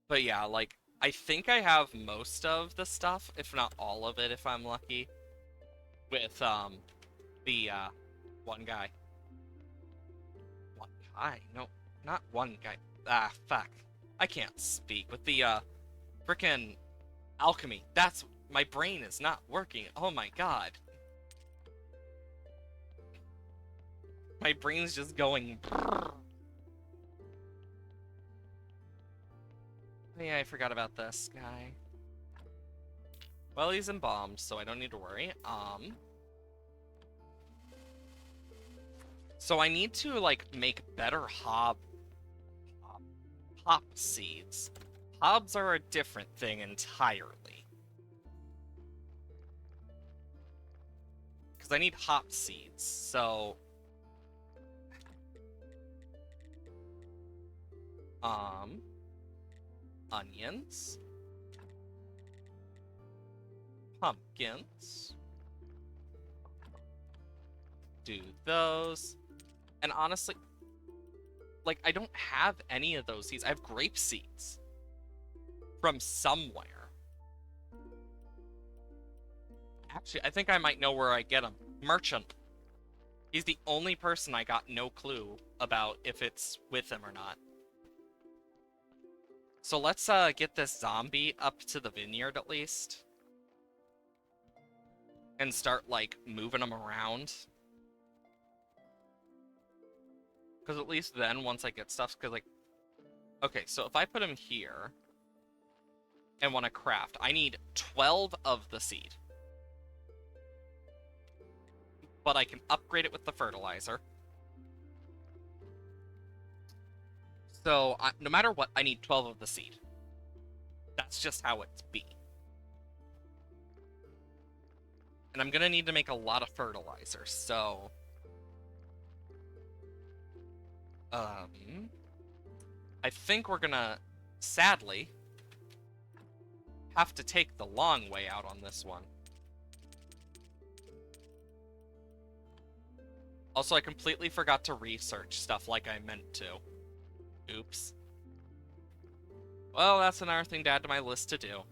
But yeah, like, I think I have most of the stuff, if not all of it, if I'm lucky, with, the, one guy. One guy? No, not one guy. Ah, fuck. I can't speak. With the, frickin' alchemy. That's My brain is not working. Oh my god. My brain's just going. Yeah, I forgot about this guy. Well, he's embalmed, so I don't need to worry. So I need to, like, make better hop seeds. Hobs are a different thing entirely. Because I need hop seeds, so... Onions. Pumpkins. Do those. And honestly, like, I don't have any of those seeds. I have grape seeds. From somewhere. Actually, I think I might know where I get them. Merchant. He's the only person I got no clue about if it's with him or not. So let's get this zombie up to the vineyard at least. And start, like, moving him around. Because at least then, once I get stuff, because, like... Okay, so if I put him here... and want to craft, I need 12 of the seed. But I can upgrade it with the fertilizer. So, no matter what, I need 12 of the seed. That's just how it's be. And I'm gonna need to make a lot of fertilizer, so... I think we're gonna, sadly, have to take the long way out on this one. Also, I completely forgot to research stuff like I meant to. Oops. Well, that's another thing to add to my list to do.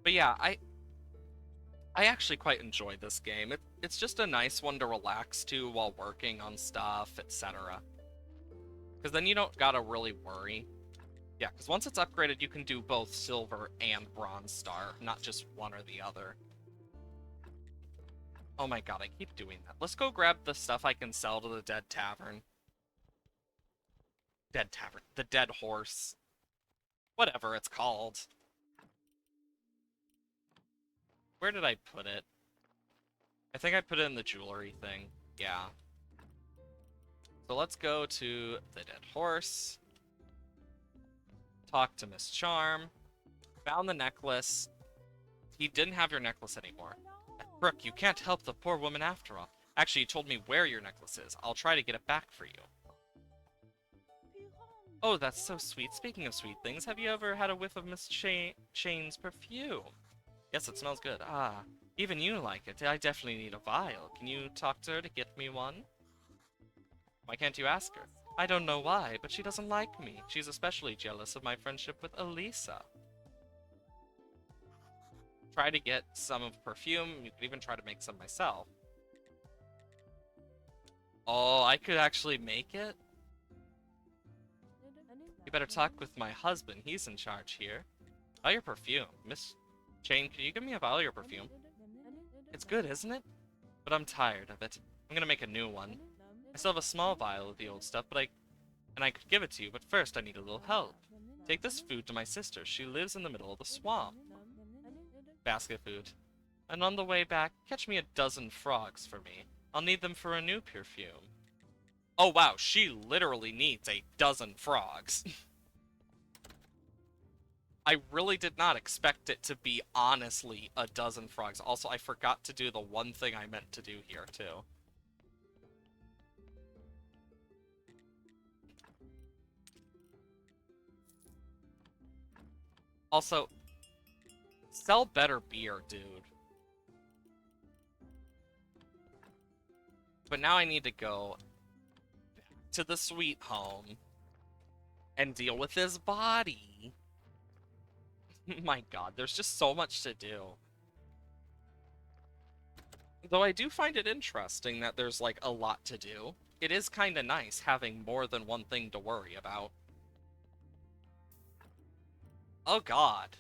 But yeah, I actually quite enjoy this game. It's just a nice one to relax to while working on stuff, etc. Because then you don't gotta really worry. Yeah, because once it's upgraded, you can do both silver and bronze star, not just one or the other. Oh my god, I keep doing that. Let's go grab the stuff I can sell to the Dead Tavern. Dead Tavern. The Dead Horse. Whatever it's called. Where did I put it? I think I put it in the jewelry thing. Yeah. So let's go to the Dead Horse. Talk to Miss Charm. Found the necklace. He didn't have your necklace anymore. Brooke, you can't help the poor woman after all. Actually, you told me where your necklace is. I'll try to get it back for you. Oh, that's so sweet. Speaking of sweet things, have you ever had a whiff of Miss Chain's perfume? Yes, it smells good. Ah, even you like it. I definitely need a vial. Can you talk to her to get me one? Why can't you ask her? I don't know why, but she doesn't like me. She's especially jealous of my friendship with Elisa. Try to get some of perfume. You could even try to make some myself. Oh, I could actually make it? You better talk with my husband. He's in charge here. Oh, your perfume. Miss Jane, can you give me a vial of your perfume? It's good, isn't it? But I'm tired of it. I'm gonna make a new one. I still have a small vial of the old stuff, but I could give it to you, but first I need a little help. Take this food to my sister. She lives in the middle of the swamp. Basket food. And on the way back, catch me a dozen frogs for me. I'll need them for a new perfume. Oh wow, she literally needs a dozen frogs. I really did not expect it to be honestly a dozen frogs. Also, I forgot to do the one thing I meant to do here, too. Also, sell better beer, dude. But now I need to go to the sweet home and deal with his body. My god, there's just so much to do. Though I do find it interesting that there's, like, a lot to do. It is kinda nice having more than one thing to worry about. Oh god.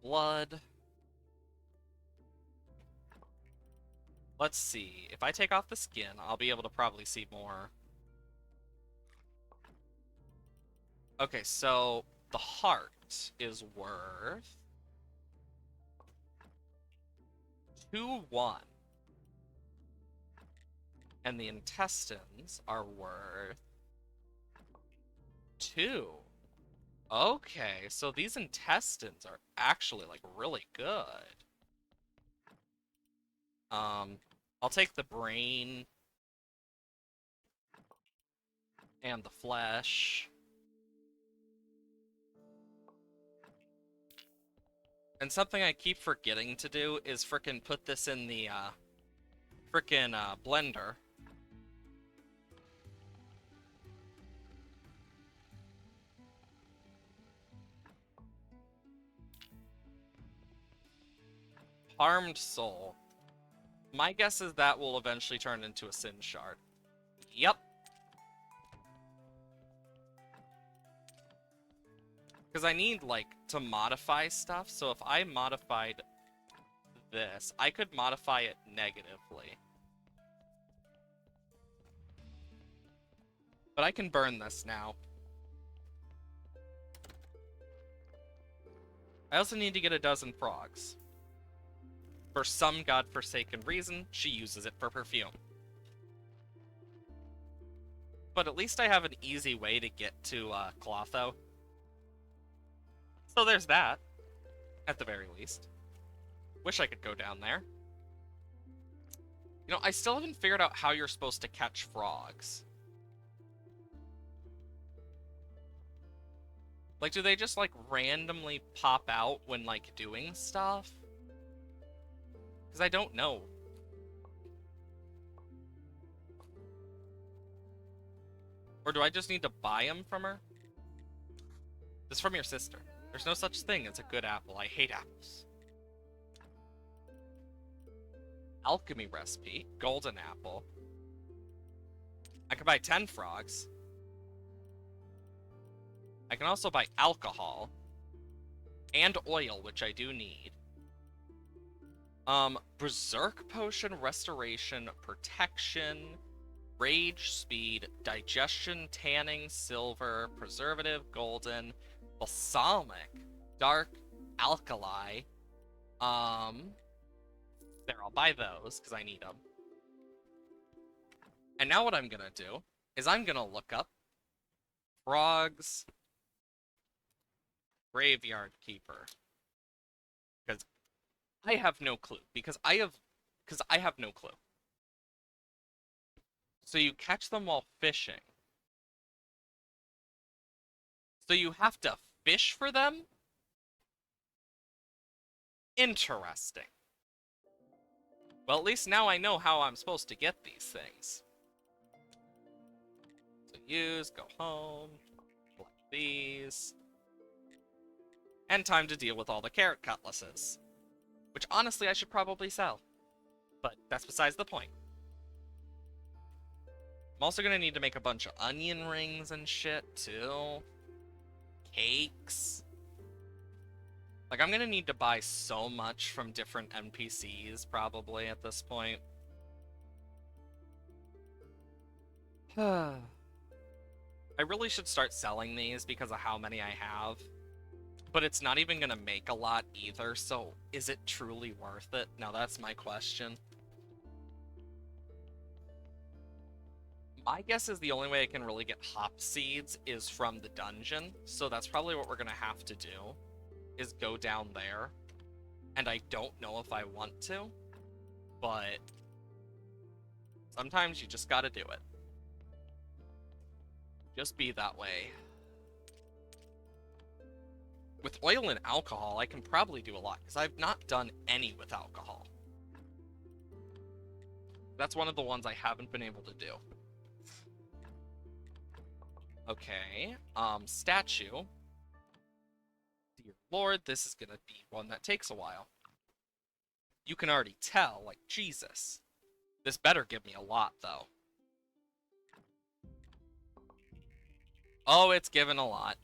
blood. Let's see. If I take off the skin, I'll be able to probably see more. Okay, so the heart is worth 2-1. And the intestines are worth 2. Okay, so these intestines are actually, like, really good. I'll take the brain and the flesh. And something I keep forgetting to do is frickin' put this in the, blender. Harmed soul. My guess is that will eventually turn into a sin shard. Yep. Because I need, like, to modify stuff, so if I modified this, I could modify it negatively. But I can burn this now. I also need to get a dozen frogs. For some godforsaken reason, she uses it for perfume. But at least I have an easy way to get to Clotho. So there's that, at the very least. Wish I could go down there. You know, I still haven't figured out how you're supposed to catch frogs. Like, do they just, like, randomly pop out when, like, doing stuff? Because I don't know. Or do I just need to buy them from her? This is from your sister. There's no such thing as a good apple. I hate apples. Alchemy recipe. Golden apple. I can buy 10 frogs. I can also buy alcohol. And oil, which I do need. Berserk potion, restoration, protection, rage, speed, digestion, tanning, silver, preservative, golden, balsamic, dark, alkali. There, I'll buy those, because I need them. And now what I'm gonna do is I'm gonna look up frogs graveyard keeper. Because I have no clue. Because I have no clue. So you catch them while fishing. So you have to fish for them? Interesting. Well, at least now I know how I'm supposed to get these things. So use, go home, collect these. And time to deal with all the carrot cutlasses. Which honestly I should probably sell. But that's besides the point. I'm also gonna need to make a bunch of onion rings and shit, too. Cakes. Like, I'm gonna need to buy so much from different NPCs, probably, at this point. I really should start selling these because of how many I have. But it's not even gonna make a lot either, so is it truly worth it? Now that's my question. My guess is the only way I can really get hop seeds is from the dungeon, so that's probably what we're gonna have to do, is go down there. And I don't know if I want to, but sometimes you just gotta do it. Just be that way. With oil and alcohol, I can probably do a lot, because I've not done any with alcohol. That's one of the ones I haven't been able to do. Okay, statue. Dear Lord, this is gonna be one that takes a while. You can already tell, like, Jesus. This better give me a lot, though. Oh, it's given a lot.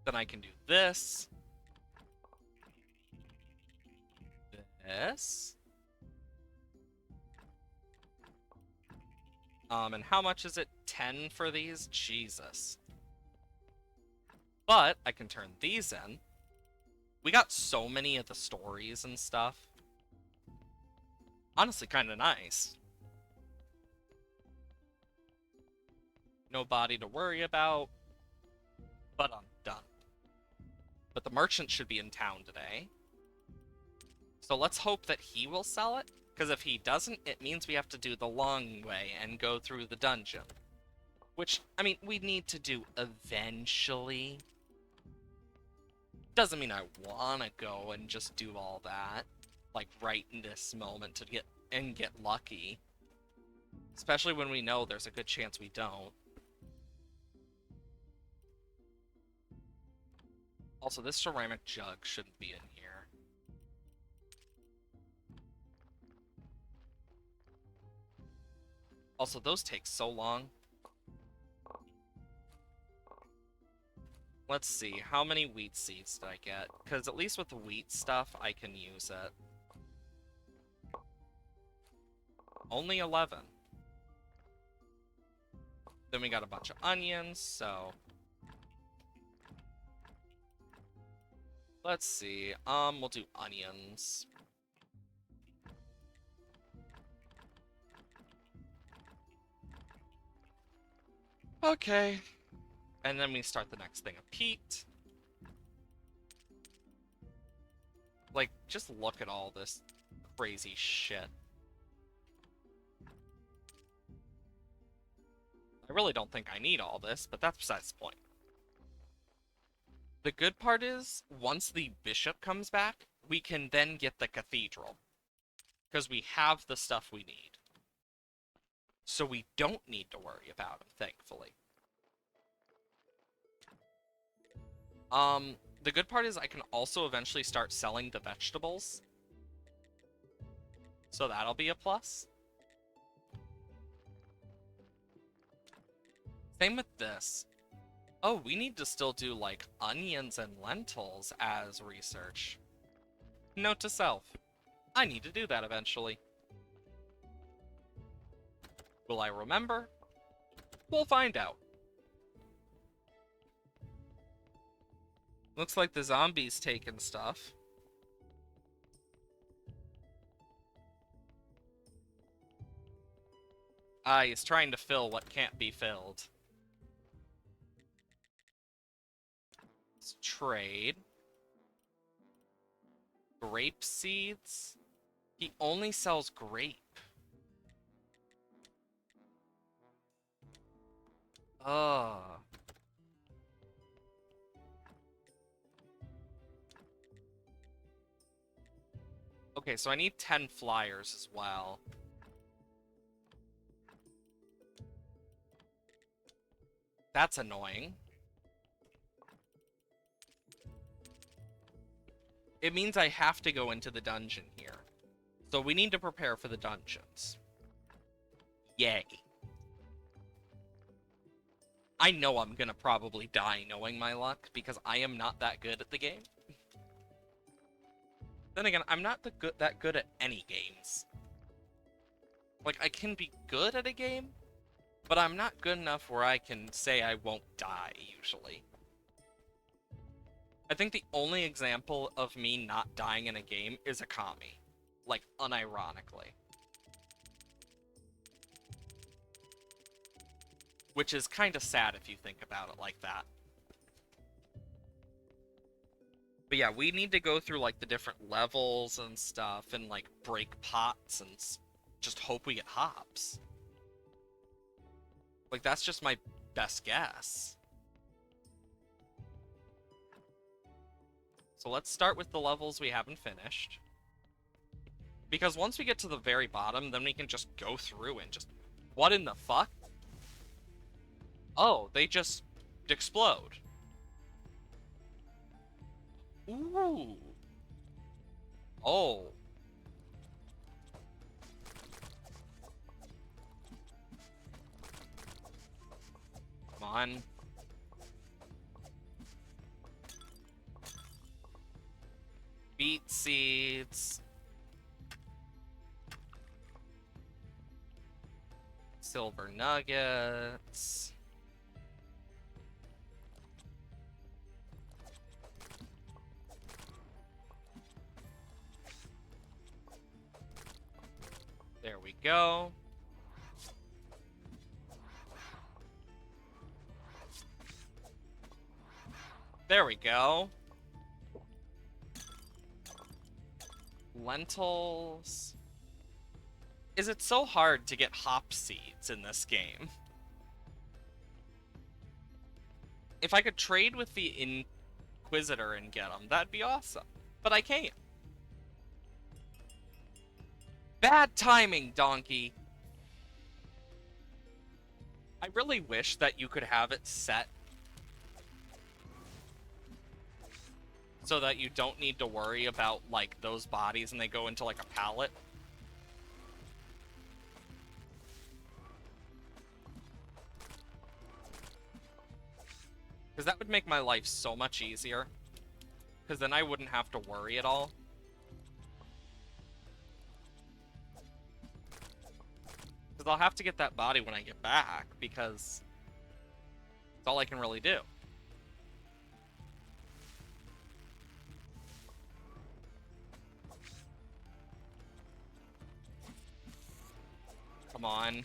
Then I can do this. This. And how much is it? 10 for these? Jesus. But I can turn these in. We got so many of the stories and stuff. Honestly, kind of nice. No body to worry about. But I'm done. But the merchant should be in town today. So let's hope that he will sell it. Because if he doesn't, it means we have to do the long way and go through the dungeon. Which, I mean, we need to do eventually. Doesn't mean I want to go and just do all that. Like, right in this moment to get lucky. Especially when we know there's a good chance we don't. Also, this ceramic jug shouldn't be in here. Also, those take so long. Let's see, how many wheat seeds did I get? Because at least with the wheat stuff, I can use it. Only 11. Then we got a bunch of onions, so... Let's see, we'll do onions. Okay. And then we start the next thing of peat. Like, just look at all this crazy shit. I really don't think I need all this, but that's besides the point. The good part is, once the bishop comes back, we can then get the cathedral. Because we have the stuff we need. So we don't need to worry about him, thankfully. The good part is I can also eventually start selling the vegetables. So that'll be a plus. Same with this. Oh, we need to still do, like, onions and lentils as research. Note to self. I need to do that eventually. Will I remember? We'll find out. Looks like the zombie's taking stuff. He's trying to fill what can't be filled. Let's trade. Grape seeds? He only sells grape. Ugh. Okay, so I need 10 flyers as well. That's annoying. It means I have to go into the dungeon here. So we need to prepare for the dungeons. Yay. I know I'm gonna probably die knowing my luck, because I am not that good at the game. Then again, I'm not that good at any games. Like, I can be good at a game, but I'm not good enough where I can say I won't die, usually. I think the only example of me not dying in a game is Akami. Like, unironically. Which is kind of sad if you think about it like that. But yeah, we need to go through, like, the different levels and stuff, and, like, break pots and just hope we get hops. Like, that's just my best guess. So let's start with the levels we haven't finished. Because once we get to the very bottom, then we can just go through and just... What in the fuck? Oh, they just explode. Ooh. Oh. Come on. seeds. Silver nuggets. There we go. There we go. Lentils. Is it so hard to get hop seeds in this game? If I could trade with the Inquisitor and get them, that'd be awesome. But I can't. Bad timing, donkey. I really wish that you could have it set so that you don't need to worry about, like, those bodies and they go into, like, a pallet. Because that would make my life so much easier. Because then I wouldn't have to worry at all. Because I'll have to get that body when I get back, because it's all I can really do. Come on.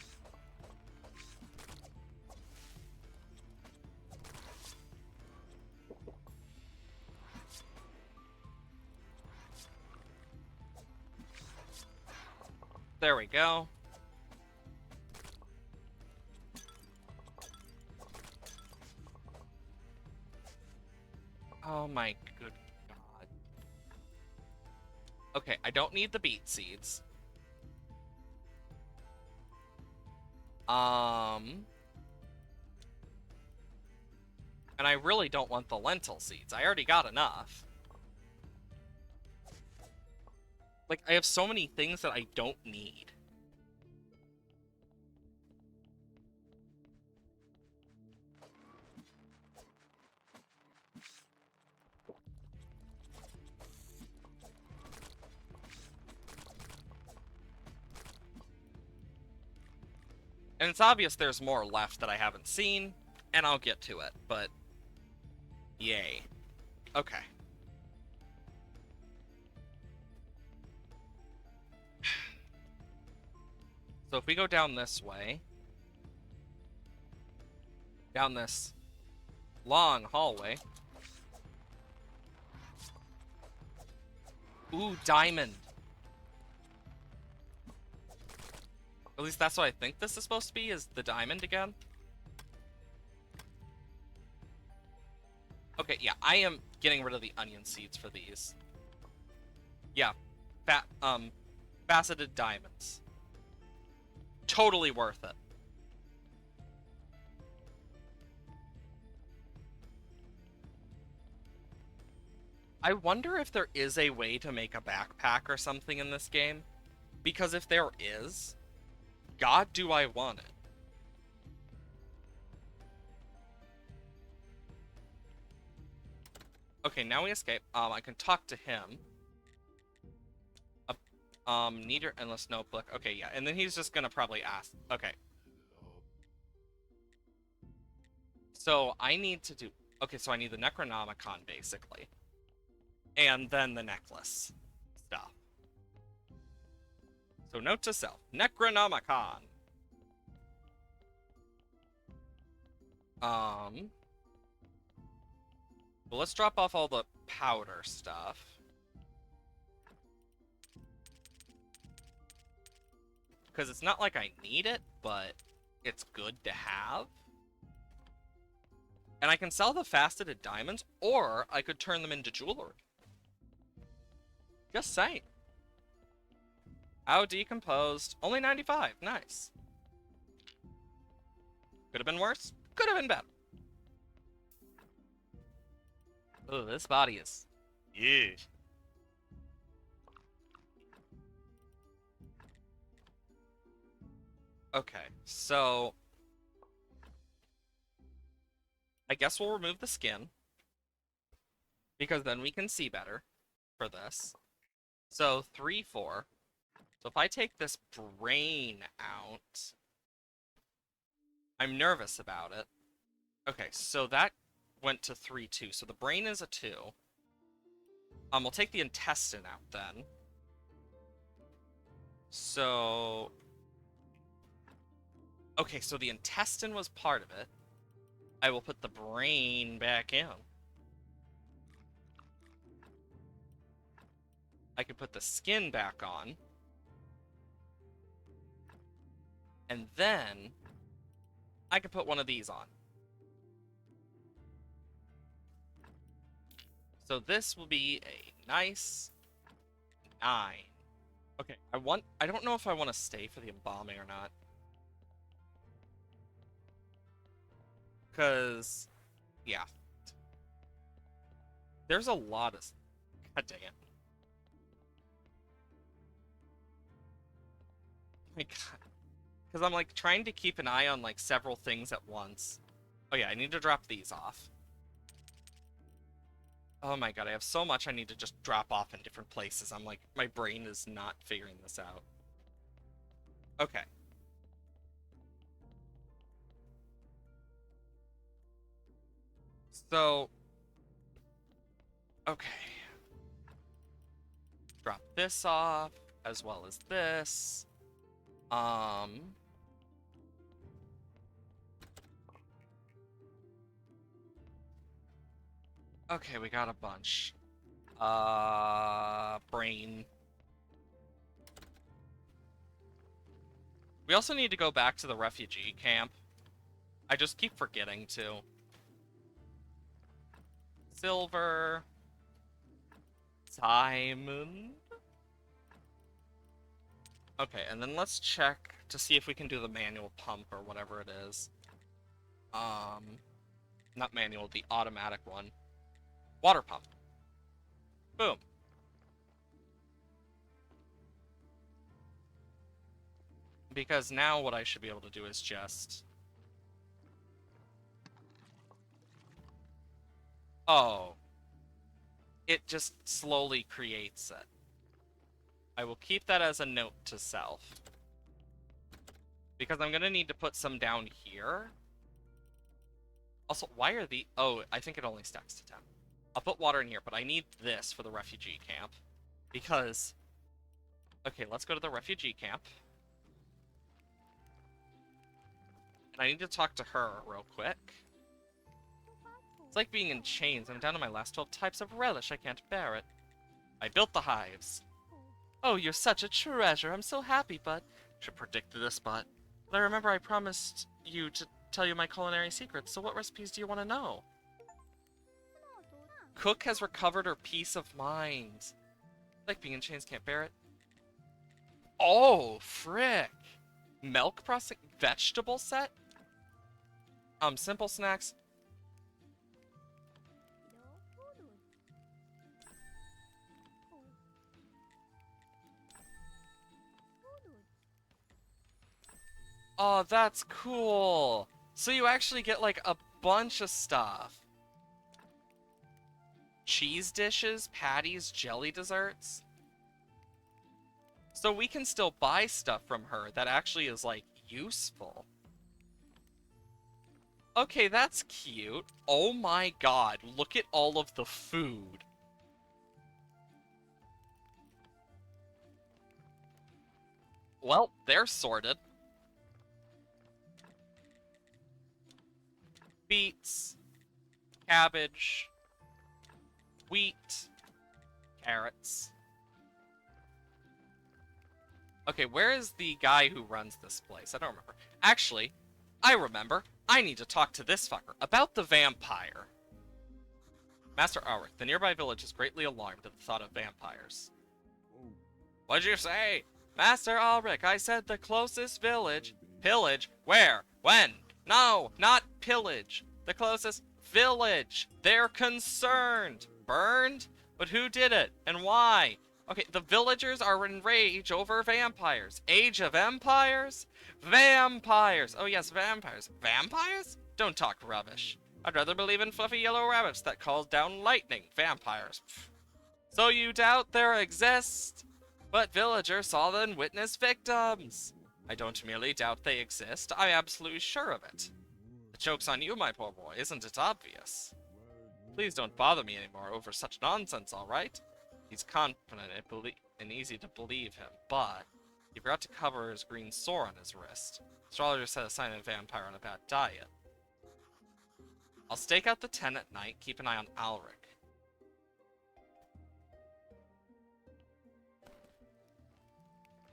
There we go. Oh my good god. Okay, I don't need the beet seeds. And I really don't want the lentil seeds. I already got enough. Like, I have so many things that I don't need. And it's obvious there's more left that I haven't seen, and I'll get to it, but yay. Okay. So if we go down this way, down this long hallway. Ooh, diamond. At least that's what I think this is supposed to be, is the diamond again. Okay, yeah, I am getting rid of the onion seeds for these. Yeah, faceted diamonds. Totally worth it. I wonder if there is a way to make a backpack or something in this game. Because if there is, God, do I want it. Okay, now we escape. I can talk to him. Need your endless notebook. Okay, yeah, and then he's just gonna probably ask. Okay. So I need to do... Okay, so I need the Necronomicon, basically. And then the necklace stuff. So note to self, Necronomicon. Well, let's drop off all the powder stuff. Because it's not like I need it, but it's good to have. And I can sell the faceted diamonds, or I could turn them into jewelry. Just saying. How decomposed. Only 95. Nice. Could have been worse. Could have been better. Oh, this body is... Yeah. Okay, so... I guess we'll remove the skin. Because then we can see better for this. So 3, 4. So if I take this brain out, I'm nervous about it. Okay, so that went to 3, 2. So the brain is a 2. We'll take the intestine out then. So, okay, so the intestine was part of it. I will put the brain back in. I can put the skin back on. And then I can put one of these on. So this will be a nice 9. Okay, I don't know if I want to stay for the embalming or not. Because, yeah. There's a lot of... God dang it. Oh my god. Because I'm, like, trying to keep an eye on, like, several things at once. Oh yeah, I need to drop these off. Oh my god, I have so much I need to just drop off in different places. I'm like, my brain is not figuring this out. Okay. So, okay. Drop this off, as well as this. Okay, we got a bunch. Brain. We also need to go back to the refugee camp. I just keep forgetting to. Silver. Diamond. Okay, and then let's check to see if we can do the manual pump or whatever it is. Not manual, the automatic one. Water pump. Boom. Because now what I should be able to do is just... Oh. It just slowly creates it. I will keep that as a note to self. Because I'm gonna need to put some down here. Also, why are the... Oh, I think it only stacks to 10. I'll put water in here, but I need this for the refugee camp. Because... Okay, let's go to the refugee camp. And I need to talk to her real quick. It's like being in chains. I'm down to my last 12 types of relish. I can't bear it. I built the hives. Oh, you're such a treasure. I'm so happy, but... Should predict this, but I remember I promised you to tell you my culinary secrets, so what recipes do you want to know? Cook has recovered her peace of mind. Like being in chains, can't bear it. Oh, frick. Milk processing, vegetable set? Simple snacks. Oh, that's cool. So you actually get like a bunch of stuff. Cheese dishes, patties, jelly desserts. So we can still buy stuff from her that actually is like useful. Okay, that's cute. Oh my god, look at all of the food. Well, they're sorted. Beets, cabbage, wheat, carrots. Okay, where is the guy who runs this place? I don't remember. Actually, I remember. I need to talk to this fucker about the vampire. Master Ulrich, the nearby village is greatly alarmed at the thought of vampires. What'd you say? Master Ulrich, I said the closest village. Pillage? Where? When? No, not pillage. The closest village. They're concerned. Burned? But who did it? And why? Okay, the villagers are enraged over vampires. Age of Empires? Vampires! Oh yes, vampires. Vampires? Don't talk rubbish. I'd rather believe in fluffy yellow rabbits that calls down lightning. Vampires. Pfft. So you doubt there exist? But villagers saw them witness victims. I don't merely doubt they exist, I'm absolutely sure of it. The joke's on you, my poor boy, isn't it obvious? Please don't bother me anymore over such nonsense, alright? He's confident and easy to believe him, but he forgot to cover his green sore on his wrist. Astrologer said a sign of a vampire on a bad diet. I'll stake out the 10 at night, keep an eye on Alric.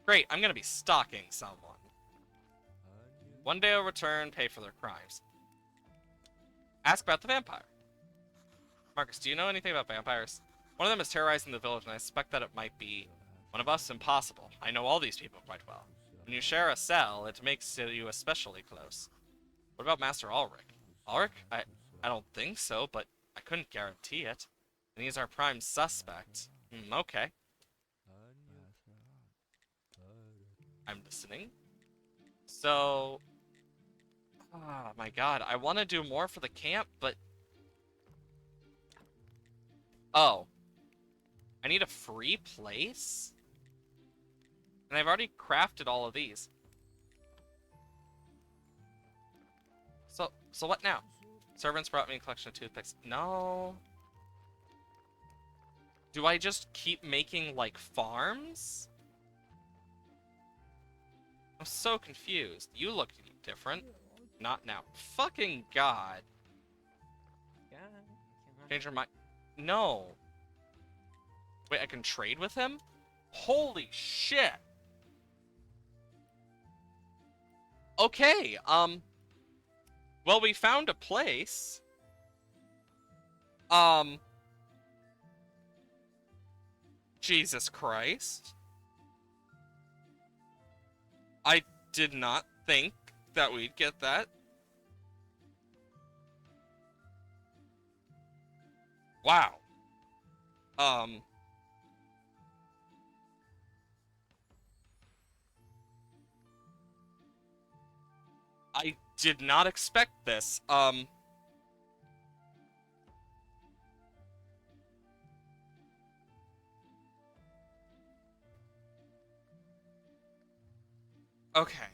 Great, I'm gonna be stalking someone. One day I'll return, pay for their crimes. Ask about the vampire. Marcus, do you know anything about vampires? One of them is terrorizing the village, and I suspect that it might be one of us. Impossible. I know all these people quite well. When you share a cell, it makes you especially close. What about Master Ulrich? Ulrich? I don't think so, but I couldn't guarantee it. And he's our prime suspect. Okay. I'm listening. So... oh my god, I want to do more for the camp, but... oh. I need a free place? And I've already crafted all of these. So what now? Servants brought me a collection of toothpicks. No. Do I just keep making, like, farms? I'm so confused. You look different. Not now. Fucking god. Change your mind. No. Wait, I can trade with him? Holy shit. Okay, well, we found a place. Jesus Christ. I did not think that we'd get that. Wow. I did not expect this. Okay.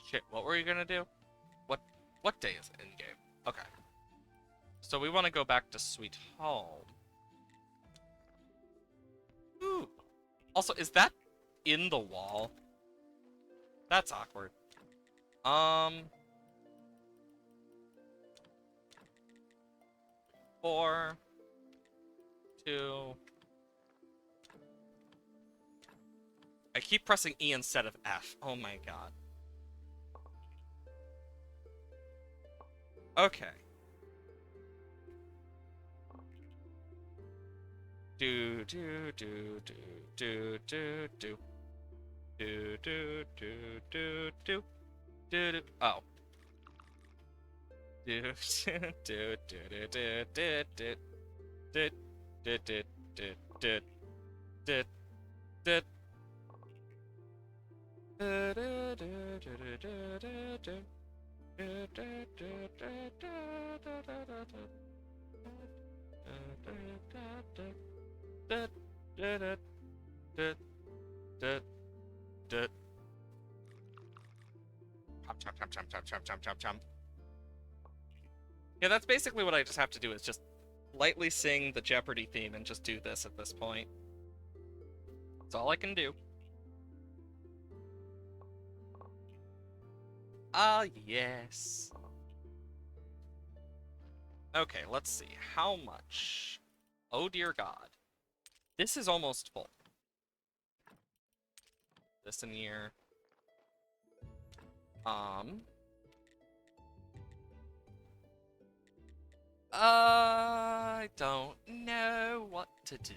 Shit, what were you gonna do? What day is it in game? Okay. So we want to go back to Sweet Home. Ooh. Also, is that in the wall? That's awkward. 4, 2. I keep pressing E instead of F. Oh my god. Okay. Do do do do do do do do do do do do do do. Oh. Do do do do do do do do do do do do do. Yeah, that's basically what I just have to do, is just lightly sing the Jeopardy theme and just do this at this point. That's all I can do. Ah, yes. Okay, let's see. How much? Oh dear god. This is almost full. This in here. I don't know what to do.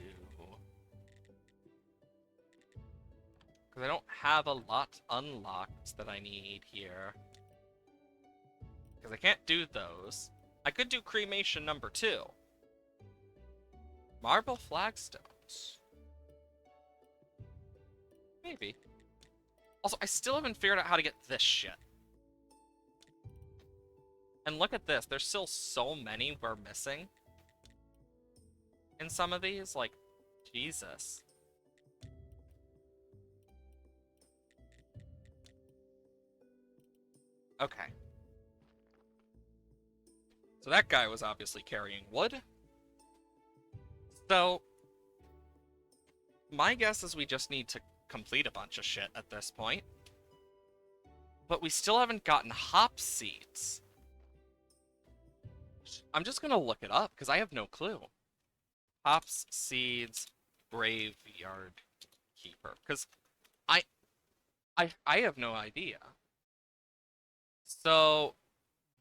Because I don't have a lot unlocked that I need here. Because I can't do those. I could do cremation number 2. Marble flagstones. Maybe. Also, I still haven't figured out how to get this shit. And look at this. There's still so many we're missing in some of these. Like, Jesus. Okay. So that guy was obviously carrying wood. So, my guess is we just need to complete a bunch of shit at this point. But we still haven't gotten hop seeds. I'm just gonna look it up, because I have no clue. Hops, seeds, graveyard keeper. Because I, I have no idea. So,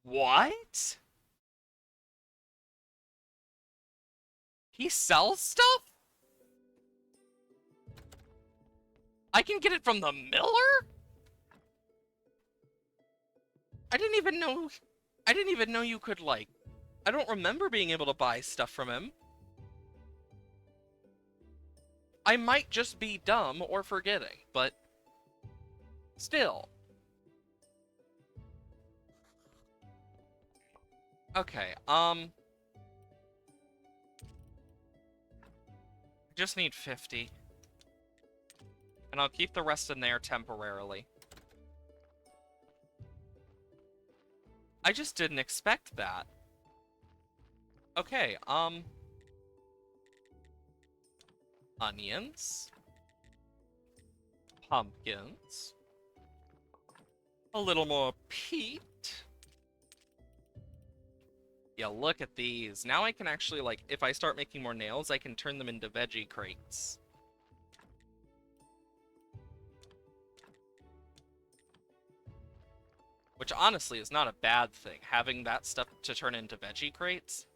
what? He sells stuff? I can get it from the miller? I didn't even know... I didn't even know you could, like... I don't remember being able to buy stuff from him. I might just be dumb or forgetting, but... Still. Okay, just need 50. And I'll keep the rest in there temporarily. I just didn't expect that. Okay, onions. Pumpkins. A little more peat. Yeah, look at these. Now I can actually, like, if I start making more nails, I can turn them into veggie crates. Which, honestly, is not a bad thing, having that stuff to turn into veggie crates.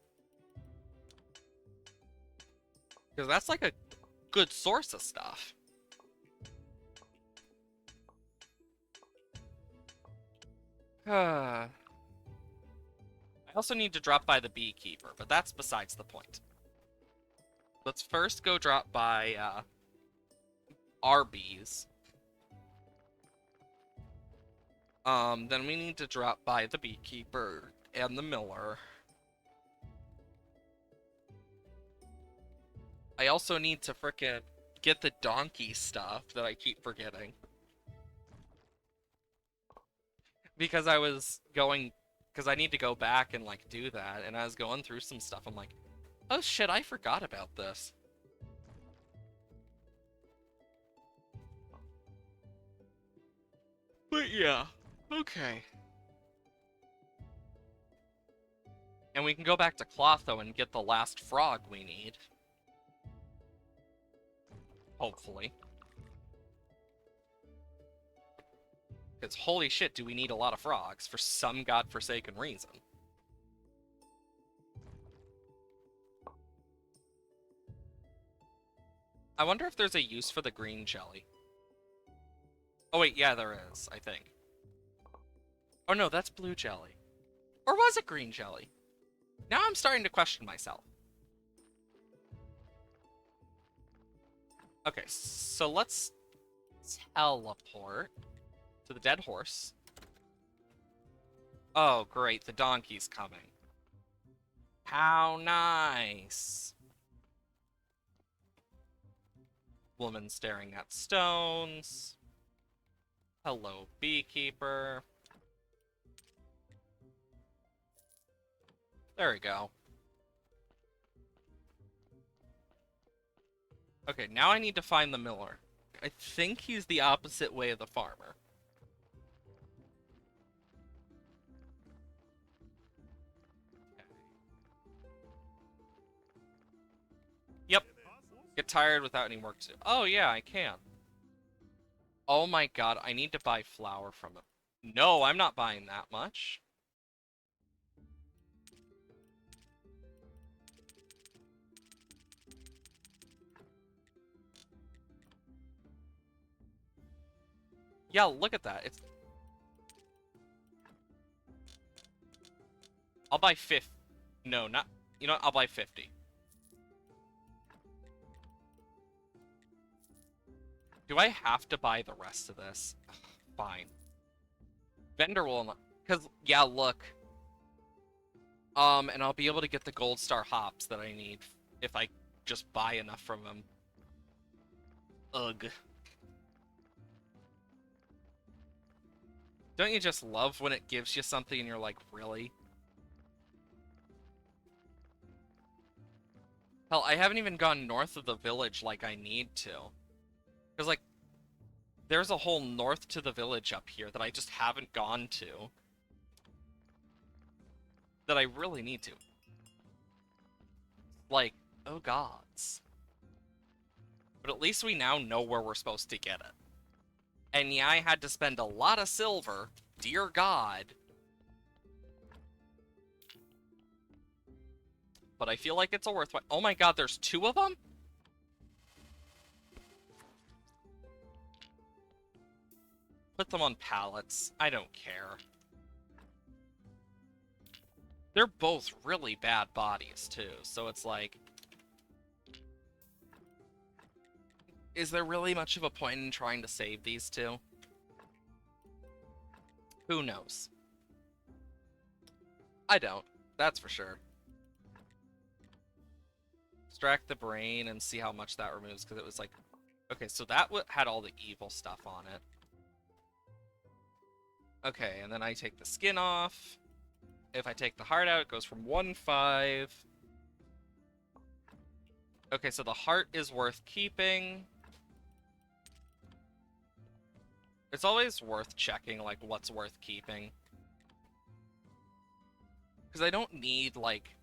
Because that's, like, a good source of stuff. I also need to drop by the beekeeper, but that's besides the point. Let's first go drop by, our bees. Then we need to drop by the beekeeper and the miller. I also need to frickin' get the donkey stuff that I keep forgetting. Because I was going... Because I need to go back and, like, do that, and I was going through some stuff, I'm like, oh shit, I forgot about this. But yeah, okay. And we can go back to Clotho and get the last frog we need. Hopefully. Because holy shit, do we need a lot of frogs for some godforsaken reason. I wonder if there's a use for the green jelly. Oh wait, yeah, there is, I think. Oh no, that's blue jelly. Or was it green jelly? Now I'm starting to question myself. Okay, so let's teleport to the dead horse. Oh, great, the donkey's coming. How nice. Woman staring at stones. Hello, beekeeper. There we go. Okay, now I need to find the miller. I think he's the opposite way of the farmer. Yep. Get tired without any work to do. Oh, yeah, I can. Oh my god, I need to buy flour from him. No, I'm not buying that much. Yeah, look at that. It's... I'll buy 50. No, not... You know what? I'll buy 50. Do I have to buy the rest of this? Fine. Vendor will... Because, yeah, look. And I'll be able to get the gold star hops that I need if I just buy enough from them. Ugh. Don't you just love when it gives you something and you're like, really? Hell, I haven't even gone north of the village like I need to. Because, like, there's a whole north to the village up here that I just haven't gone to. That I really need to. Like, oh gods. But at least we now know where we're supposed to get it. And yeah, I had to spend a lot of silver. Dear God. But I feel like it's a worthwhile. Oh my god, there's two of them? Put them on pallets. I don't care. They're both really bad bodies, too. So it's like... is there really much of a point in trying to save these two? Who knows? I don't. That's for sure. Extract the brain and see how much that removes, because it was like... okay, so that had all the evil stuff on it. Okay, and then I take the skin off. If I take the heart out, it goes from 1-5. Okay, so the heart is worth keeping. It's always worth checking, like, what's worth keeping. Because I don't need, like,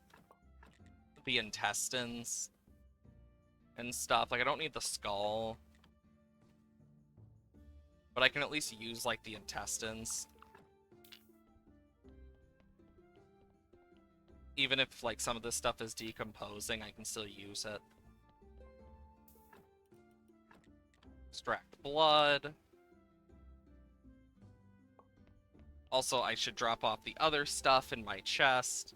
the intestines and stuff. Like, I don't need the skull. But I can at least use, like, the intestines. Even if, like, some of this stuff is decomposing, I can still use it. Extract blood. Also, I should drop off the other stuff in my chest.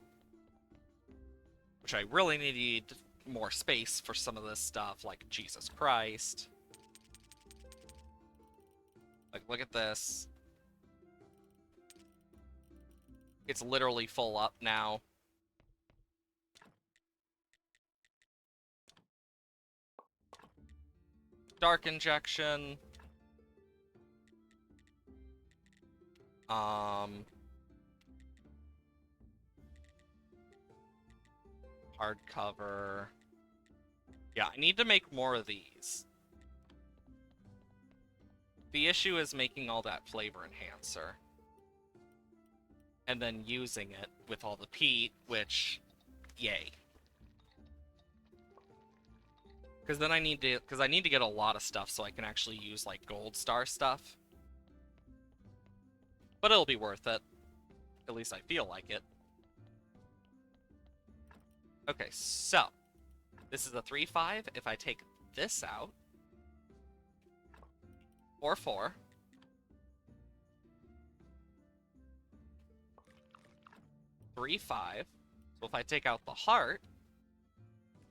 Which I really need more space for some of this stuff, like Jesus Christ. Like, look at this. It's literally full up now. Dark injection. Hardcover. Yeah, I need to make more of these. The issue is making all that flavor enhancer. And then using it with all the peat, which, yay. Because then I need to get a lot of stuff so I can actually use, like, gold star stuff. But it'll be worth it. At least I feel like it. Okay, so. This is a 3-5. If I take this out. 4-4. Three, 5. So if I take out the heart,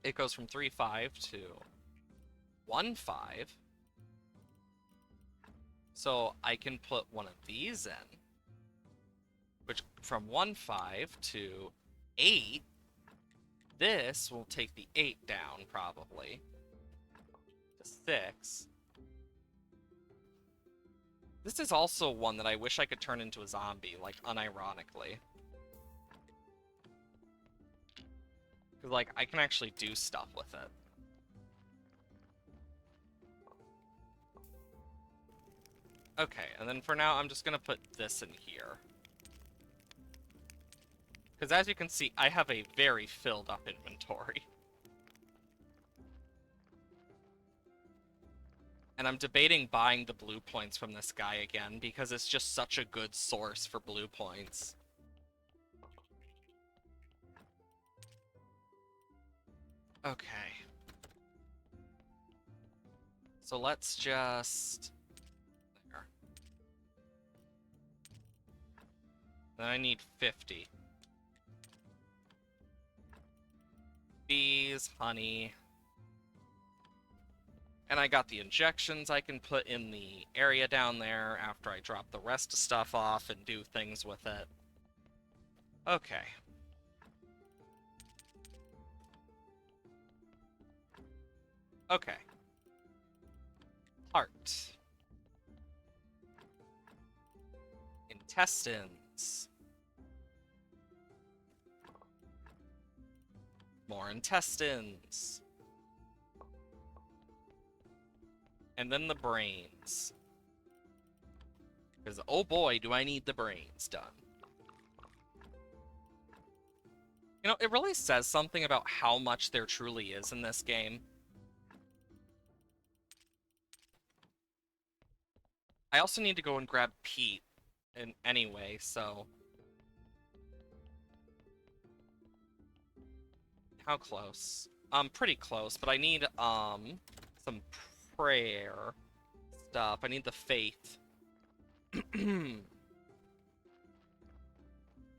it goes from 3-5 to 1-5. So I can put one of these in, which from 1-5 to 8. This will take the 8 down, probably, to 6. This is also one that I wish I could turn into a zombie, like, unironically. Because, like, I can actually do stuff with it. Okay, and then for now, I'm just gonna put this in here. Because as you can see, I have a very filled up inventory. And I'm debating buying the blue points from this guy again, because it's just such a good source for blue points. Okay. So let's just... there. Then I need 50. Bees, honey. And I got the injections I can put in the area down there after I drop the rest of stuff off and do things with it. Okay. Okay. Heart. Intestines. More intestines. And then the brains. Because, oh boy, do I need the brains done. You know, it really says something about how much there truly is in this game. I also need to go and grab Pete anyway, so... How close? Pretty close, but I need, some prayer stuff. I need the faith. And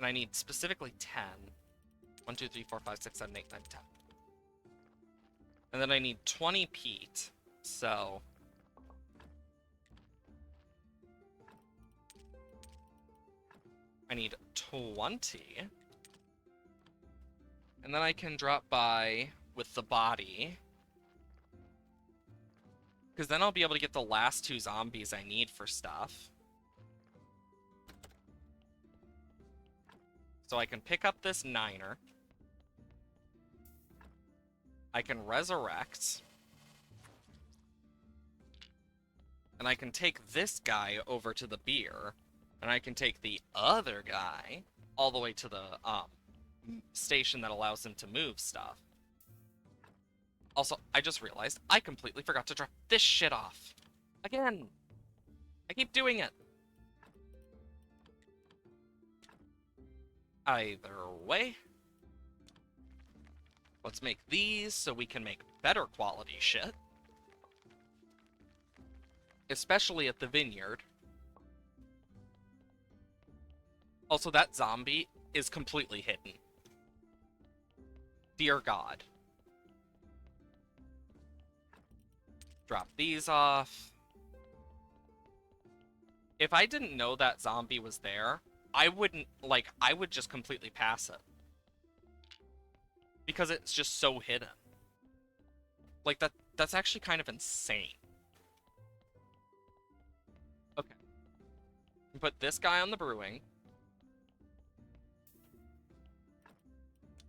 I need specifically 10. 1, 2, 3, 4, 5, 6, 7, 8, 9, 10. And then I need 20 Pete, so... I need 20. And then I can drop by with the body. Because then I'll be able to get the last 2 zombies I need for stuff. So I can pick up this 9er. I can resurrect. And I can take this guy over to the beer. And I can take the other guy all the way to the station that allows him to move stuff. Also, I just realized I completely forgot to drop this shit off. Again. I keep doing it. Either way. Let's make these so we can make better quality shit. Especially at the vineyard. Also, that zombie is completely hidden. Dear God. Drop these off. If I didn't know that zombie was there, I wouldn't, like, I would just completely pass it. Because it's just so hidden. Like, that's actually kind of insane. Okay. Put this guy on the brewing.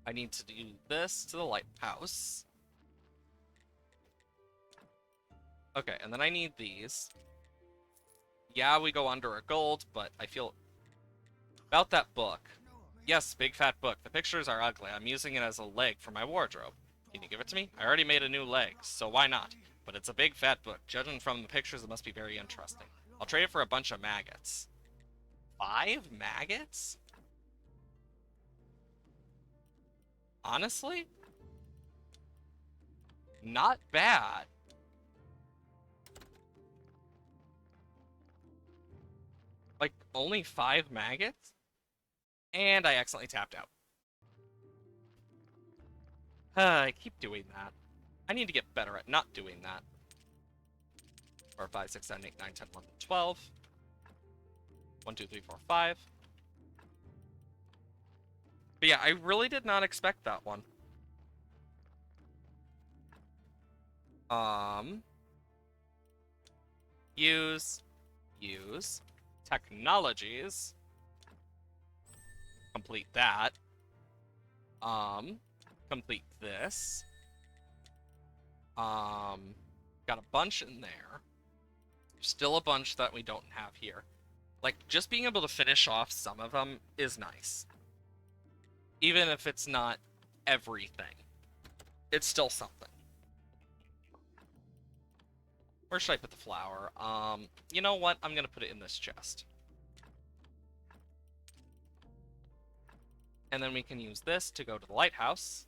I need to do this to the lighthouse. Okay, and then I need these. Yeah, we go under a gold, but I feel... About that book. Yes, big fat book. The pictures are ugly. I'm using it as a leg for my wardrobe. Can you give it to me? I already made a new leg, so why not? But it's a big fat book. Judging from the pictures, it must be very interesting. I'll trade it for a bunch of maggots. 5 maggots? Honestly? Not bad. Like, only 5 maggots? And I accidentally tapped out. I keep doing that. I need to get better at not doing that. 4, 5, 6, 7, 8, 9, 10, 11, 12. 1, 2, 3, 4, 5. But yeah, I really did not expect that one. Use. Technologies. Complete that. Complete this. Got a bunch in there. Still a bunch that we don't have here. Like, just being able to finish off some of them is nice. Even if it's not everything. It's still something. Where should I put the flour? You know what? I'm gonna put it in this chest. And then we can use this to go to the lighthouse.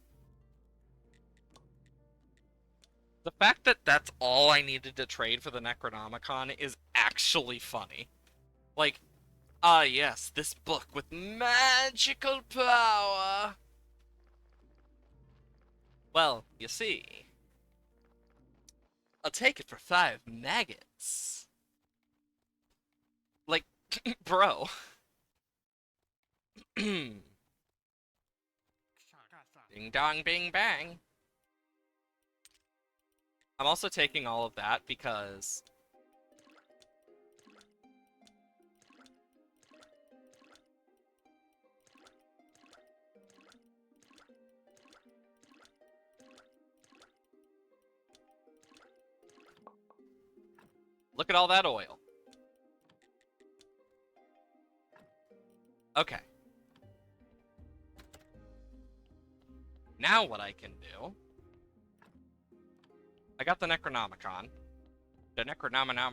The fact that that's all I needed to trade for the Necronomicon is actually funny. Like, ah yes, this book with magical power. Well, you see, I'll take it for 5 maggots. Like, bro. Ding dong bing bang. I'm also taking all of that because look at all that oil. Okay. Now what I can do... I got the Necronomicon. The Necronomicon.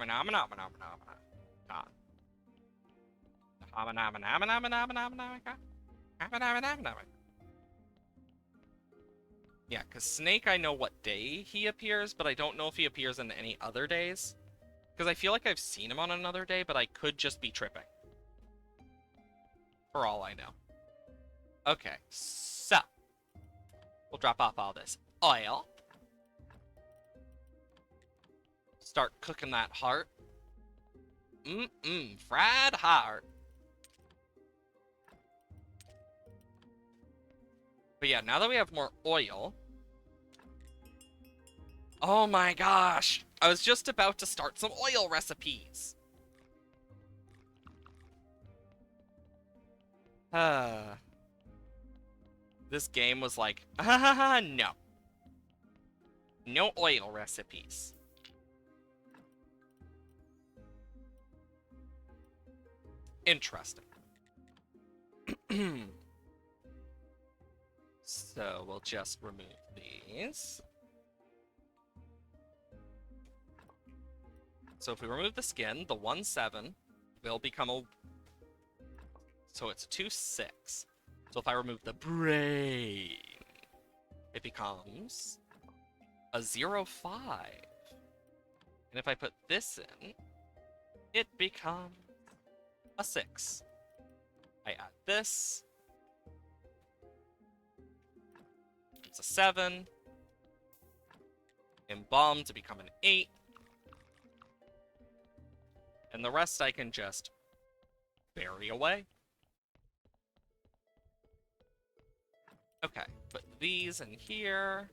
Yeah, because Snake, I know what day he appears, but I don't know if he appears in any other days. Because I feel like I've seen him on another day, but I could just be tripping. For all I know. Okay, so we'll drop off all this oil. Start cooking that heart. Fried heart. But yeah, now that we have more oil... Oh my gosh! I was just about to start some oil recipes! This game was like, no. No oil recipes. Interesting. So we'll just remove these. So if we remove the skin, the 1-7 will become a... So it's a 2-6. So if I remove the brain, it becomes a 0-5. And if I put this in, it becomes a 6. I add this. It's a 7. Embalm to become an 8. And the rest I can just bury away. Okay, put these in here.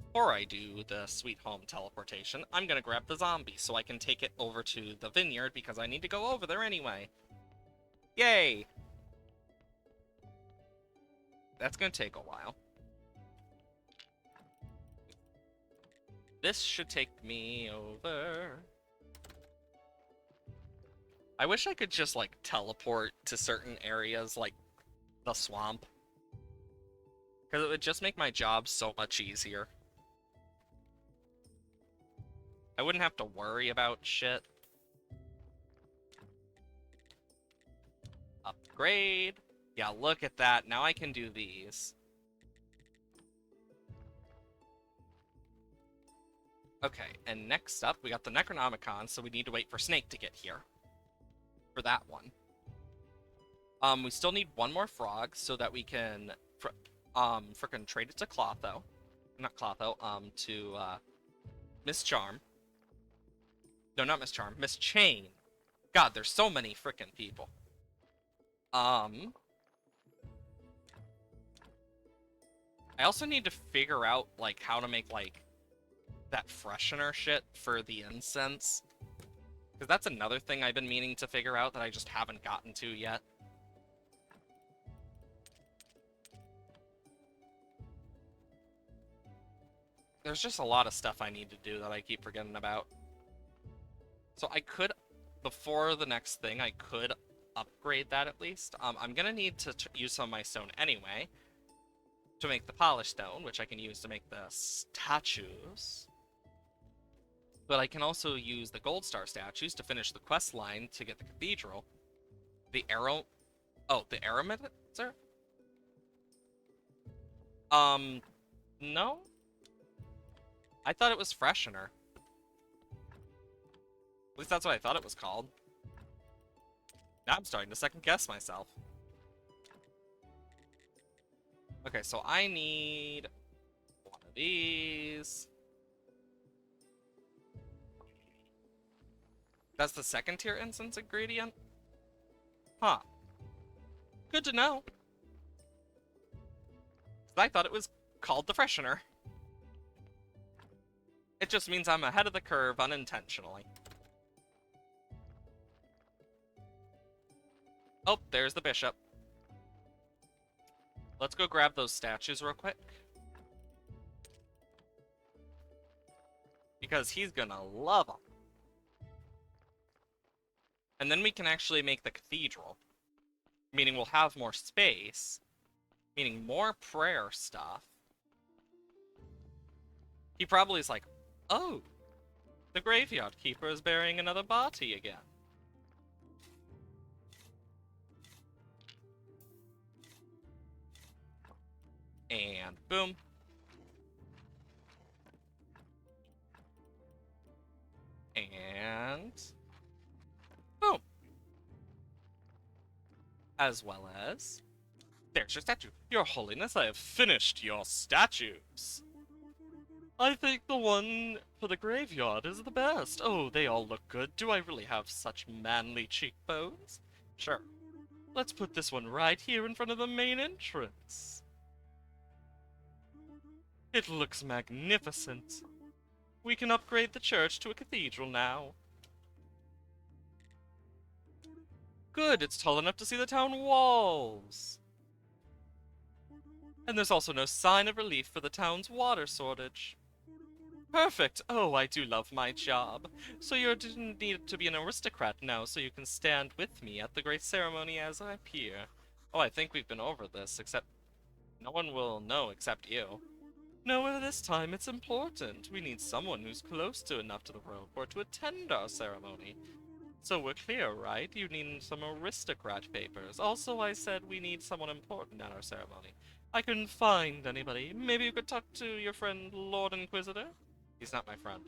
Before I do the sweet home teleportation, I'm gonna grab the zombie so I can take it over to the vineyard because I need to go over there anyway. Yay! That's gonna take a while. This should take me over. I wish I could just, like, teleport to certain areas, like the swamp. Because it would just make my job so much easier. I wouldn't have to worry about shit. Upgrade. Yeah, look at that. Now I can do these. Okay, and next up, we got the Necronomicon, so we need to wait for Snake to get here. For that one. We still need one more frog so that we can frickin' trade it to Clotho. Not Clotho, to Miss Charm. No, not Miss Charm, Miss Chain. God, there's so many frickin' people. I also need to figure out, like, how to make, like, that freshener shit for the incense. Because that's another thing I've been meaning to figure out that I just haven't gotten to yet. There's just a lot of stuff I need to do that I keep forgetting about. So I could, before the next thing, I could upgrade that at least. I'm gonna need to use some of my stone anyway to make the polished stone, which I can use to make the statues. But I can also use the gold star statues to finish the quest line to get the cathedral. The arrow... Oh, the aromatzer? No? I thought it was freshener. At least that's what I thought it was called. Now I'm starting to second guess myself. Okay, so I need one of these. That's the second tier incense ingredient? Huh. Good to know. I thought it was called the freshener. It just means I'm ahead of the curve unintentionally. Oh, there's the bishop. Let's go grab those statues real quick. Because he's gonna love them. And then we can actually make the cathedral. Meaning we'll have more space. Meaning more prayer stuff. He probably is like, oh, the graveyard keeper is burying another body again. And boom. And boom. As well as, there's your statue. Your Holiness, I have finished your statues. I think the one for the graveyard is the best. Oh, they all look good. Do I really have such manly cheekbones? Sure. Let's put this one right here in front of the main entrance. It looks magnificent. We can upgrade the church to a cathedral now. Good, it's tall enough to see the town walls. And there's also no sign of relief for the town's water shortage. Perfect! Oh, I do love my job. So you didn't need to be an aristocrat now, so you can stand with me at the great ceremony as I appear. Oh, I think we've been over this, except no one will know except you. No, this time it's important. We need someone who's close to enough to the royal court to attend our ceremony. So we're clear, right? You need some aristocrat papers. Also, I said we need someone important at our ceremony. I couldn't find anybody. Maybe you could talk to your friend Lord Inquisitor? He's not my friend.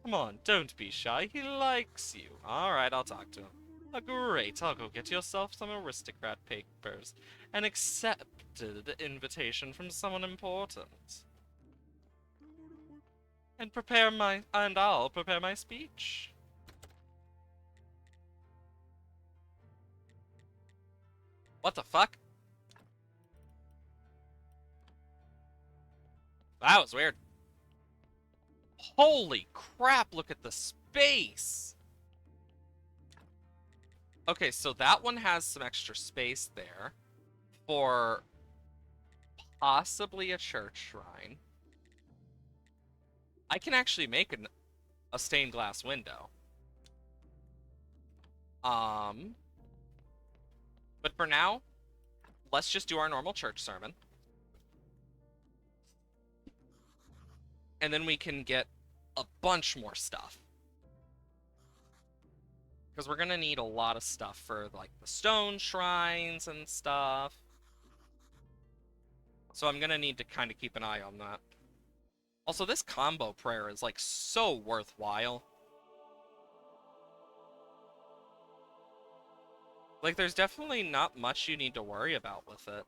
Come on, don't be shy. He likes you. Alright, I'll talk to him. Great, I'll go get yourself some aristocrat papers. An accepted invitation from someone important. And I'll prepare my speech. What the fuck? That was weird. Holy crap, look at the space! Okay, so that one has some extra space there for possibly a church shrine. I can actually make a stained glass window. But for now, let's just do our normal church sermon. And then we can get a bunch more stuff. Because we're gonna need a lot of stuff for, like, the stone shrines and stuff. So I'm gonna need to kind of keep an eye on that. Also, this combo prayer is, like, so worthwhile. Like, there's definitely not much you need to worry about with it.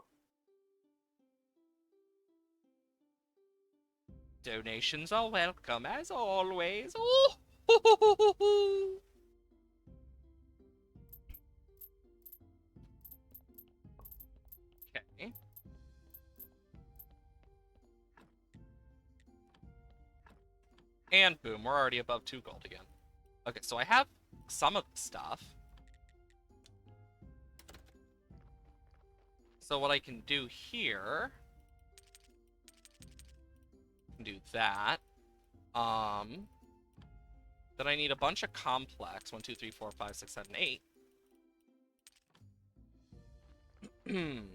Donations are welcome, as always. Oh! Okay. And boom, we're already above 2 gold again. Okay, so I have some of the stuff. So what I can do here... do that. Then I need a bunch of complex. 1, 2, 3, 4, 5, 6, 7, 8. And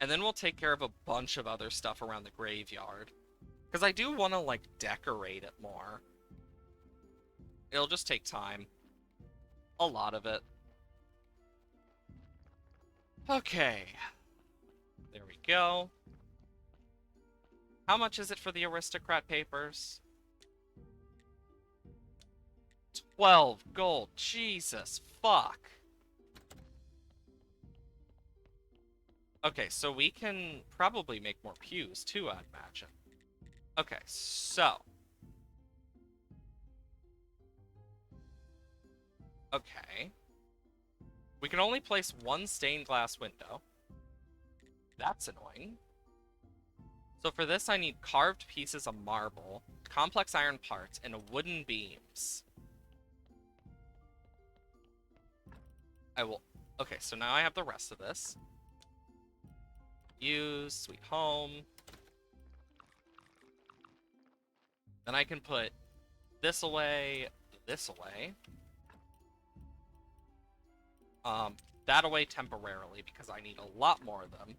then we'll take care of a bunch of other stuff around the graveyard. Because I do want to, like, decorate it more. It'll just take time. A lot of it. Okay. There we go. How much is it for the aristocrat papers? 12 gold. Jesus fuck. Okay, so we can probably make more pews too, I'd imagine. Okay, so. Okay. We can only place one stained glass window. That's annoying. So for this, I need carved pieces of marble, complex iron parts, and wooden beams. I will... Okay, so now I have the rest of this. Use, sweet home. Then I can put this away, this away. That away temporarily because I need a lot more of them.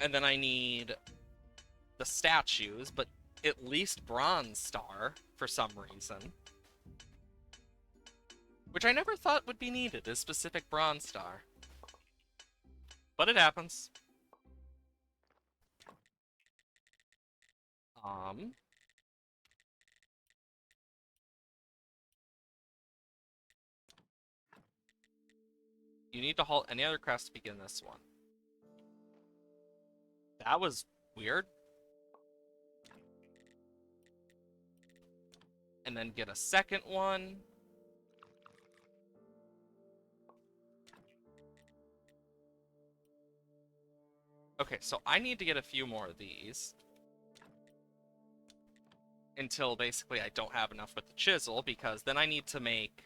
And then I need the statues, but at least Bronze Star for some reason. Which I never thought would be needed, a specific Bronze Star. But it happens. You need to halt any other crafts to begin this one. That was weird. And then get a second one. Okay, so I need to get a few more of these. Until basically I don't have enough with the chisel, because then I need to make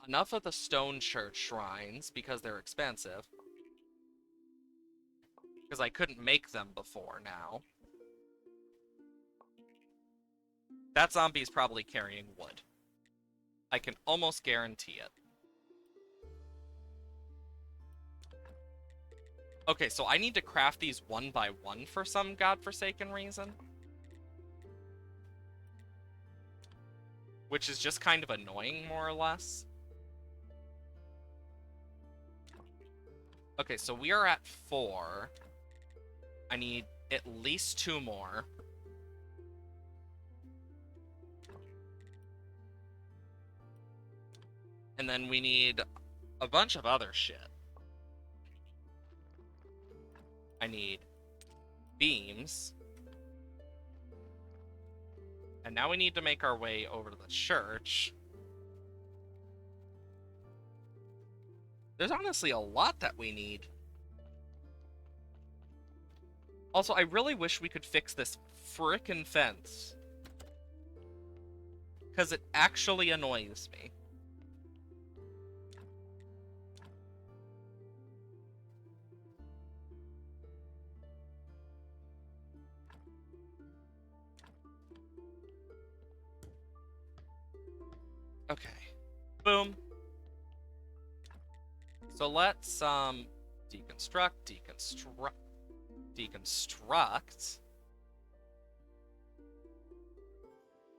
enough of the stone church shrines, because they're expensive. Because I couldn't make them before now. That zombie's probably carrying wood. I can almost guarantee it. Okay, so I need to craft these one by one for some godforsaken reason. Which is just kind of annoying, more or less. Okay, so we are at 4. I need at least 2 more. And then we need a bunch of other shit. I need beams. And now we need to make our way over to the church. There's honestly a lot that we need. Also, I really wish we could fix this frickin' fence. Because it actually annoys me. Okay. Boom. So let's deconstruct.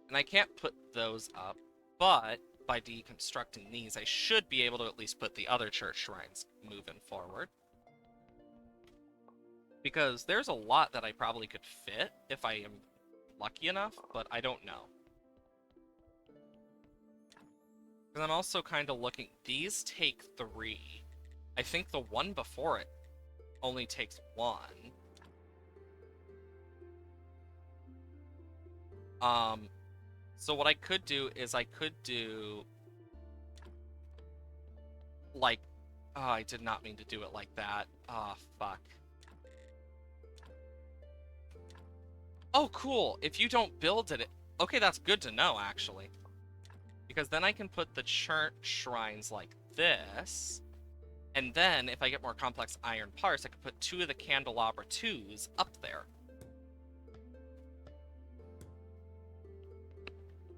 And I can't put those up, but by deconstructing these, I should be able to at least put the other church shrines moving forward. Because there's a lot that I probably could fit if I am lucky enough, but I don't know. Because I'm also kind of looking... These take 3. I think the one before it only takes 1. So what I could do is I could do... Like... Oh, I did not mean to do it like that. Ah, fuck. Oh, cool. If you don't build it... Okay, that's good to know, actually. Because then I can put the church shrines like this. And then, if I get more complex iron parts, I can put 2 of the candelabra 2s up there.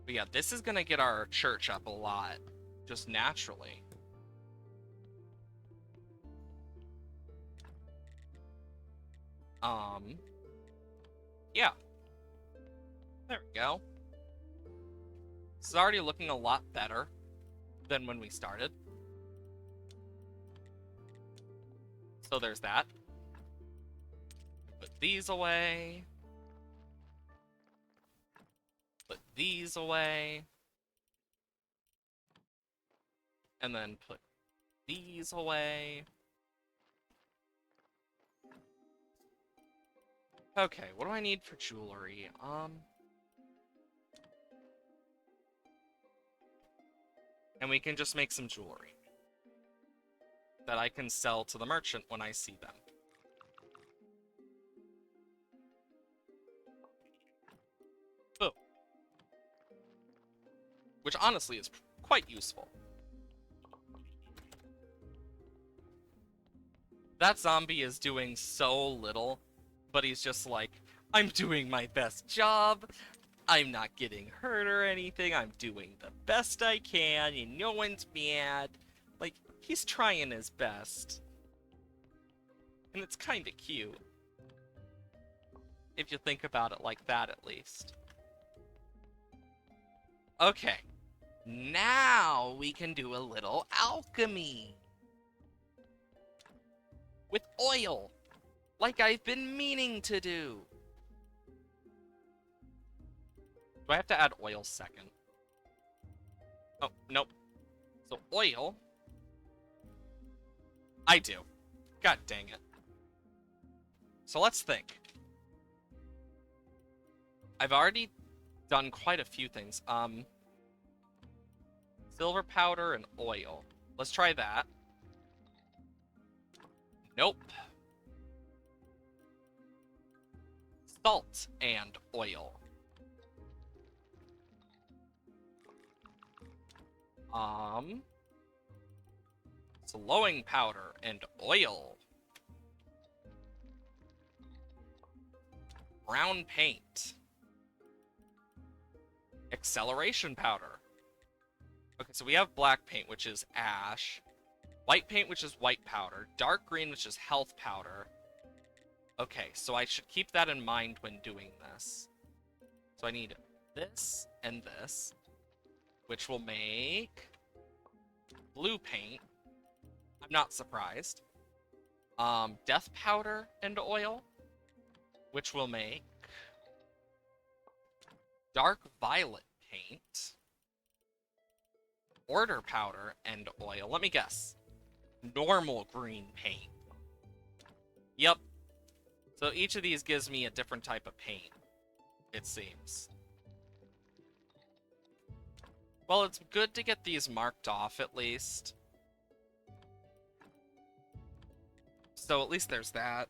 But yeah, this is going to get our church up a lot. Just naturally. Yeah. There we go. This is already looking a lot better than when we started. So there's that. Put these away. Put these away. And then put these away. Okay, what do I need for jewelry? And we can just make some jewelry that I can sell to the merchant when I see them. which honestly is quite useful. That zombie is doing so little, but he's just like, I'm doing my best job. I'm not getting hurt or anything. I'm doing the best I can, and no one's mad. Like, he's trying his best. And it's kind of cute. If you think about it like that, at least. Okay. Now we can do a little alchemy. With oil. Like I've been meaning to do. Do I have to add oil second? Oh, nope. So oil. I do. God dang it. So let's think. I've already done quite a few things. Silver powder and oil. Let's try that. Nope. Salt and oil. Slowing powder and oil. Brown paint. Acceleration powder. Okay, so we have black paint, which is ash. White paint, which is white powder. Dark green, which is health powder. Okay, so I should keep that in mind when doing this. So I need this and this, which will make blue paint. I'm not surprised. Death powder and oil, which will make dark violet paint. Order powder and oil. Let me guess. Normal green paint. Yep. So each of these gives me a different type of paint, it seems. Well, it's good to get these marked off at least. So at least there's that.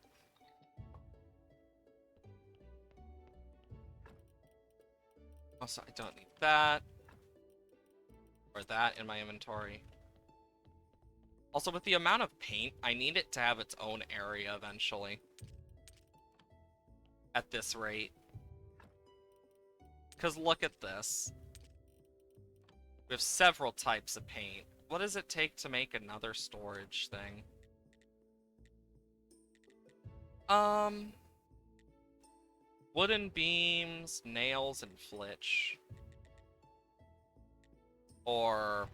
Also, I don't need that. Or that in my inventory. Also, with the amount of paint, I need it to have its own area eventually. At this rate. Because look at this. We have several types of paint. What does it take to make another storage thing? Wooden beams, nails, and flitch. Or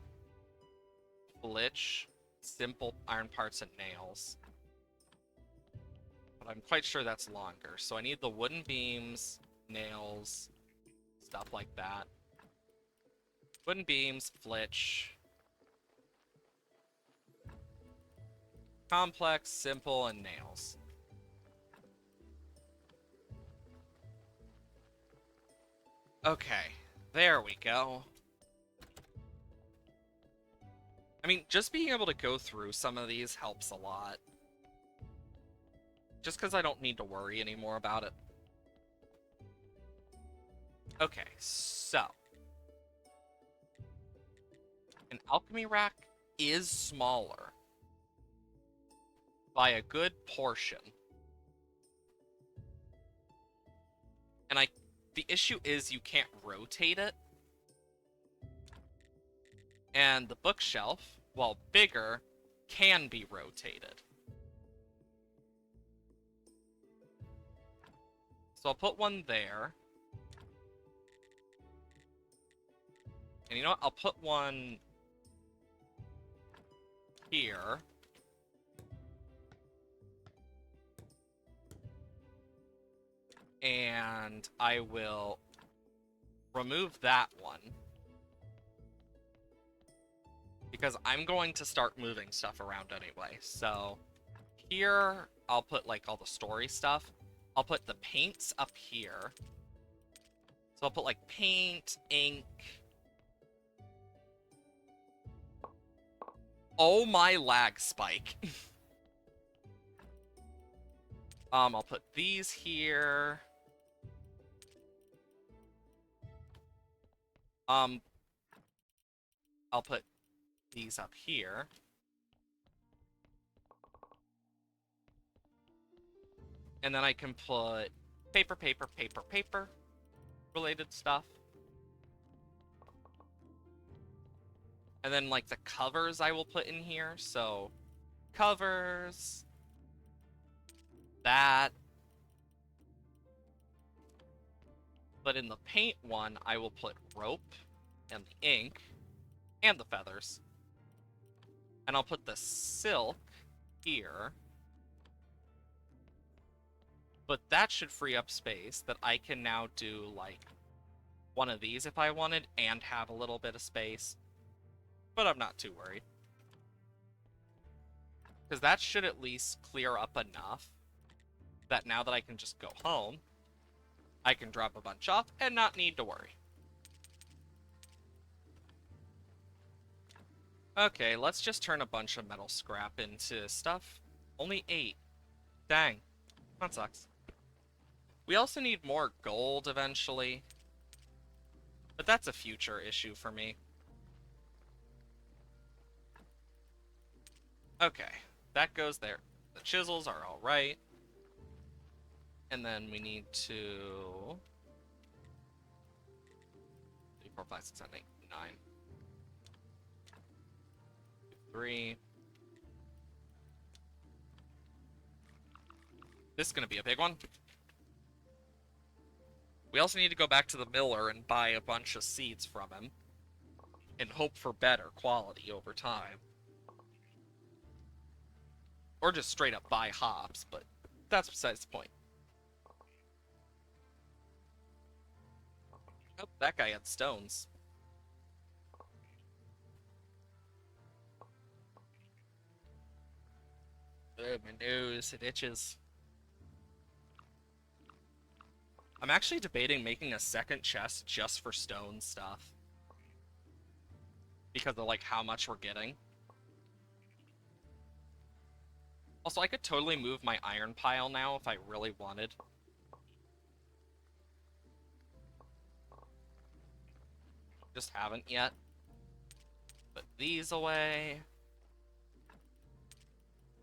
flitch, simple iron parts, and nails. But I'm quite sure that's longer. So I need the wooden beams, nails, stuff like that. Wooden beams, flitch. Complex, simple, and nails. Okay, there we go. I mean, just being able to go through some of these helps a lot. Just because I don't need to worry anymore about it. Okay, so. An alchemy rack is smaller. By a good portion. And the issue is you can't rotate it. And the bookshelf, while bigger, can be rotated. So I'll put one there. And you know what? I'll put one here. And I will remove that one. Because I'm going to start moving stuff around anyway. So here, I'll put like all the story stuff. I'll put the paints up here. So I'll put like paint, ink. Oh my lag spike. I'll put these here. I'll put these up here. And then I can put paper, paper, paper, paper related stuff. And then, like, the covers I will put in here. So, covers. That. But in the paint one, I will put rope and the ink and the feathers. And I'll put the silk here. But that should free up space that I can now do, like, one of these if I wanted and have a little bit of space. But I'm not too worried. Because that should at least clear up enough that now that I can just go home, I can drop a bunch off and not need to worry. Okay, let's just turn a bunch of metal scrap into stuff. Only 8. Dang. That sucks. We also need more gold eventually. But that's a future issue for me. Okay, that goes there. The chisels are alright. And then we need to... 3, 4, 5, 6, 7, 8, 9. 3. This is going to be a big one. We also need to go back to the miller and buy a bunch of seeds from him. And hope for better quality over time. Or just straight up buy hops, but that's besides the point. Oh, that guy had stones. Oh, my nose, it itches. I'm actually debating making a second chest just for stone stuff. Because of, like, how much we're getting. Also, I could totally move my iron pile now if I really wanted. Just haven't yet. Put these away.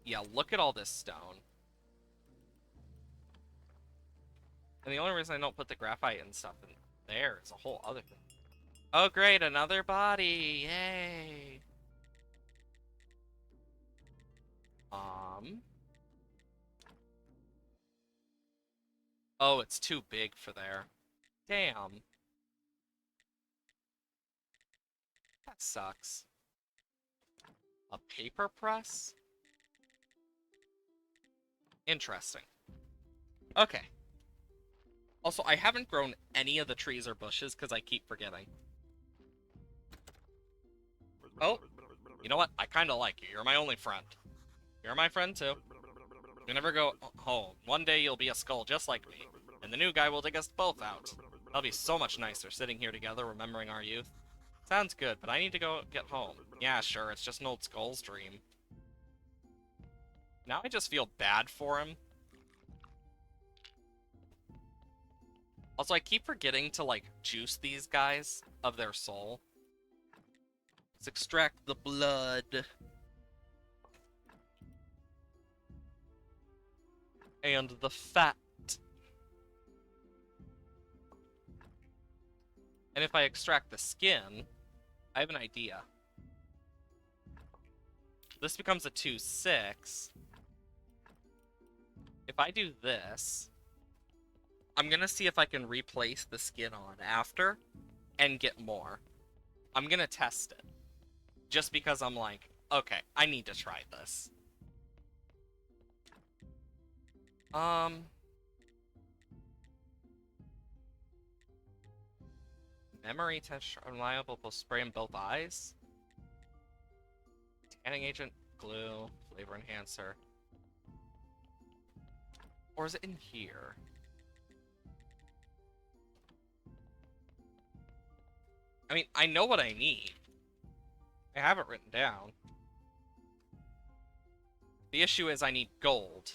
Yeah, look at all this stone. And the only reason I don't put the graphite and stuff in there is a whole other thing. Oh great, another body! Yay! Oh, it's too big for there. Damn. That sucks. A paper press? Interesting. Okay. Also, I haven't grown any of the trees or bushes because I keep forgetting. Oh, you know what? I kind of like you. You're my only friend. You're my friend, too. You never go home. One day you'll be a skull just like me, and the new guy will dig us both out. That'll be so much nicer sitting here together remembering our youth. Sounds good, but I need to go get home. Yeah, sure, it's just an old skull's dream. Now I just feel bad for him. Also, I keep forgetting to, like, juice these guys of their soul. Let's extract the blood. And the fat. And if I extract the skin, I have an idea. This becomes a 2-6. If I do this, I'm gonna see if I can replace the skin on after and get more. I'm gonna test it. Just because I'm like, okay, I need to try this. Memory test unreliable, will spray in both eyes. Tanning agent, glue, flavor enhancer. Or is it in here? I mean, I know what I need. I have it written down. The issue is I need gold.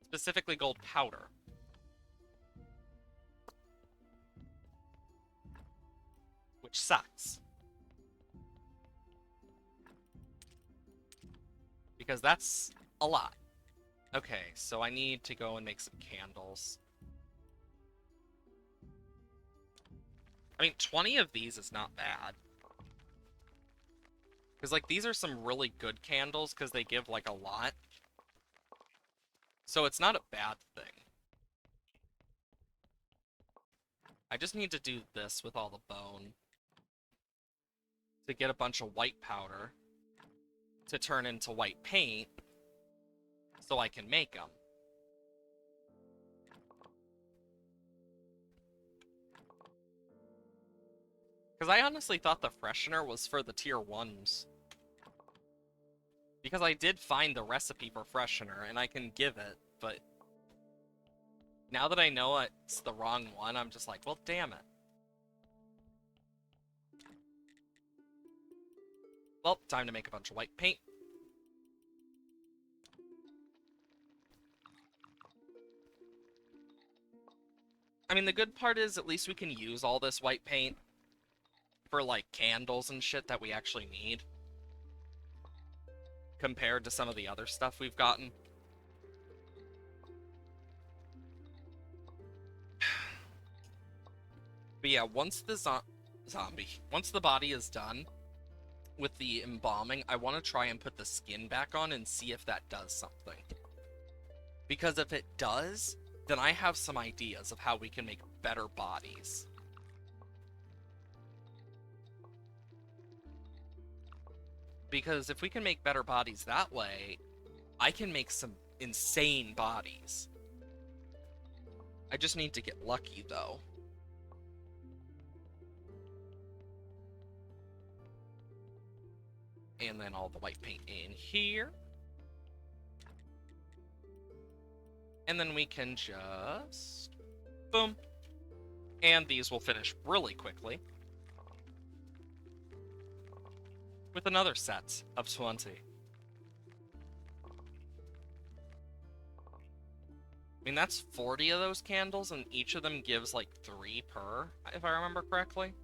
Specifically gold powder. Which sucks. because that's a lot. Okay, so I need to go and make some candles. I mean, 20 of these is not bad. Because, like, these are some really good candles because they give, like, a lot. So it's not a bad thing. I just need to do this with all the bone to get a bunch of white powder to turn into white paint so I can make them. Because I honestly thought the freshener was for the tier 1s. Because I did find the recipe for freshener, and I can give it, but now that I know it's the wrong one, I'm just like, well, damn it. Well, time to make a bunch of white paint. I mean, the good part is at least we can use all this white paint for, like, candles and shit that we actually need. Compared to some of the other stuff we've gotten. But yeah, once the once the body is done with the embalming, I want to try and put the skin back on and see if that does something. Because if it does, then I have some ideas of how we can make better bodies. Because if we can make better bodies that way, I can make some insane bodies. I just need to get lucky, though. And then all the white paint in here. And then we can just... boom. And these will finish really quickly. With another set of 20. I mean, that's 40 of those candles, and each of them gives, like, 3 per, if I remember correctly.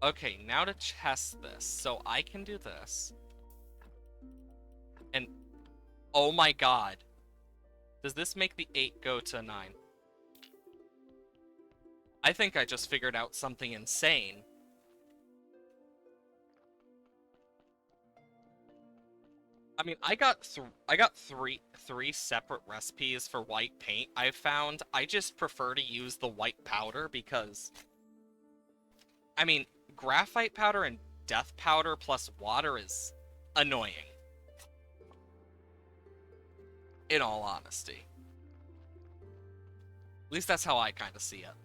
Okay, now to test this. So I can do this. And, oh my god. Does this make the 8 go to 9? I think I just figured out something insane. I mean, I got three separate recipes for white paint I've found. I just prefer to use the white powder because, I mean, graphite powder and death powder plus water is annoying. In all honesty. At least that's how I kind of see it.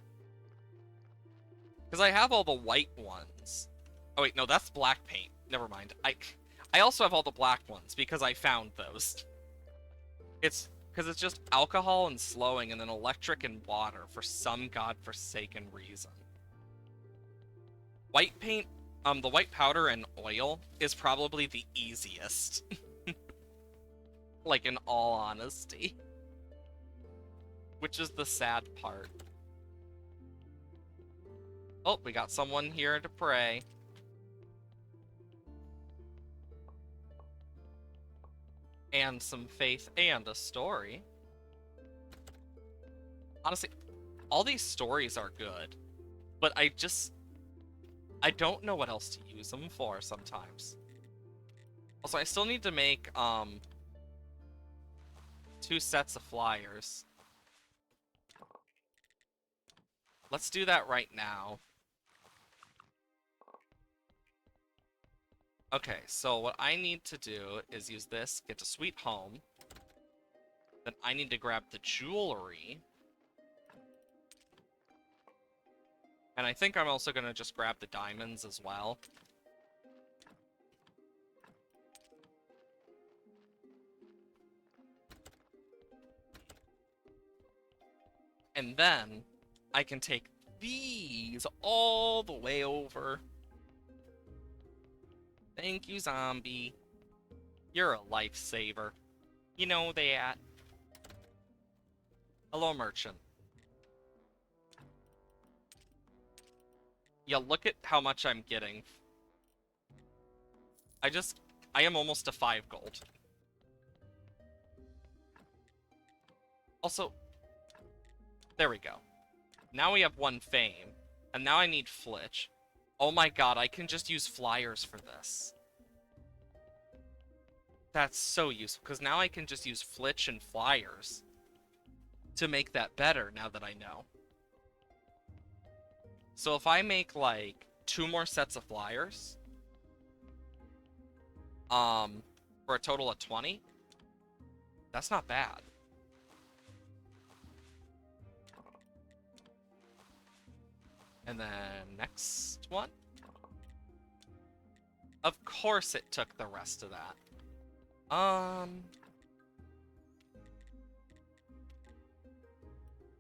Because I have all the white ones. Oh wait, no, that's black paint. Never mind. I also have all the black ones because I found those. It's because it's just alcohol and slowing and then electric and water for some godforsaken reason. White paint, the white powder and oil is probably the easiest. Like, in all honesty. Which is the sad part. Oh, we got someone here to pray. And some faith and a story. Honestly, all these stories are good. But I don't know what else to use them for sometimes. Also, I still need to make, 2 sets of flyers. Let's do that right now. Okay, so what I need to do is use this, get to Sweet Home. Then I need to grab the jewelry. And I think I'm also going to just grab the diamonds as well. And then I can take these all the way over. Thank you, zombie. You're a lifesaver. You know that. Hello, merchant. Yeah, look at how much I'm getting. I just I am almost to 5 gold. Also, there we go. Now we have 1 fame. And now I need Flitch. Oh my god, I can just use flyers for this. That's so useful, because now I can just use Flitch and flyers to make that better, now that I know. So if I make, like, 2 more sets of flyers, for a total of 20, that's not bad. And then next one. Of course it took the rest of that.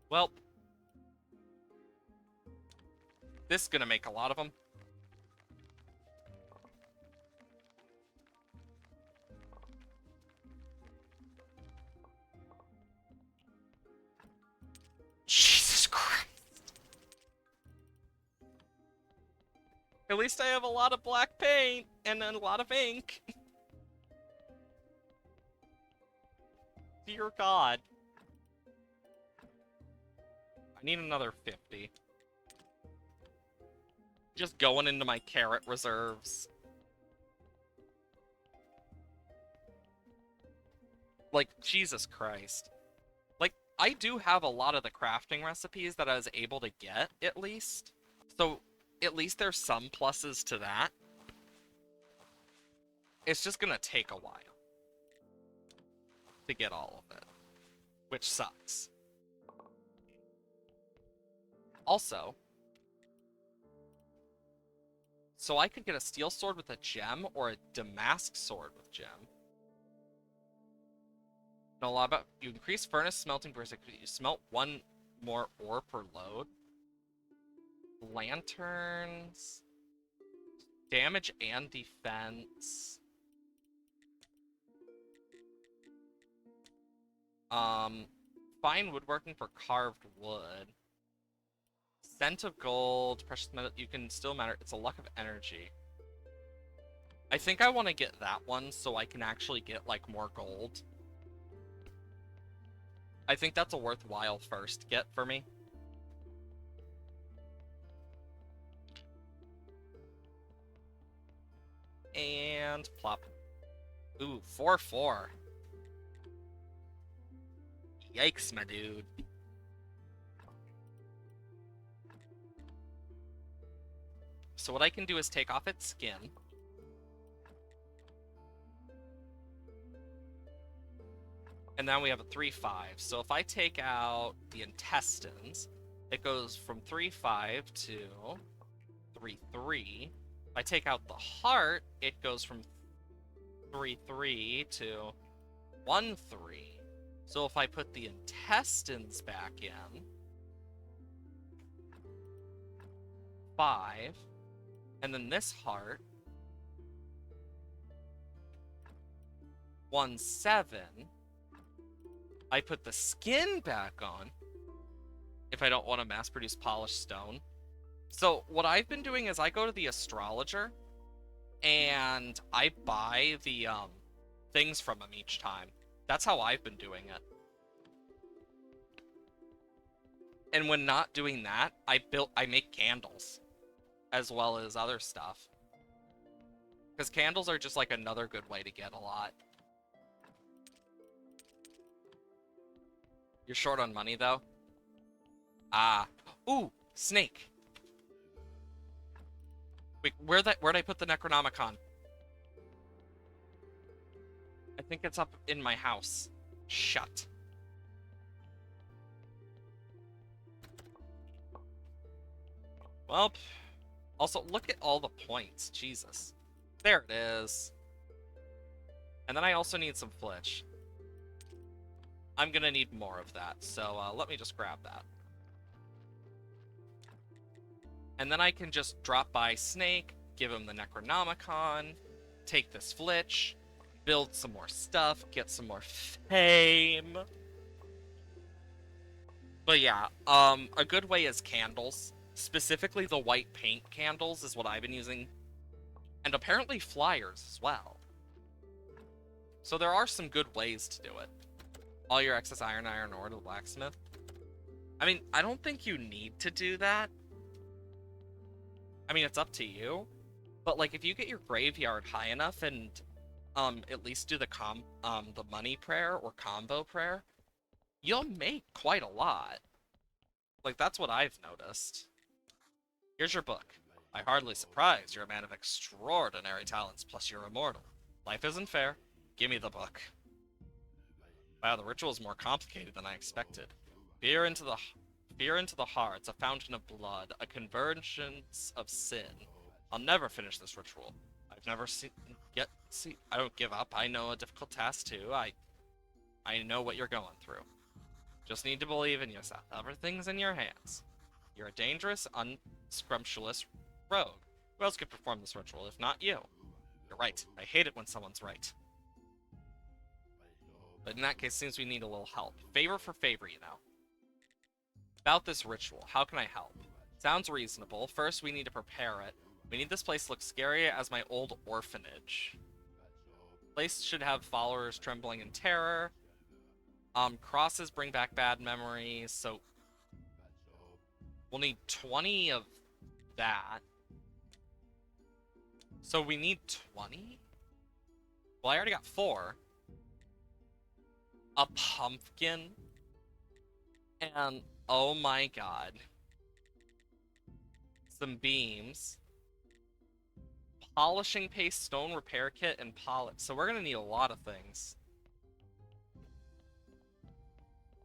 Well, this is gonna make a lot of them. Jesus Christ. At least I have a lot of black paint and a lot of ink. Dear God. I need another 50. Just going into my carrot reserves. Like, Jesus Christ. Like, I do have a lot of the crafting recipes that I was able to get, at least. So, at least there's some pluses to that. It's just gonna take a while to get all of it, which sucks. Also, so I could get a steel sword with a gem or a damask sword with gem. Know a lot about you increase furnace smelting per second. You smelt 1 more ore per load. Lanterns, damage and defense. Fine woodworking for carved wood. Scent of gold, precious metal. You can still matter. It's a luck of energy. I think I want to get that one so I can actually get like more gold. I think that's a worthwhile first get for me. And plop. Ooh, 4-4. Yikes, my dude. So what I can do is take off its skin. And now we have a 3-5. So if I take out the intestines, it goes from 3-5 to 3-3. If I take out the heart, it goes from 3-3 to 1-3. So if I put the intestines back in, 5, and then this heart, 1-7. I put the skin back on if I don't want to mass produce polished stone. So what I've been doing is I go to the astrologer and I buy the things from him each time. That's how I've been doing it. And when not doing that, I make candles as well as other stuff. Because candles are just like another good way to get a lot. You're short on money, though? Ah. Ooh! Snake! Wait, where'd I put the Necronomicon? I think it's up in my house. Shut. Well, also, look at all the points. Jesus. There it is. And then I also need some flitch. I'm gonna need more of that, so let me just grab that. And then I can just drop by Snake, give him the Necronomicon, take this flitch, build some more stuff, get some more fame. But yeah, a good way is candles. Specifically the white paint candles is what I've been using. And apparently flyers as well. So there are some good ways to do it. All your excess iron ore to the blacksmith. I mean, I don't think you need to do that. I mean, it's up to you. But like, if you get your graveyard high enough and at least do the money prayer or combo prayer, you'll make quite a lot. Like, that's what I've noticed. Here's your book. I'm hardly surprised you're a man of extraordinary talents, plus you're immortal. Life isn't fair. Give me the book. Wow, the ritual is more complicated than I expected. Fear into the hearts, a fountain of blood, a convergence of sin. I'll never finish this ritual. I've never I don't give up. I know a difficult task too. I know what you're going through. Just need to believe in yourself. Everything's in your hands. You're a dangerous, unscrumptious rogue. Who else could perform this ritual if not you? You're right. I hate it when someone's right. But in that case, it seems we need a little help. Favor for favor, you know. About this ritual, how can I help? Sounds reasonable. First, we need to prepare it. We need this place to look scary as my old orphanage. Place should have followers trembling in terror. Crosses bring back bad memories, so we'll need 20 of that. So we need 20? Well, I already got 4. A pumpkin. And, oh my god. Some beams. Polishing paste, stone repair kit, and polish. So we're gonna need a lot of things.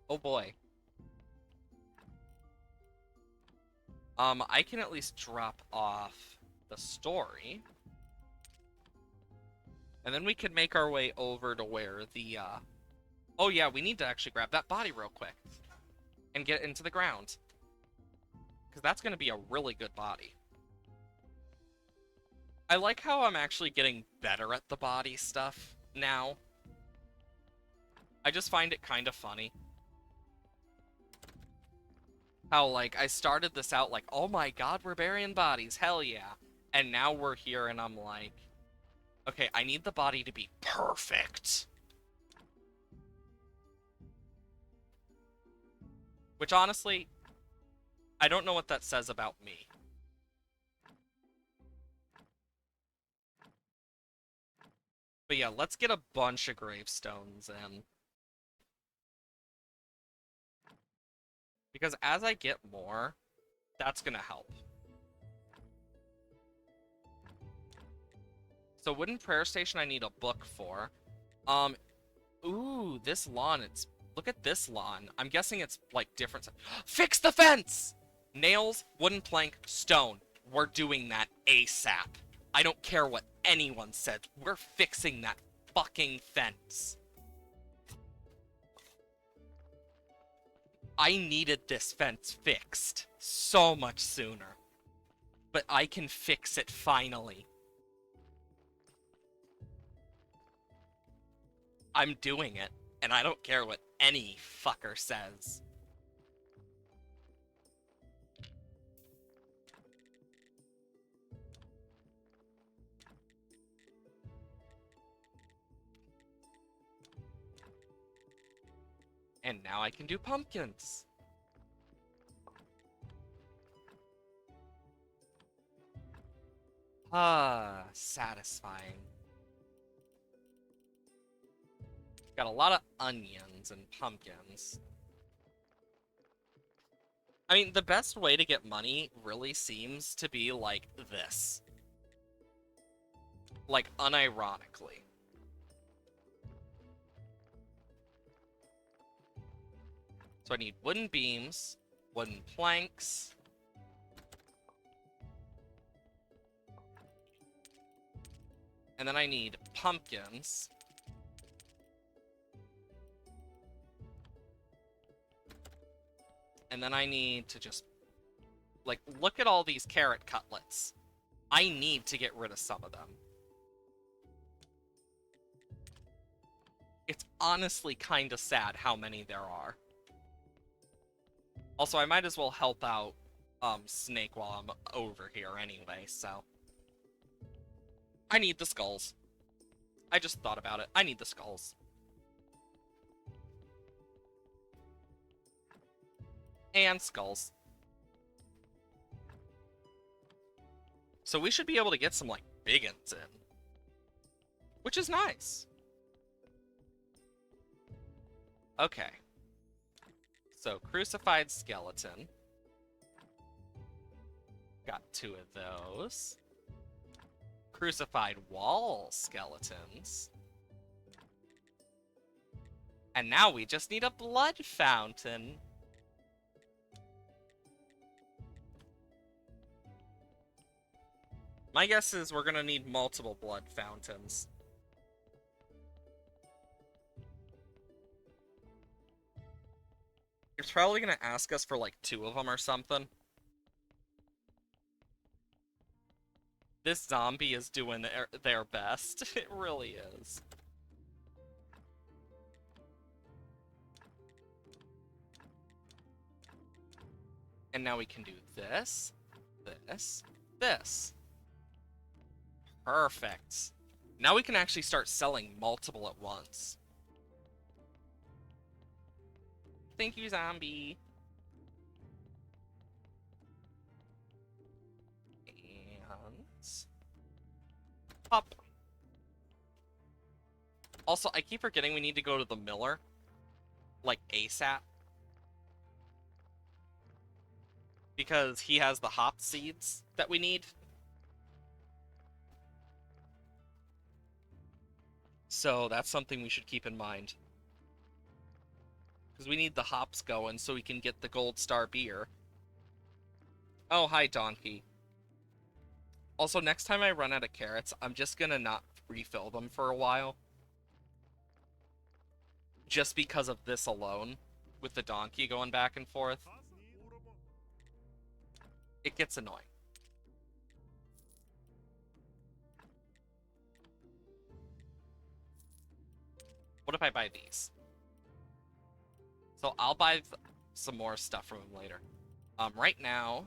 Oh boy. I can at least drop off the story. And then we can make our way over to where the, Oh yeah, we need to actually grab that body real quick. And get into the ground. Because that's going to be a really good body. I like how I'm actually getting better at the body stuff now. I just find it kind of funny. How, like, I started this out like, oh my god, we're burying bodies, hell yeah. And now we're here and I'm like, okay, I need the body to be perfect. Which, honestly, I don't know what that says about me. But yeah, let's get a bunch of gravestones in. Because as I get more, that's gonna help. So wooden prayer station I need a book for. Ooh, this lawn, look at this lawn. I'm guessing it's like different. Fix the fence! Nails, wooden plank, stone. We're doing that ASAP. I don't care what anyone said. We're fixing that fucking fence. I needed this fence fixed so much sooner. But I can fix it finally. I'm doing it, and I don't care what any fucker says. And now I can do pumpkins. Ah, satisfying. Got a lot of onions and pumpkins. I mean, the best way to get money really seems to be like this. Like, unironically. So I need wooden beams, wooden planks. And then I need pumpkins. And then I need to just, like, look at all these carrot cutlets. I need to get rid of some of them. It's honestly kind of sad how many there are. Also, I might as well help out Snake while I'm over here anyway, so. I need the skulls. I just thought about it. I need the skulls. And skulls. So we should be able to get some, like, big ones in. Which is nice. Okay. So, crucified skeleton. Got 2 of those. Crucified wall skeletons. And now we just need a blood fountain. My guess is we're gonna need multiple blood fountains. It's probably gonna ask us for like 2 of them or something. This zombie is doing their best. It really is. And now we can do this, this, this. Perfect. Now we can actually start selling multiple at once. Thank you, zombie. And... pop. Also, I keep forgetting we need to go to the miller. Like, ASAP. Because he has the hop seeds that we need. So that's something we should keep in mind. Because we need the hops going so we can get the gold star beer. Oh, hi, donkey. Also, next time I run out of carrots, I'm just gonna not refill them for a while. Just because of this alone. With the donkey going back and forth. It gets annoying. What if I buy these? So I'll buy some more stuff from him later. Right now,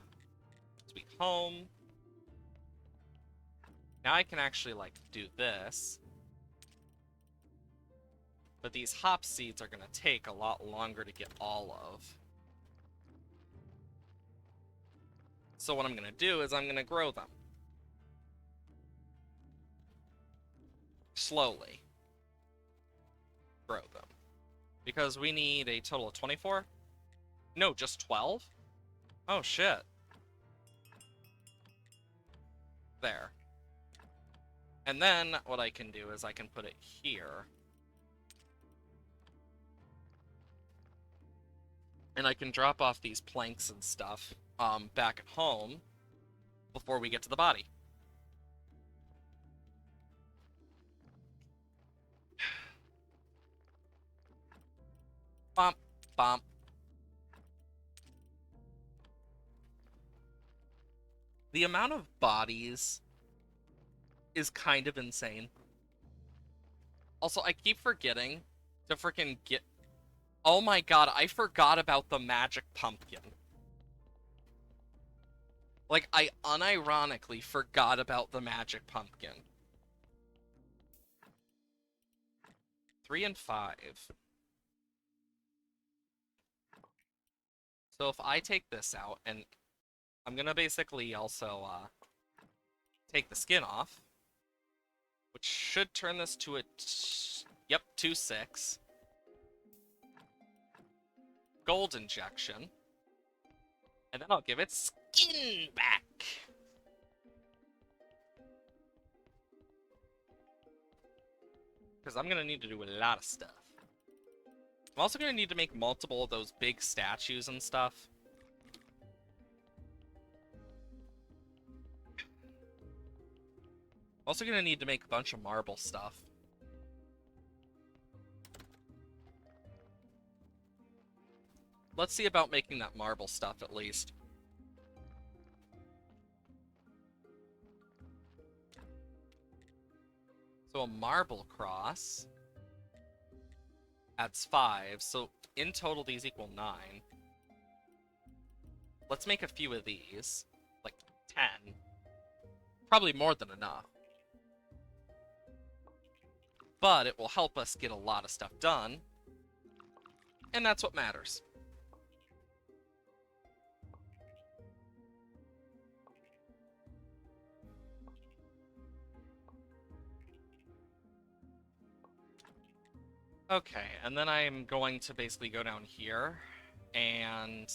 sweet home. Now I can actually, like, do this. But these hop seeds are gonna take a lot longer to get all of. So what I'm gonna do is I'm gonna grow them. Slowly. Grow them. Because we need a total of 24? No, just 12? Oh, shit. There. And then what I can do is I can put it here. And I can drop off these planks and stuff back at home before we get to the body. Bump, bump. The amount of bodies is kind of insane. Also, I keep forgetting to freaking get... Oh my god, I forgot about the magic pumpkin. Like, I unironically forgot about the magic pumpkin. 3 and 5. So if I take this out, and I'm gonna basically also take the skin off, which should turn this to a... yep, 2-6. Gold injection. And then I'll give it skin back. Because I'm gonna need to do a lot of stuff. I'm also gonna need to make multiple of those big statues and stuff. Also gonna need to make a bunch of marble stuff. Let's see about making that marble stuff at least. So a marble cross adds 5, so in total these equal 9. Let's make a few of these, like 10. Probably more than enough. but it will help us get a lot of stuff done, and that's what matters. Okay, and then I'm going to basically go down here and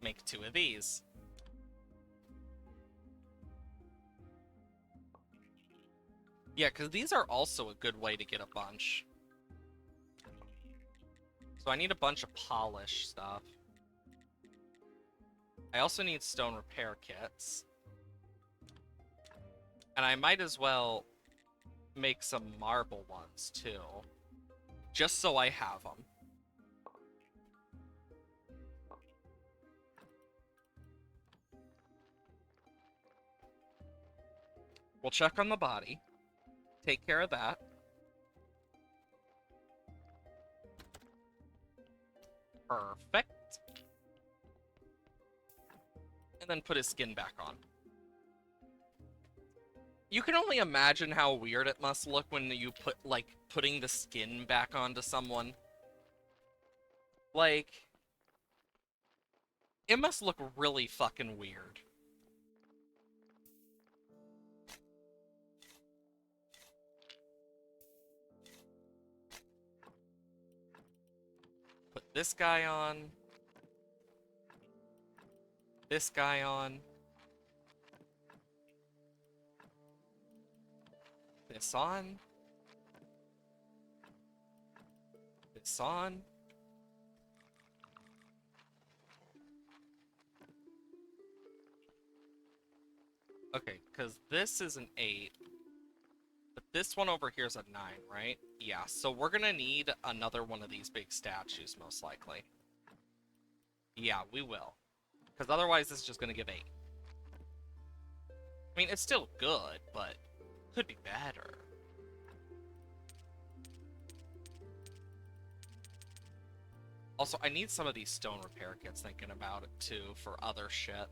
make 2 of these. Yeah, because these are also a good way to get a bunch. So I need a bunch of polish stuff. I also need stone repair kits. And I might as well make some marble ones, too. Just so I have them. We'll check on the body. Take care of that. Perfect. And then put his skin back on. You can only imagine how weird it must look when you put, like, putting the skin back onto someone. Like, it must look really fucking weird. Put this guy on. This guy on. This on. This on. Okay, because this is an 8. But this one over here is a 9, right? Yeah, so we're gonna need another one of these big statues, most likely. Yeah, we will. Because otherwise this is just gonna give 8. I mean, it's still good, but could be better. Also, I need some of these stone repair kits, thinking about it, too, for other shit.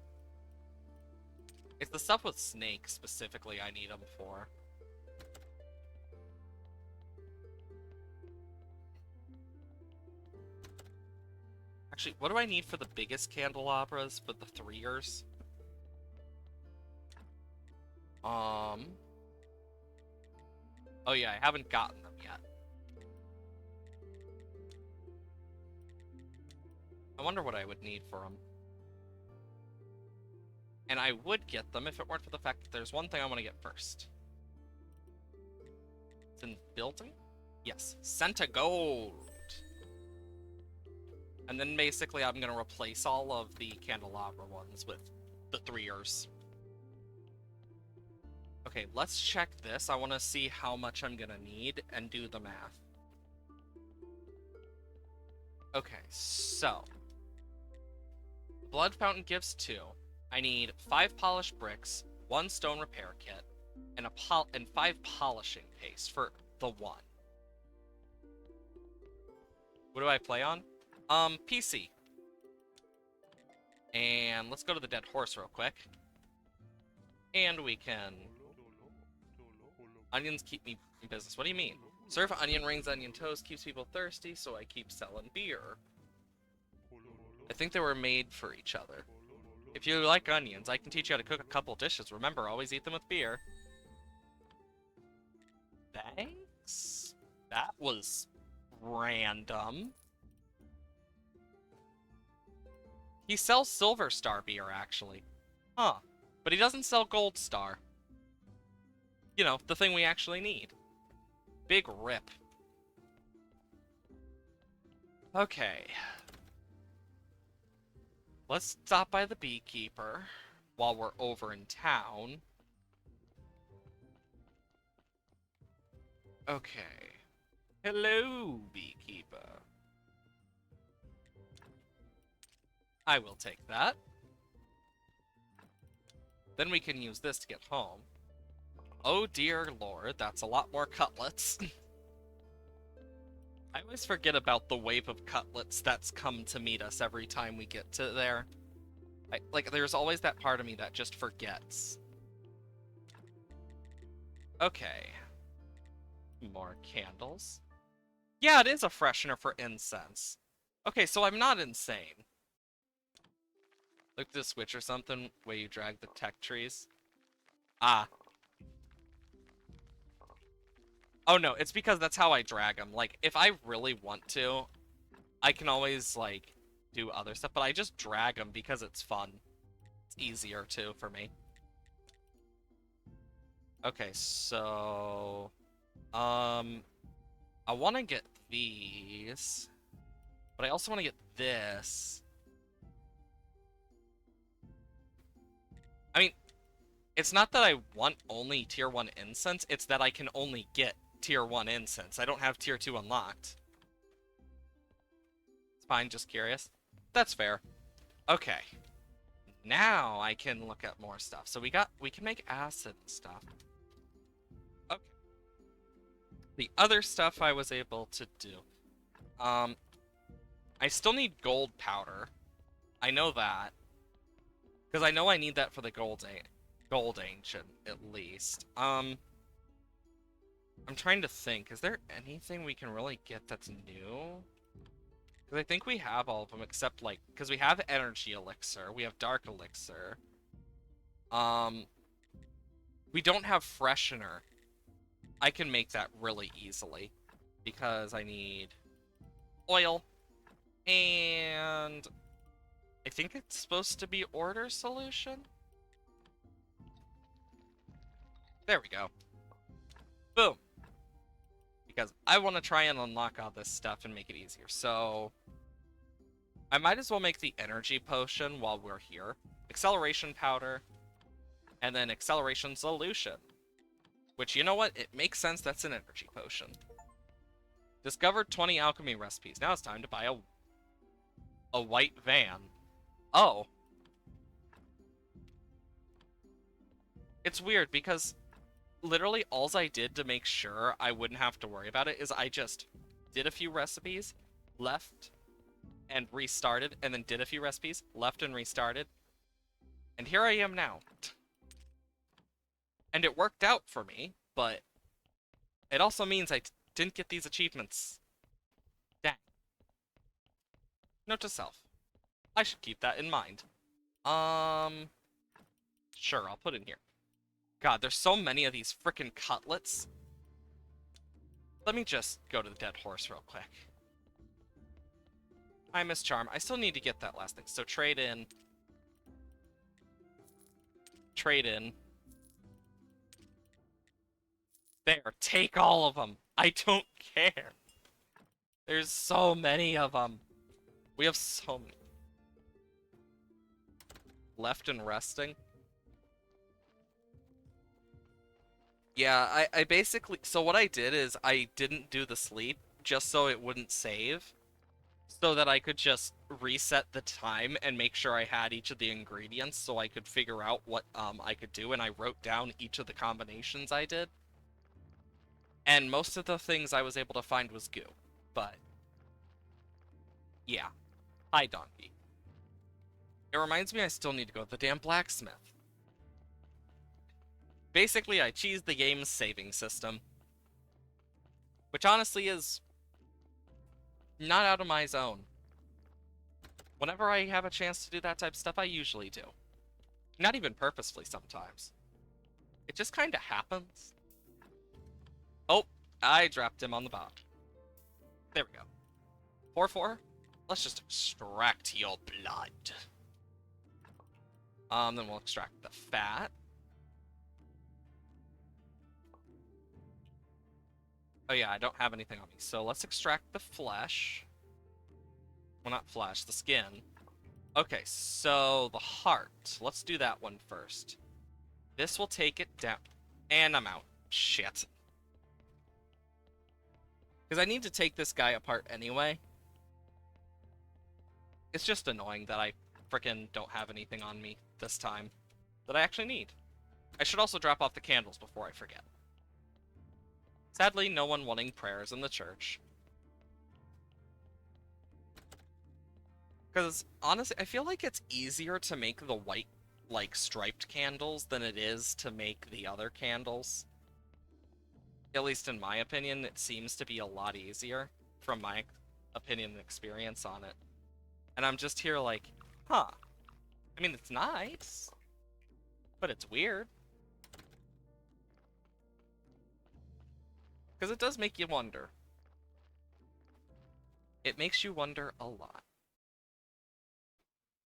It's the stuff with snakes, specifically, I need them for. Actually, what do I need for the biggest candelabras for the 3ers? Oh yeah, I haven't gotten them yet. I wonder what I would need for them. And I would get them if it weren't for the fact that there's one thing I want to get first. It's in building? Yes, Senta Gold! And then basically I'm going to replace all of the candelabra ones with the 3ers. Okay, let's check this. I want to see how much I'm going to need and do the math. Okay, so Blood Fountain gives 2. I need 5 polished bricks, 1 stone repair kit, and 5 polishing paste for the 1. What do I play on? PC. And let's go to the dead horse real quick. And we can... Onions keep me in business. What do you mean? Serve onion rings, onion toast, keeps people thirsty, so I keep selling beer. I think they were made for each other. If you like onions, I can teach you how to cook a couple dishes. Remember, always eat them with beer. Thanks? That was random. He sells Silver Star beer, actually. Huh. But he doesn't sell Gold Star. You know, the thing we actually need. Big rip. Okay. Let's stop by the beekeeper while we're over in town. Okay. Hello, beekeeper. I will take that. Then we can use this to get home. Oh dear lord, that's a lot more cutlets. I always forget about the wave of cutlets that's come to meet us every time we get to there. Like, there's always that part of me that just forgets. Okay. More candles. Yeah, it is a freshener for incense. Okay, so I'm not insane. Look, this switch or something where you drag the tech trees. Ah. Oh no, it's because that's how I drag them. Like, if I really want to, I can always, like, do other stuff, but I just drag them because it's fun. It's easier, too, for me. Okay, so... I want to get these, but I also want to get this. I mean, it's not that I want only tier 1 incense, it's that I can only get tier 1 incense. I don't have tier 2 unlocked. It's fine, just curious. That's fair. Okay. Now I can look at more stuff. So we can make acid and stuff. Okay. The other stuff I was able to do. I still need gold powder. I know that. Because I know I need that for the gold ancient, at least. I'm trying to think. Is there anything we can really get that's new? Because I think we have all of them except, like... Because we have energy elixir. We have dark elixir. We don't have freshener. I can make that really easily. Because I need oil. And... I think it's supposed to be order solution? There we go. Boom. Because I want to try and unlock all this stuff and make it easier. So, I might as well make the energy potion while we're here. Acceleration powder. And then acceleration solution. Which, you know what? It makes sense that's an energy potion. Discovered 20 alchemy recipes. Now it's time to buy a white van. Oh. It's weird because literally all I did to make sure I wouldn't have to worry about it is I just did a few recipes, left, and restarted, and then did a few recipes, left and restarted. And here I am now. And it worked out for me, but it also means I didn't get these achievements. Dang. Note to self. I should keep that in mind. Sure, I'll put in here. God, there's so many of these frickin' cutlets. Let me just go to the dead horse real quick. Hi, Miss Charm. I still need to get that last thing. So trade in. Trade in. There, take all of them. I don't care. There's so many of them. We have so many. Left and resting. Yeah, I basically... So what I did is I didn't do the sleep just so it wouldn't save. So that I could just reset the time and make sure I had each of the ingredients so I could figure out what I could do. And I wrote down each of the combinations I did. And most of the things I was able to find was goo. But, yeah. Hi, Donkey. It reminds me I still need to go to the damn blacksmith. Basically, I cheesed the game's saving system. Which honestly is not out of my zone. Whenever I have a chance to do that type of stuff, I usually do. Not even purposefully sometimes. It just kind of happens. Oh, I dropped him on the bottom. There we go. 4-4. Let's just extract your blood. Then we'll extract the fat. Oh yeah, I don't have anything on me. So let's extract the flesh. Well, not flesh, the skin. Okay, so the heart. Let's do that one first. This will take it down. And I'm out. Shit. Because I need to take this guy apart anyway. It's just annoying that I frickin' don't have anything on me this time that I actually need. I should also drop off the candles before I forget. Sadly, no one wanting prayers in the church. Because, honestly, I feel like it's easier to make the white, like, striped candles than it is to make the other candles. at least in my opinion, it seems to be a lot easier from my opinion and experience on it. And I'm just here like, huh. I mean, it's nice, but it's weird. Because it does make you wonder. It makes you wonder a lot.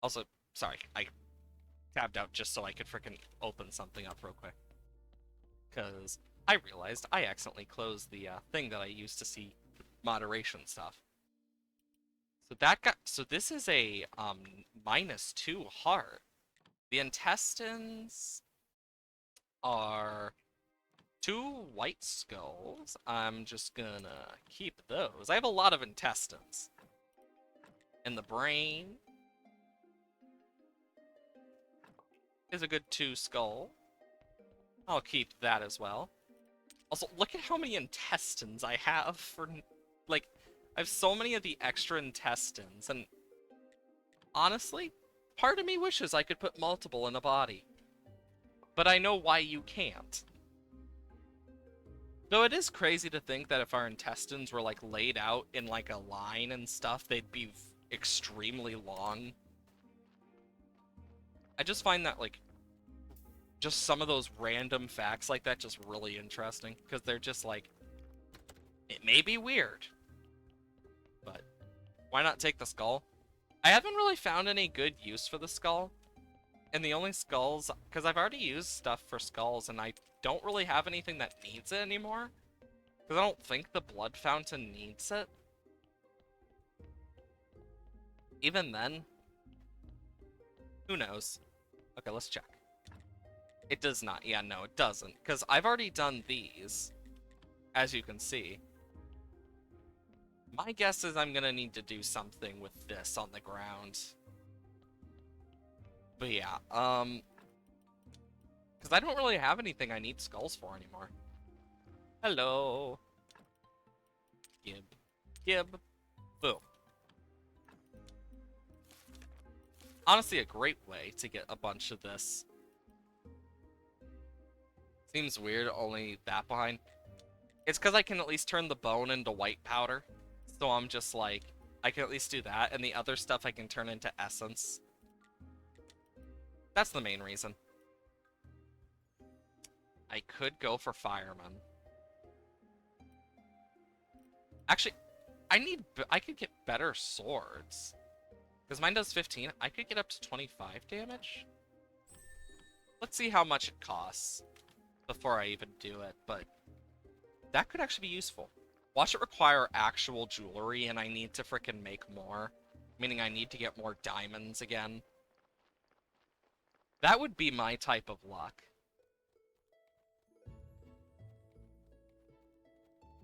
Also, sorry, I tabbed out just so I could freaking open something up real quick. Because I realized I accidentally closed the thing that I used to see moderation stuff. So that got, so this is a -2 heart. The intestines are 2 white skulls. I'm just gonna keep those. I have a lot of intestines. And the brain is a good 2 skull. I'll keep that as well. Also, look at how many intestines I have for, like, I have so many of the extra intestines, and honestly, part of me wishes I could put multiple in a body. But I know why you can't. Though it is crazy to think that if our intestines were, like, laid out in, like, a line and stuff, they'd be extremely long. I just find that, like, just some of those random facts like that just really interesting, because they're just like, it may be weird, but why not take the skull? I haven't really found any good use for the skull, and the only skulls, because I've already used stuff for skulls, and I don't really have anything that needs it anymore, because I don't think the blood fountain needs it. Even then, who knows? Okay, let's check. It does not. Yeah, no, it doesn't, because I've already done these, as you can see. My guess is I'm gonna need to do something with this on the ground. But yeah, because I don't really have anything I need skulls for anymore. Hello. Gib. Gib. Boom. Honestly, a great way to get a bunch of this. Seems weird, only that behind. It's because I can at least turn the bone into white powder. So I'm just like, I can at least do that, and the other stuff I can turn into essence. That's the main reason. I could go for fireman. Actually, I could get better swords. Because mine does 15. I could get up to 25 damage. Let's see how much it costs before I even do it, but that could actually be useful. Watch it require actual jewelry, and I need to frickin' make more. Meaning I need to get more diamonds again. That would be my type of luck.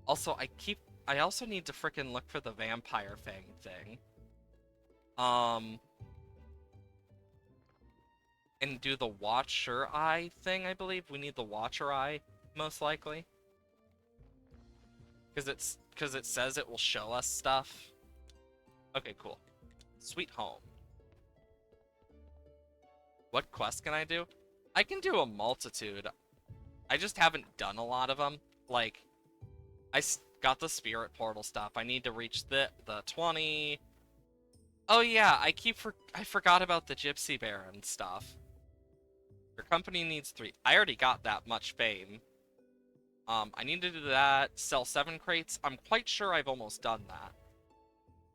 Also, I also need to frickin' look for the vampire fang thing. And do the Watcher Eye thing, I believe. We need the Watcher Eye, most likely. Because it says it will show us stuff. Okay, cool. Sweet home. What quest can I do? I can do a multitude. I just haven't done a lot of them. Like, got the spirit portal stuff. I need to reach the 20. Oh yeah, I forgot about the Gypsy Baron stuff. Your company needs 3. I already got that much fame. I need to do that. Sell 7 crates. I'm quite sure I've almost done that.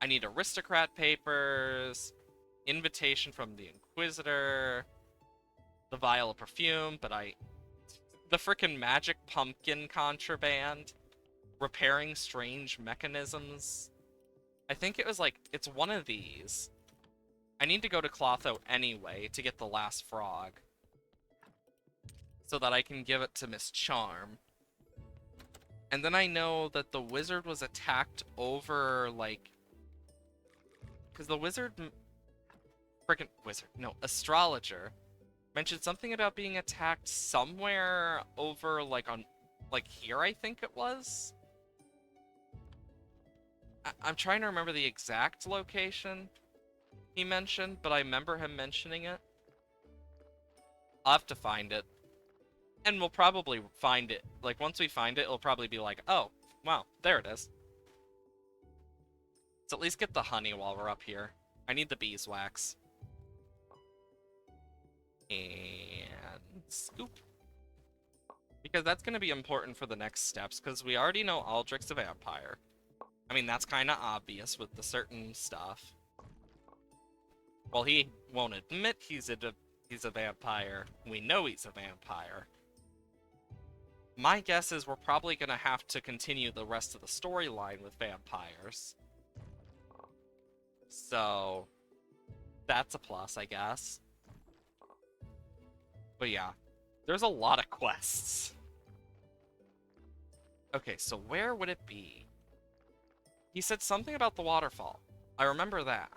I need aristocrat papers. Invitation from the Inquisitor. The vial of perfume, but the frickin' magic pumpkin contraband. Repairing strange mechanisms. I think it was like, it's one of these. I need to go to Clotho anyway to get the last frog. So that I can give it to Miss Charm. And then I know that the wizard was attacked over, like... Because the wizard... Frickin' wizard. No, astrologer. Mentioned something about being attacked somewhere over, like, on... Like, here, I think it was? I'm trying to remember the exact location he mentioned, but I remember him mentioning it. I'll have to find it. And we'll probably find it. Like, once we find it, it'll probably be like, oh, wow, there it is. Let's at least get the honey while we're up here. I need the beeswax. And scoop. Because that's going to be important for the next steps, because we already know Aldrich's a vampire. I mean, that's kind of obvious with the certain stuff. Well, he won't admit he's a vampire. We know he's a vampire. My guess is we're probably going to have to continue the rest of the storyline with vampires. So, that's a plus, I guess. But yeah, there's a lot of quests. Okay, so where would it be? He said something about the waterfall. I remember that.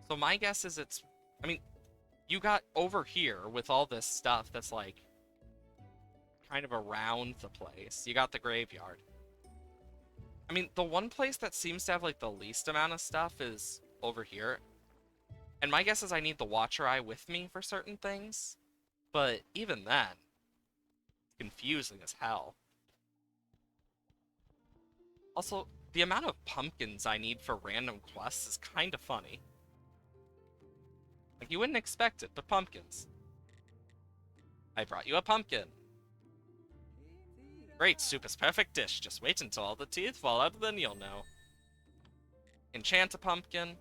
So my guess is it's... I mean, you got over here with all this stuff that's like kind of around the place. You got the graveyard. I mean, the one place that seems to have like the least amount of stuff is over here. And my guess is I need the Watcher Eye with me for certain things. But even then, it's confusing as hell. Also, the amount of pumpkins I need for random quests is kind of funny. Like, you wouldn't expect it, but pumpkins. I brought you a pumpkin. Great, soup is perfect dish. Just wait until all the teeth fall out, then you'll know. Enchant a pumpkin.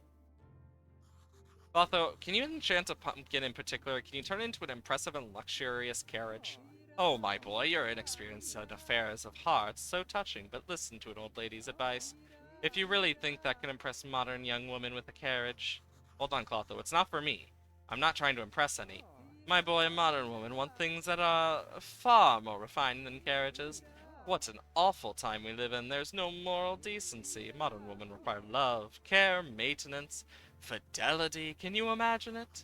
Although, can you enchant a pumpkin in particular? Can you turn it into an impressive and luxurious carriage? Oh, my boy, you're inexperienced in affairs of hearts, so touching, but listen to an old lady's advice. If you really think that can impress modern young women with a carriage... Hold on, Clotho, it's not for me. I'm not trying to impress any. My boy, modern women want things that are far more refined than carriages. What an awful time we live in. There's no moral decency. Modern women require love, care, maintenance, fidelity. Can you imagine it?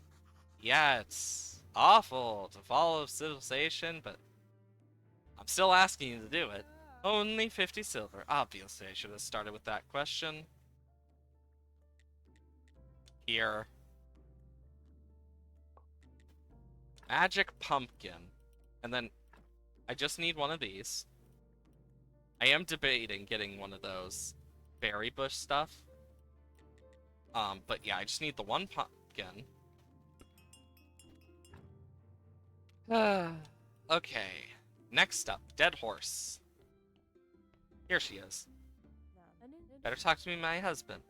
Yeah, it's awful to follow civilization, but I'm still asking you to do it. Only 50 silver. Obviously, I should have started with that question. Here. Magic pumpkin. And then I just need one of these. I am debating getting one of those berry bush stuff. But yeah, I just need the one pumpkin. Okay. Next up, dead horse. Here she is. Better talk to me, my husband.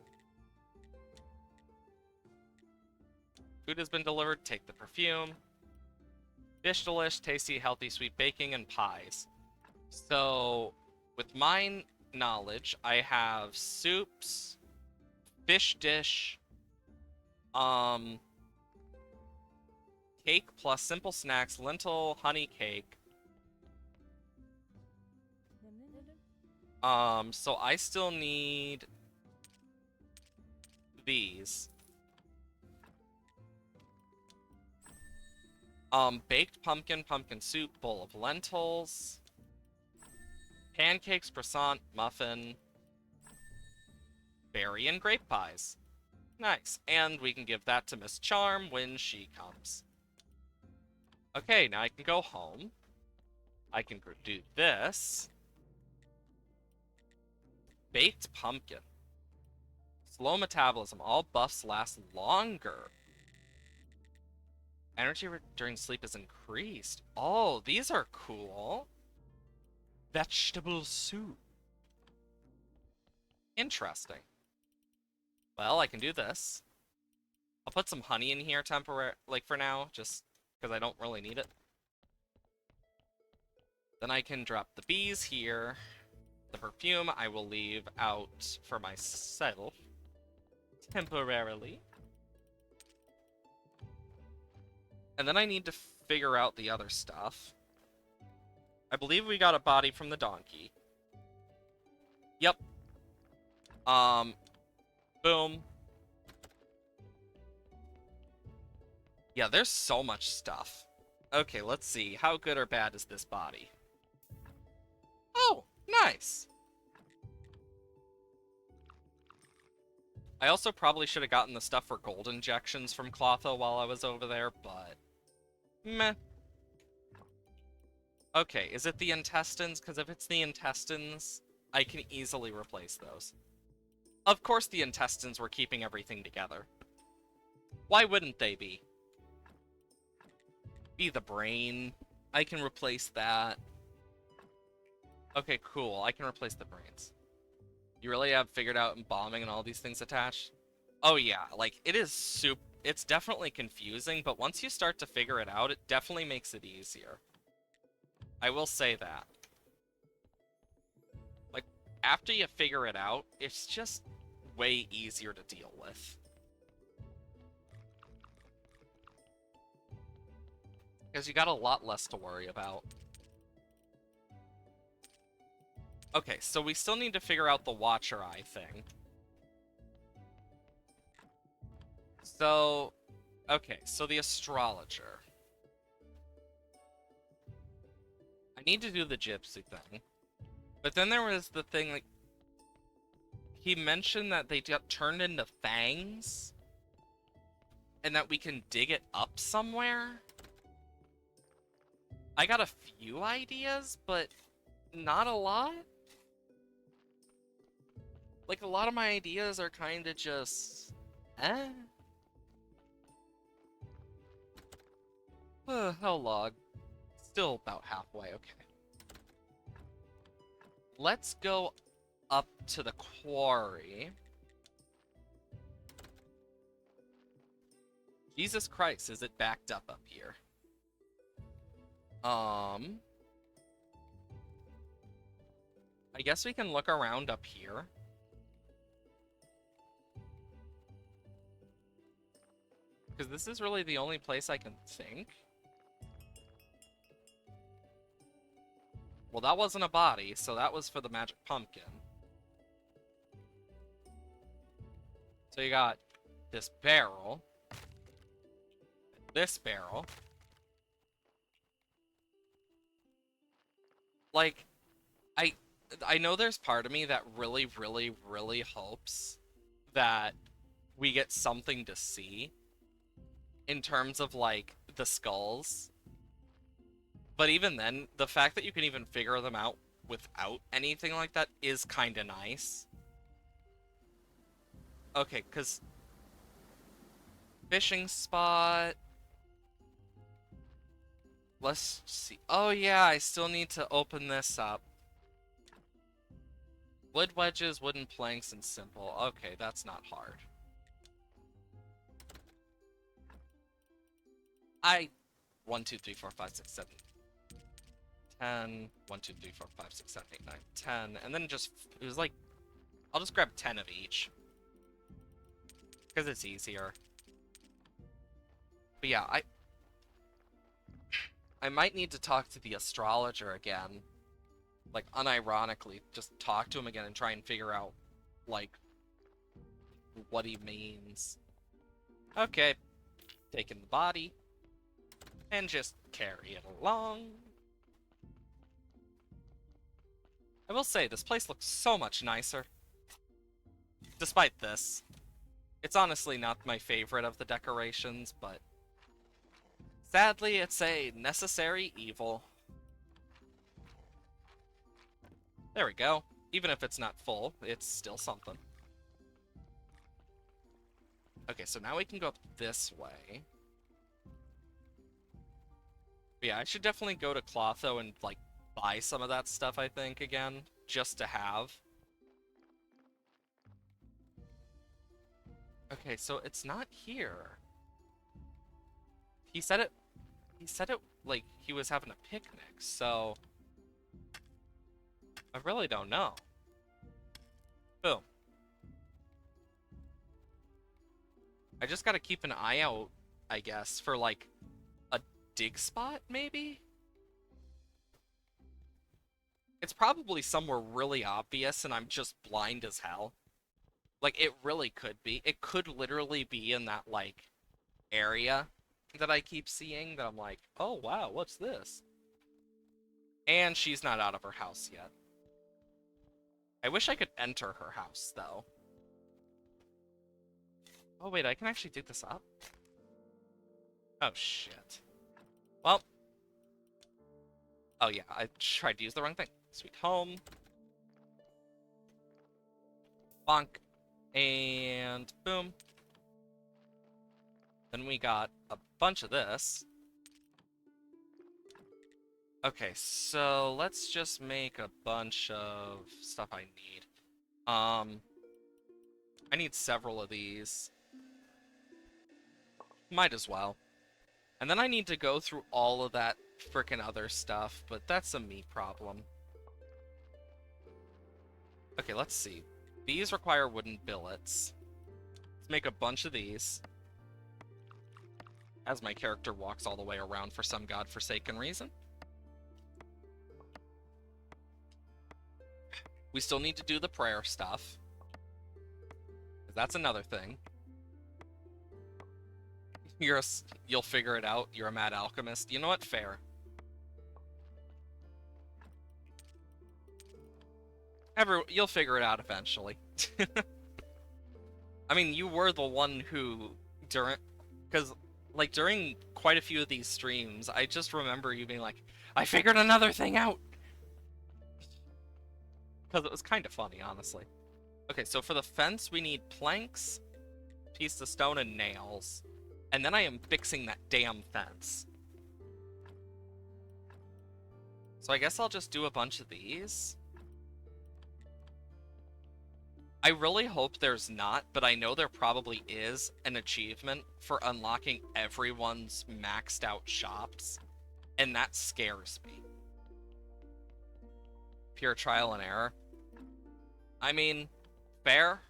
Food has been delivered. Take the perfume. Dish delish, tasty, healthy, sweet baking, and pies. So, with my knowledge, I have soups, fish dish, cake plus simple snacks, lentil, honey cake. So I still need these. Baked pumpkin, pumpkin soup, bowl of lentils, pancakes, croissant, muffin, berry and grape pies. Nice. And we can give that to Miss Charm when she comes. Okay, now I can go home. I can do this. Baked pumpkin. Slow metabolism. All buffs last longer. Energy during sleep is increased. Oh, these are cool. Vegetable soup. Interesting. Well, I can do this. I'll put some honey in here like for now, just because I don't really need it. Then I can drop the bees here. The perfume I will leave out for myself. Temporarily. And then I need to figure out the other stuff. I believe we got a body from the donkey. Yep. Boom. Yeah, there's so much stuff. Okay, let's see. How good or bad is this body? Oh, nice. I also probably should have gotten the stuff for gold injections from Clotho while I was over there, but... meh. Okay, is it the intestines? Because if it's the intestines, I can easily replace those. Of course the intestines were keeping everything together. Why wouldn't they be? Be the brain. I can replace that. Okay, cool. I can replace the brains. You really have figured out embalming and all these things attached? Oh yeah, like, it is it's definitely confusing, but once you start to figure it out, it definitely makes it easier. I will say that. Like, after you figure it out, it's just way easier to deal with. Because you got a lot less to worry about. Okay, so we still need to figure out the Watcher Eye thing. So, okay, so the Astrologer. I need to do the Gypsy thing. But then there was the thing, like, he mentioned that they got turned into fangs, and that we can dig it up somewhere. I got a few ideas, but not a lot. Like, a lot of my ideas are kind of just, eh. How log? Still about halfway, okay. Let's go up to the quarry. Jesus Christ, is it backed up here? I guess we can look around up here. Because this is really the only place I can think. Well, that wasn't a body, so that was for the magic pumpkin. So you got this barrel. This barrel. Like, I know there's part of me that really, really, really hopes that we get something to see in terms of, like, the skulls. But even then, the fact that you can even figure them out without anything like that is kind of nice. Okay, because fishing spot. Let's see. Oh yeah, I still need to open this up. Wood wedges, wooden planks, and simple. Okay, that's not hard. I 1, 2, 3, 4, 5, 6, 7, 10. 1, 2, 3, 4, 5, 6, 7, 8, 9, 10. And then just, it was like, I'll just grab 10 of each. Because it's easier. But yeah, I might need to talk to the astrologer again. Like, unironically, just talk to him again and try and figure out, like, what he means. Okay, taking the body. And just carry it along. I will say, this place looks so much nicer. Despite this. It's honestly not my favorite of the decorations, but sadly, it's a necessary evil. There we go. Even if it's not full, it's still something. Okay, so now we can go up this way. But yeah, I should definitely go to Clotho and, like, buy some of that stuff, I think, again, just to have. Okay, so it's not here. He said it, like, he was having a picnic, so I really don't know. Boom. I just gotta keep an eye out, I guess, for, like, a dig spot, maybe? It's probably somewhere really obvious and I'm just blind as hell. Like, it really could be. It could literally be in that, like, area that I keep seeing that I'm like, oh wow, what's this? And she's not out of her house yet. I wish I could enter her house, though. Oh wait, I can actually dig this up? Oh shit. Well. Oh yeah, I tried to use the wrong thing. Sweet home. Bonk. And boom. Then we got a bunch of this. Okay, so let's just make a bunch of stuff I need. I need several of these. Might as well. And then I need to go through all of that frickin' other stuff, but that's a me problem. Okay, let's see. These require wooden billets. Let's make a bunch of these. As my character walks all the way around for some godforsaken reason. We still need to do the prayer stuff. That's another thing. You'll figure it out. You're a mad alchemist. You know what? Fair. You'll figure it out eventually. I mean, you were the one who because like during quite a few of these streams, I just remember you being like, "I figured another thing out," because it was kind of funny, honestly. Okay, so for the fence, we need planks, piece of stone, and nails. And then I am fixing that damn fence. So I guess I'll just do a bunch of these. I really hope there's not, but I know there probably is an achievement for unlocking everyone's maxed out shops, and that scares me. Pure trial and error. I mean, fair.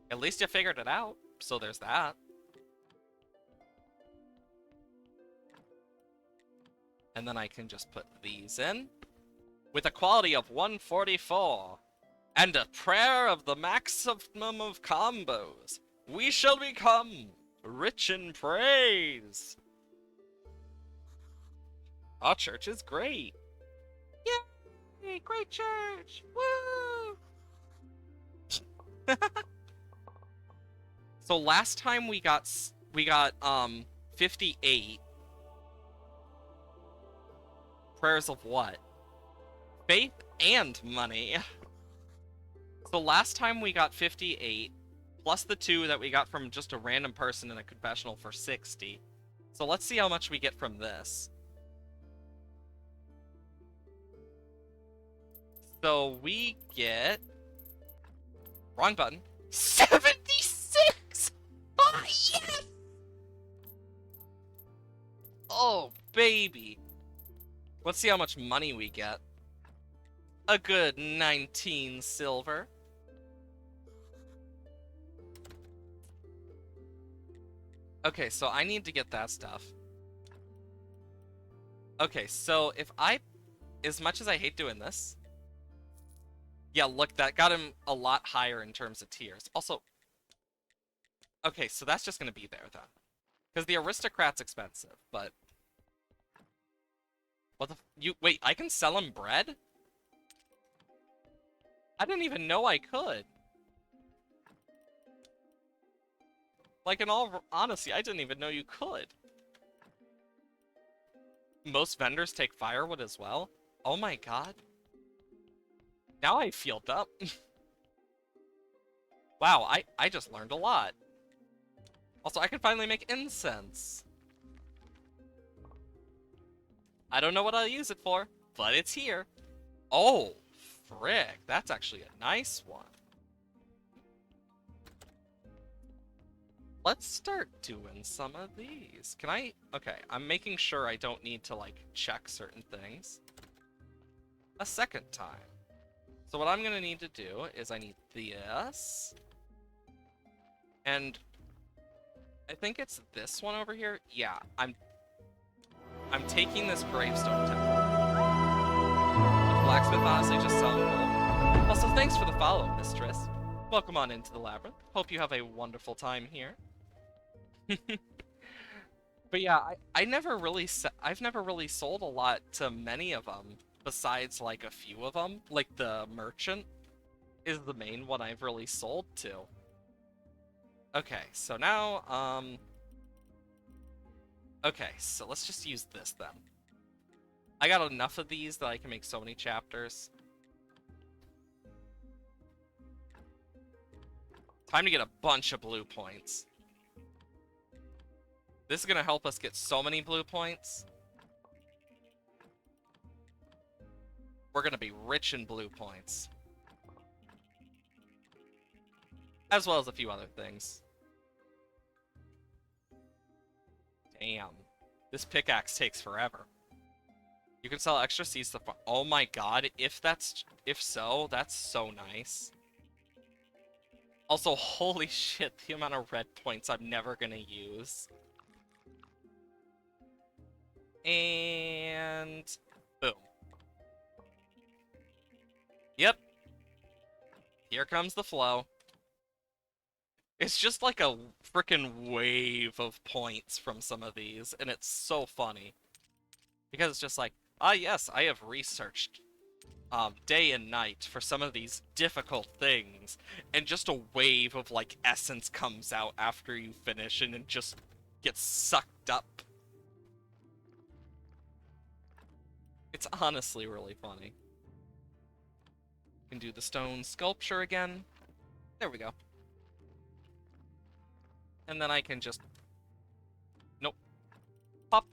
At least you figured it out, so there's that. And then I can just put these in. With a quality of 144. And a prayer of the maximum of combos. We shall become rich in praise. Our church is great. Yay! Great church! Woo! So last time we got 58 prayers of what? Faith and money. So last time we got 58 plus the 2 that we got from just a random person in a confessional for 60. So let's see how much we get from this. So we get wrong button. 76! Oh, yes! Oh, baby. Let's see how much money we get. A good 19 silver. Okay, so I need to get that stuff. Okay, so if as much as I hate doing this, yeah, look, that got him a lot higher in terms of tiers. Also, okay, so that's just gonna be there then. Because the aristocrat's expensive, but what the wait, I can sell him bread? I didn't even know I could. Like, in all honesty, I didn't even know you could. Most vendors take firewood as well? Oh my god. Now I feel dumb. Wow, I just learned a lot. Also, I can finally make incense. I don't know what I'll use it for, but it's here. Oh, frick. That's actually a nice one. Let's start doing some of these. Can I? Okay, I'm making sure I don't need to, like, check certain things a second time. So what I'm gonna need to do is I need this. And I think it's this one over here. Yeah, I'm taking this gravestone temple. The blacksmith honestly just selling gold. Also, thanks for the follow, Mistress. Welcome on into the labyrinth. Hope you have a wonderful time here. But yeah, I've never really sold a lot to many of them besides like a few of them. Like the merchant is the main one I've really sold to. Okay, so now Okay, so let's just use this then. I got enough of these that I can make so many chapters. Time to get a bunch of blue points. This is going to help us get so many blue points. We're going to be rich in blue points. As well as a few other things. Damn. This pickaxe takes forever. You can sell extra seeds to farm. Oh my god, if so, that's so nice. Also, holy shit, the amount of red points I'm never gonna use. And boom. Yep. Here comes the flow. It's just like a freaking wave of points from some of these, and it's so funny. Because it's just like, ah yes, I have researched day and night for some of these difficult things, and just a wave of like essence comes out after you finish and it just gets sucked up. It's honestly really funny. You can do the stone sculpture again. There we go. And then I can just... Nope. Pop.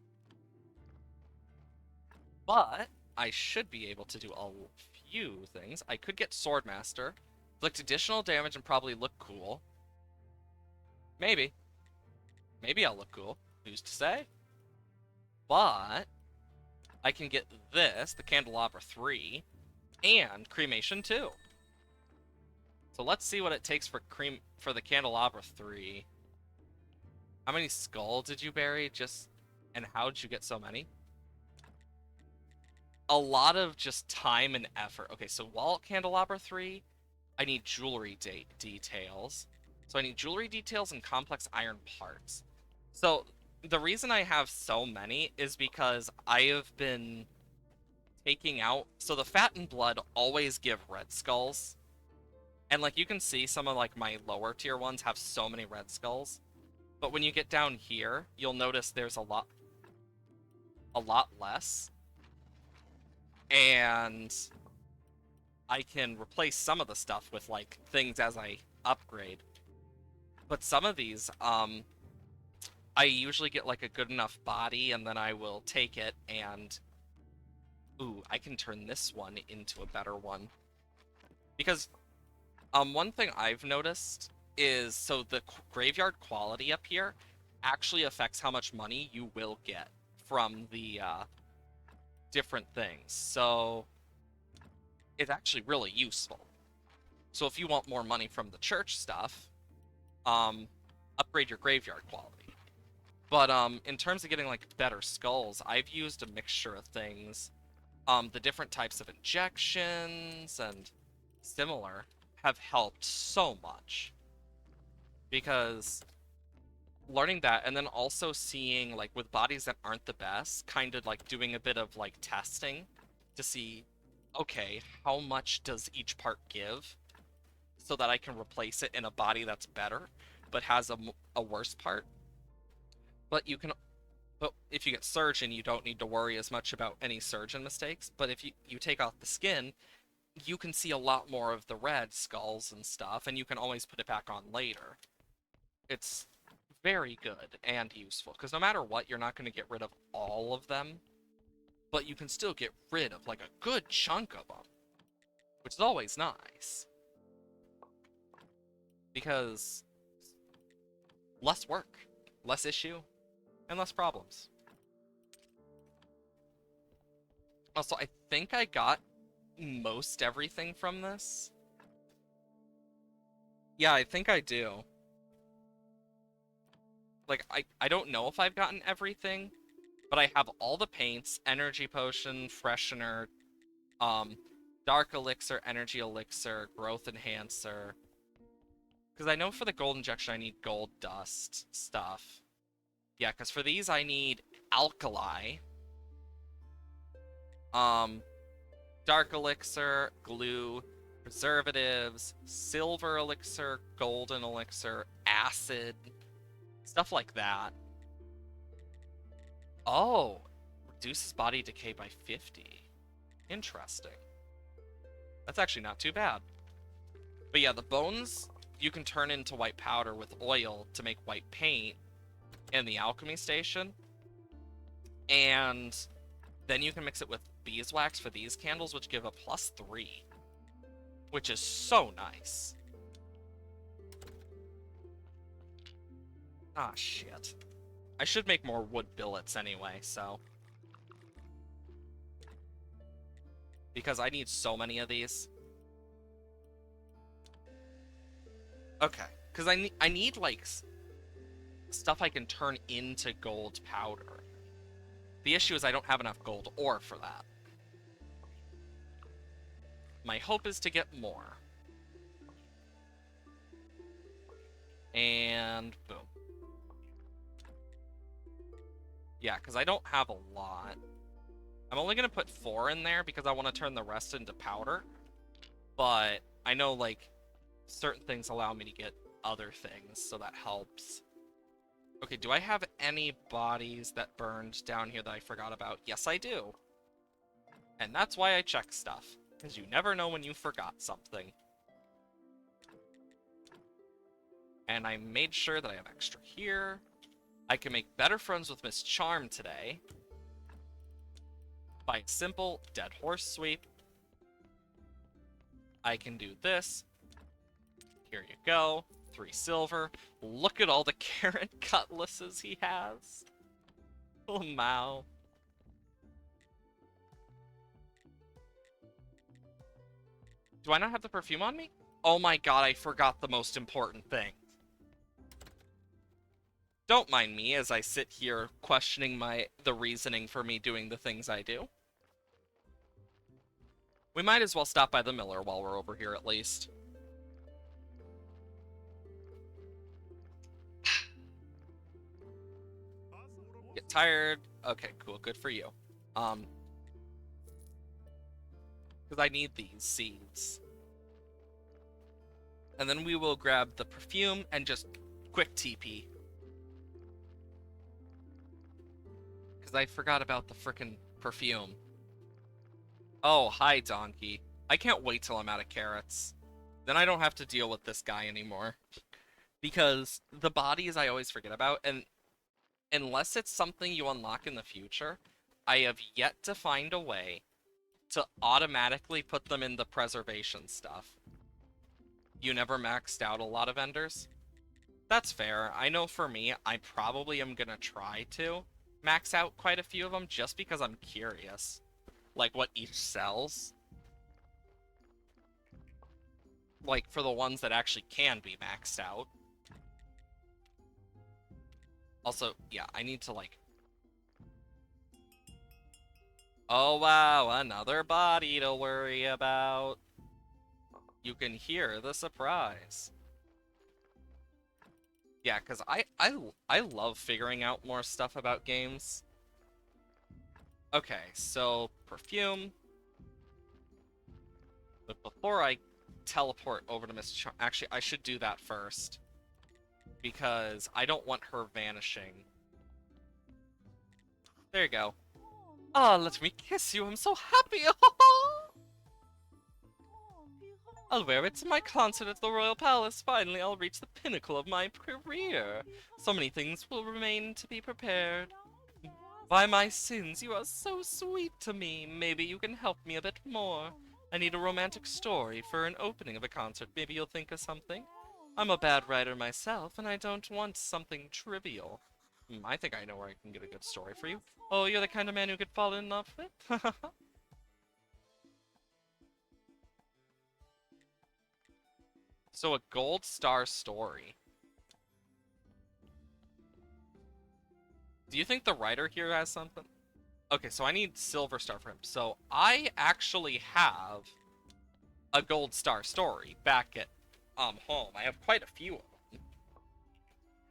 But I should be able to do a few things. I could get Swordmaster, inflict additional damage and probably look cool. Maybe. Maybe I'll look cool. Who's to say? But I can get this, the Candelabra 3, and Cremation 2. So let's see what it takes for the Candelabra 3. How many skulls did you bury? And how'd you get so many? A lot of just time and effort. Okay, so Wall Candelabra 3, I need jewelry details. So I need jewelry details and complex iron parts. So the reason I have so many is because I have been taking out... So the fat and blood always give red skulls. And like you can see some of like my lower tier ones have so many red skulls. But when you get down here, you'll notice there's a lot less. And I can replace some of the stuff with like things as I upgrade. But some of these, I usually get like a good enough body and then I will take it and... Ooh, I can turn this one into a better one. Because, one thing I've noticed is, so the graveyard quality up here actually affects how much money you will get from the, different things. So, it's actually really useful. So if you want more money from the church stuff, upgrade your graveyard quality. But, in terms of getting, like, better skulls, I've used a mixture of things. The different types of injections and similar have helped so much. Because learning that, and then also seeing, like, with bodies that aren't the best, kind of, like, doing a bit of, like, testing to see, okay, how much does each part give? So that I can replace it in a body that's better, but has a worse part. But if you get surgeon, you don't need to worry as much about any surgeon mistakes. But if you take off the skin, you can see a lot more of the red skulls and stuff, and you can always put it back on later. It's very good and useful, because no matter what, you're not going to get rid of all of them, but you can still get rid of, like, a good chunk of them, which is always nice. Because less work, less issue, and less problems. Also, I think I got most everything from this. Yeah, I think I do. Like, I don't know if I've gotten everything, but I have all the paints, energy potion, freshener, dark elixir, energy elixir, growth enhancer. Because I know for the gold injection I need gold dust stuff. Yeah, because for these I need alkali. Dark elixir, glue, preservatives, silver elixir, golden elixir, acid, stuff like that. Oh, reduces body decay by 50. Interesting. That's actually not too bad. But yeah, the bones you can turn into white powder with oil to make white paint in the alchemy station. And then you can mix it with beeswax for these candles, which give a +3, which is so nice. Ah, shit. I should make more wood billets anyway, so. Because I need so many of these. Okay, because I need like stuff I can turn into gold powder. The issue is I don't have enough gold ore for that. My hope is to get more. And boom. Yeah, because I don't have a lot. I'm only going to put 4 in there because I want to turn the rest into powder. But I know, like, certain things allow me to get other things, so that helps. Okay, do I have any bodies that burned down here that I forgot about? Yes, I do. And that's why I check stuff, because you never know when you forgot something. And I made sure that I have extra here. I can make better friends with Miss Charm today by a simple dead horse sweep. I can do this. Here you go. 3 silver. Look at all the carrot cutlasses he has. Oh, Mao. Do I not have the perfume on me? Oh my god, I forgot the most important thing. Don't mind me as I sit here questioning the reasoning for me doing the things I do. We might as well stop by the miller while we're over here at least. Get tired. Okay, cool. Good for you. Because I need these seeds. And then we will grab the perfume and just quick TP. Because I forgot about the frickin' perfume. Oh, hi, donkey. I can't wait till I'm out of carrots. Then I don't have to deal with this guy anymore. Because the bodies I always forget about, and unless it's something you unlock in the future, I have yet to find a way to automatically put them in the preservation stuff. You never maxed out a lot of vendors? That's fair. I know for me, I probably am gonna try to max out quite a few of them just because I'm curious. Like what each sells. Like for the ones that actually can be maxed out. Also, yeah, I need to like... Oh wow, another body to worry about. You can hear the surprise. Yeah, because I love figuring out more stuff about games. Okay, so perfume. But before I teleport over to Miss Char... Actually, I should do that first. Because I don't want her vanishing. There you go. Ah, let me kiss you. I'm so happy. I'll wear it to my concert at the Royal Palace. Finally, I'll reach the pinnacle of my career. So many things will remain to be prepared. By my sins, you are so sweet to me. Maybe you can help me a bit more. I need a romantic story for an opening of a concert. Maybe you'll think of something. I'm a bad writer myself, and I don't want something trivial. I think I know where I can get a good story for you. Oh, you're the kind of man who could fall in love with? So a gold star story. Do you think the writer here has something? Okay, so I need silver star for him. So I actually have a gold star story back at home. I have quite a few of them.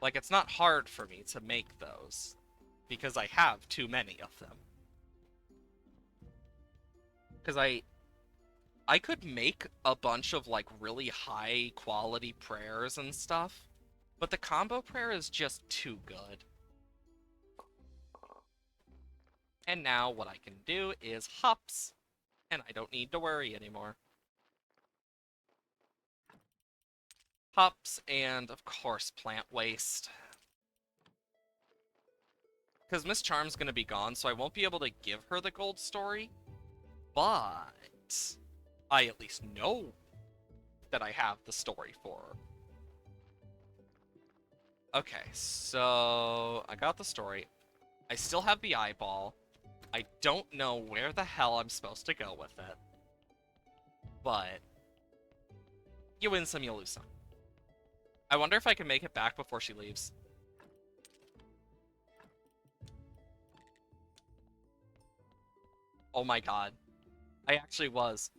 Like, it's not hard for me to make those because I have too many of them. Because I could make a bunch of like really high quality prayers and stuff, but the combo prayer is just too good. And now what I can do is hops, and I don't need to worry anymore. Hops, and of course plant waste. Because Miss Charm's gonna be gone, so I won't be able to give her the gold story, but I at least know that I have the story for her. Okay, so I got the story. I still have the eyeball. I don't know where the hell I'm supposed to go with it. But you win some, you lose some. I wonder if I can make it back before she leaves. Oh my god. I actually was.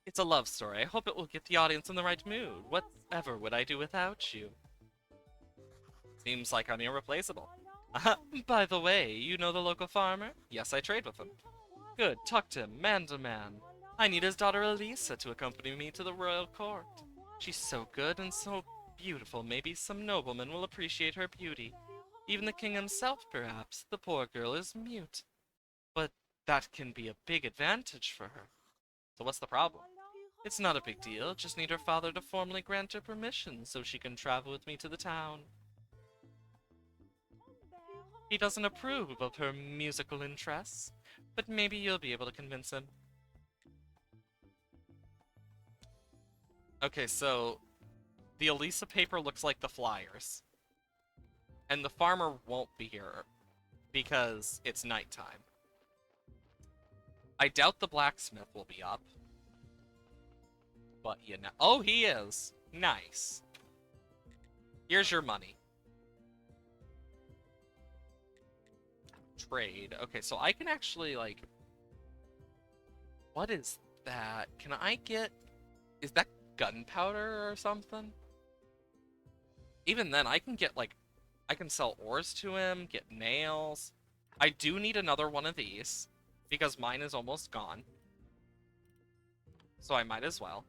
It's a love story. I hope it will get the audience in the right mood. Whatever would I do without you? Seems like I'm irreplaceable. By the way, you know the local farmer? Yes, I trade with him. Good, talk to him, man to man. I need his daughter Elisa to accompany me to the royal court. She's so good and so beautiful, maybe some nobleman will appreciate her beauty. Even the king himself, perhaps. The poor girl is mute. But that can be a big advantage for her. So what's the problem? It's not a big deal, just need her father to formally grant her permission so she can travel with me to the town. He doesn't approve of her musical interests, but maybe you'll be able to convince him. Okay, so the Elisa paper looks like the flyers. And the farmer won't be here because it's nighttime. I doubt the blacksmith will be up. But you know. Oh, he is. Nice. Here's your money. Trade. Okay, so I can actually, like... What is that? Can I get... Is that gunpowder or something? Even then, I can get, like... I can sell ores to him, get nails. I do need another one of these, because mine is almost gone. So I might as well.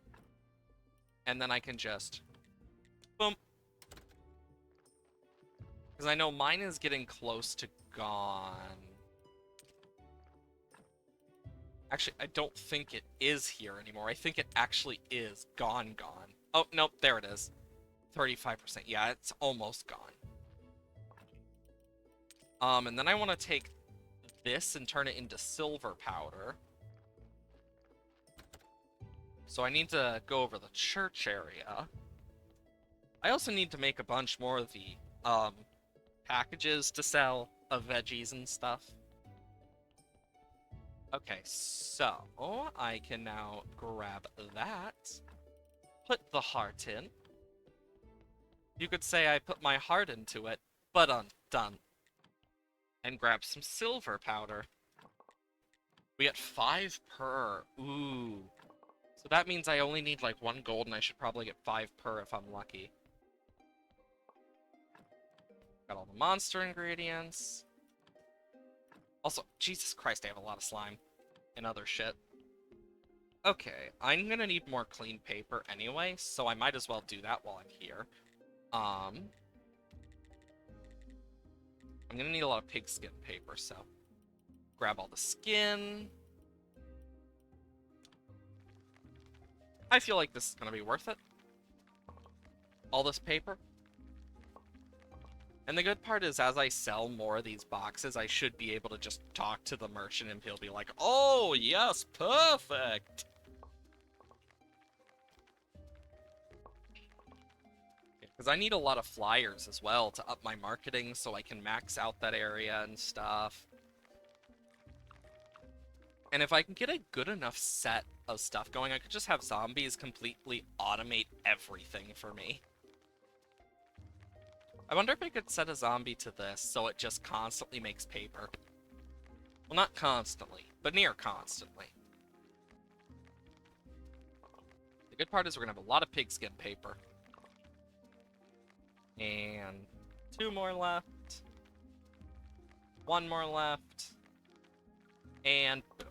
And then I can just... Boom. Because I know mine is getting close to gone. Actually, I don't think it is here anymore. I think it actually is gone. Oh, nope, there it is. 35%. Yeah, it's almost gone. And then I want to take this and turn it into silver powder. So I need to go over the church area. I also need to make a bunch more of the, packages to sell of veggies and stuff. Okay, so I can now grab that, put the heart in. You could say I put my heart into it, but done. And grab some silver powder. We get 5 per. Ooh. So that means I only need like 1 gold, and I should probably get 5 per if I'm lucky. Got all the monster ingredients. Also, Jesus Christ, I have a lot of slime and other shit. Okay, I'm gonna need more clean paper anyway, so I might as well do that while I'm here. I'm gonna need a lot of pigskin paper, so grab all the skin. I feel like this is gonna be worth it. All this paper. And the good part is, as I sell more of these boxes, I should be able to just talk to the merchant and he'll be like, oh, yes, perfect! Because I need a lot of flyers as well to up my marketing so I can max out that area and stuff. And if I can get a good enough set of stuff going, I could just have zombies completely automate everything for me. I wonder if I could set a zombie to this so it just constantly makes paper. Well, not constantly, but near constantly. The good part is we're gonna have a lot of pigskin paper. And 2 more left. 1 more left. And boom.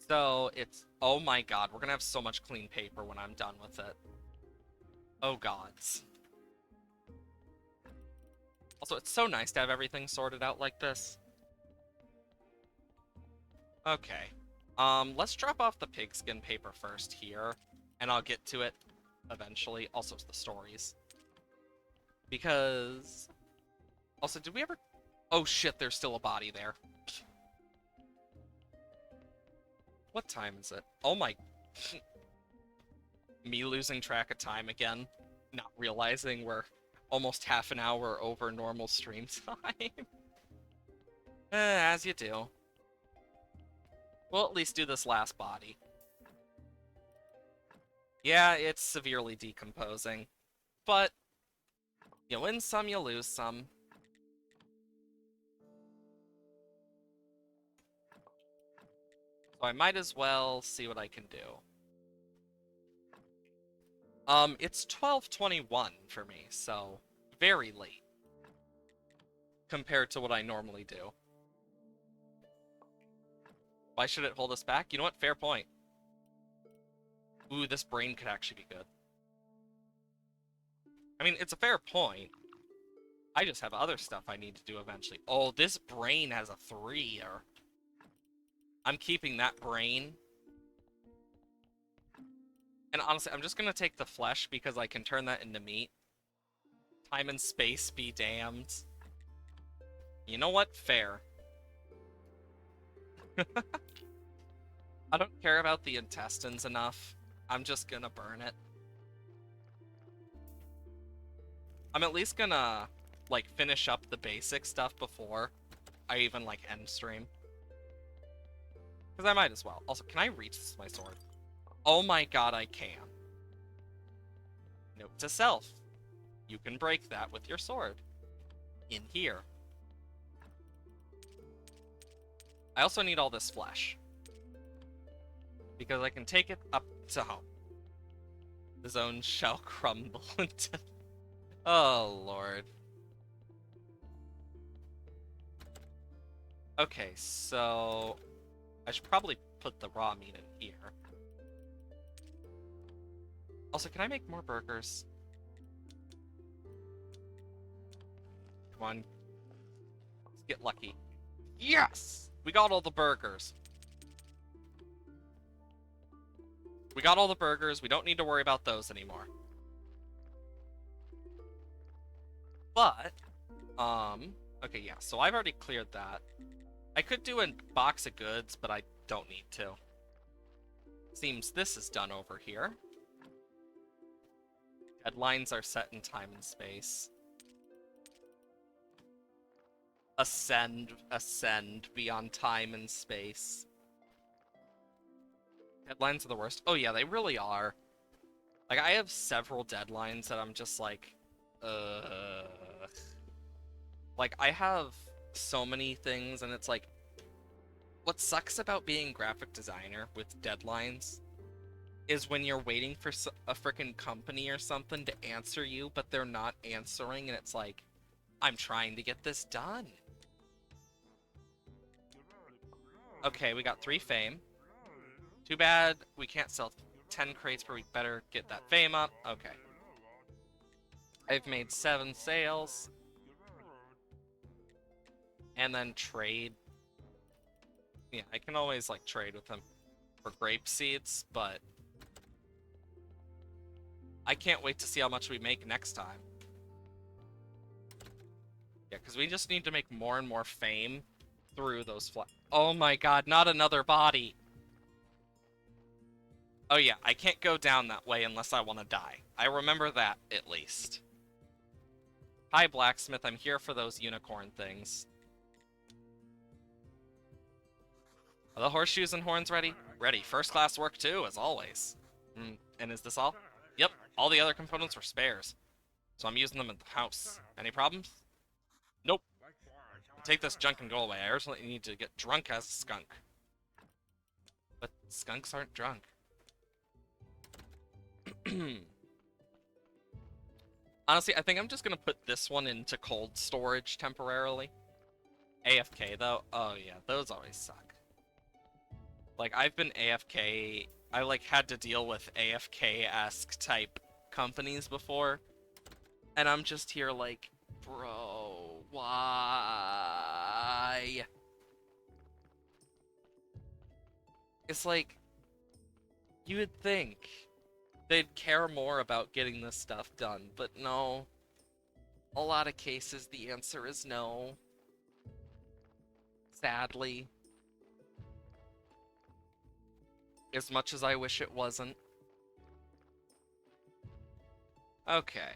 So it's, oh my god, we're gonna have so much clean paper when I'm done with it. Oh gods. Also, it's so nice to have everything sorted out like this. Okay. Let's drop off the pigskin paper first here, and I'll get to it eventually. Also, the stories. Because... Also, did we ever... Oh shit, there's still a body there. What time is it? Oh my... Me losing track of time again. Not realizing we're almost half an hour over normal stream time. As you do. We'll at least do this last body. Yeah, it's severely decomposing. But, you win some, you lose some. So I might as well see what I can do. It's 12:21 for me, so very late. Compared to what I normally do. Why should it hold us back? You know what? Fair point. Ooh, this brain could actually be good. I mean, it's a fair point. I just have other stuff I need to do eventually. Oh, this brain has a 3. Or I'm keeping that brain. And honestly, I'm just gonna take the flesh because I can turn that into meat. Time and space be damned. You know what? Fair. I don't care about the intestines enough. I'm just gonna burn it. I'm at least gonna, like, finish up the basic stuff before I even, like, end stream. Because I might as well. Also, can I reach my sword? Oh my god, I can. Note to self. You can break that with your sword. In here. I also need all this flesh. Because I can take it up to home. The zone shall crumble into... Oh, Lord. Okay, so... I should probably put the raw meat in here. Also, can I make more burgers? Come on. Let's get lucky. Yes! We got all the burgers. We got all the burgers. We don't need to worry about those anymore. But, okay, yeah, so I've already cleared that. I could do a box of goods, but I don't need to. Seems this is done over here. Deadlines are set in time and space. Ascend beyond time and space. Deadlines are the worst. Oh yeah, they really are. Like, I have several deadlines that I'm just like, Like, I have so many things, and it's like, what sucks about being graphic designer with deadlines is when you're waiting for a freaking company or something to answer you, but they're not answering, and it's like, I'm trying to get this done. Okay, we got 3 fame. Too bad we can't sell 10 crates per week. Better get that fame up. Okay. I've made 7 sales. And then trade. Yeah, I can always, like, trade with them for grape seeds, but I can't wait to see how much we make next time. Yeah, because we just need to make more and more fame through those Oh my god, not another body! Oh yeah, I can't go down that way unless I want to die. I remember that, at least. Hi, blacksmith, I'm here for those unicorn things. Are the horseshoes and horns ready? Ready. First class work too, as always. And is this all? Yep, all the other components were spares. So I'm using them at the house. Any problems? Nope. Take this junk and go away. I urgently need to get drunk as a skunk. But skunks aren't drunk. Honestly, I think I'm just gonna put this one into cold storage temporarily. AFK though, oh yeah, those always suck. Like, I've been AFK, I like had to deal with AFK-esque type companies before, and I'm just here like, bro, why? It's like, you would think they'd care more about getting this stuff done, but no. A lot of cases, the answer is no. Sadly. As much as I wish it wasn't. Okay.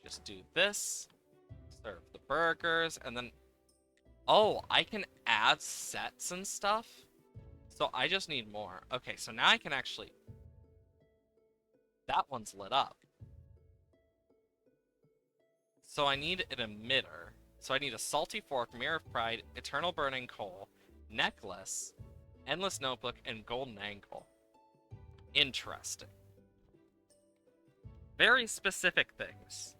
Just do this. Serve the burgers, and then... Oh, I can add sets and stuff? So I just need more. Okay, so now I can actually... That one's lit up. So I need an emitter. So I need a salty fork, mirror of pride, eternal burning coal, necklace, endless notebook, and golden angle. Interesting. Very specific things.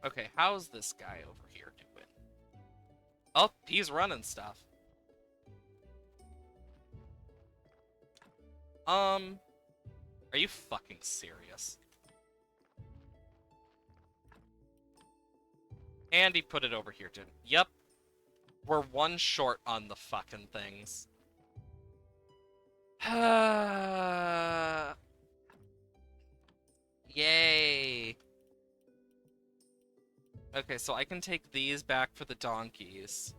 Okay, how's this guy over here doing? Oh, he's running stuff. Are you fucking serious? And he put it over here, dude. Yep. We're one short on the fucking things. Yay. Okay, so I can take these back for the donkeys.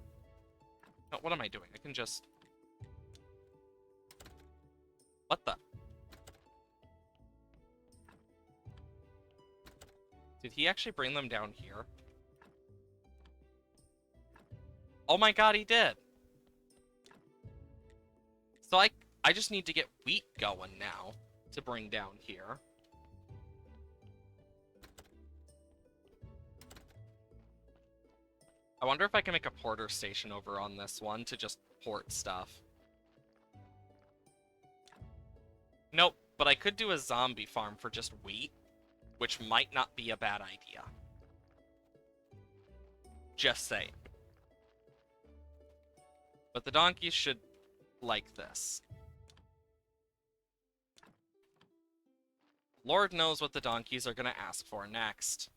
No, what am I doing? I can just... What the? Did he actually bring them down here? Oh my god, he did! So I just need to get wheat going now to bring down here. I wonder if I can make a porter station over on this one to just port stuff. Nope, but I could do a zombie farm for just wheat, which might not be a bad idea. Just saying. But the donkeys should like this. Lord knows what the donkeys are going to ask for next.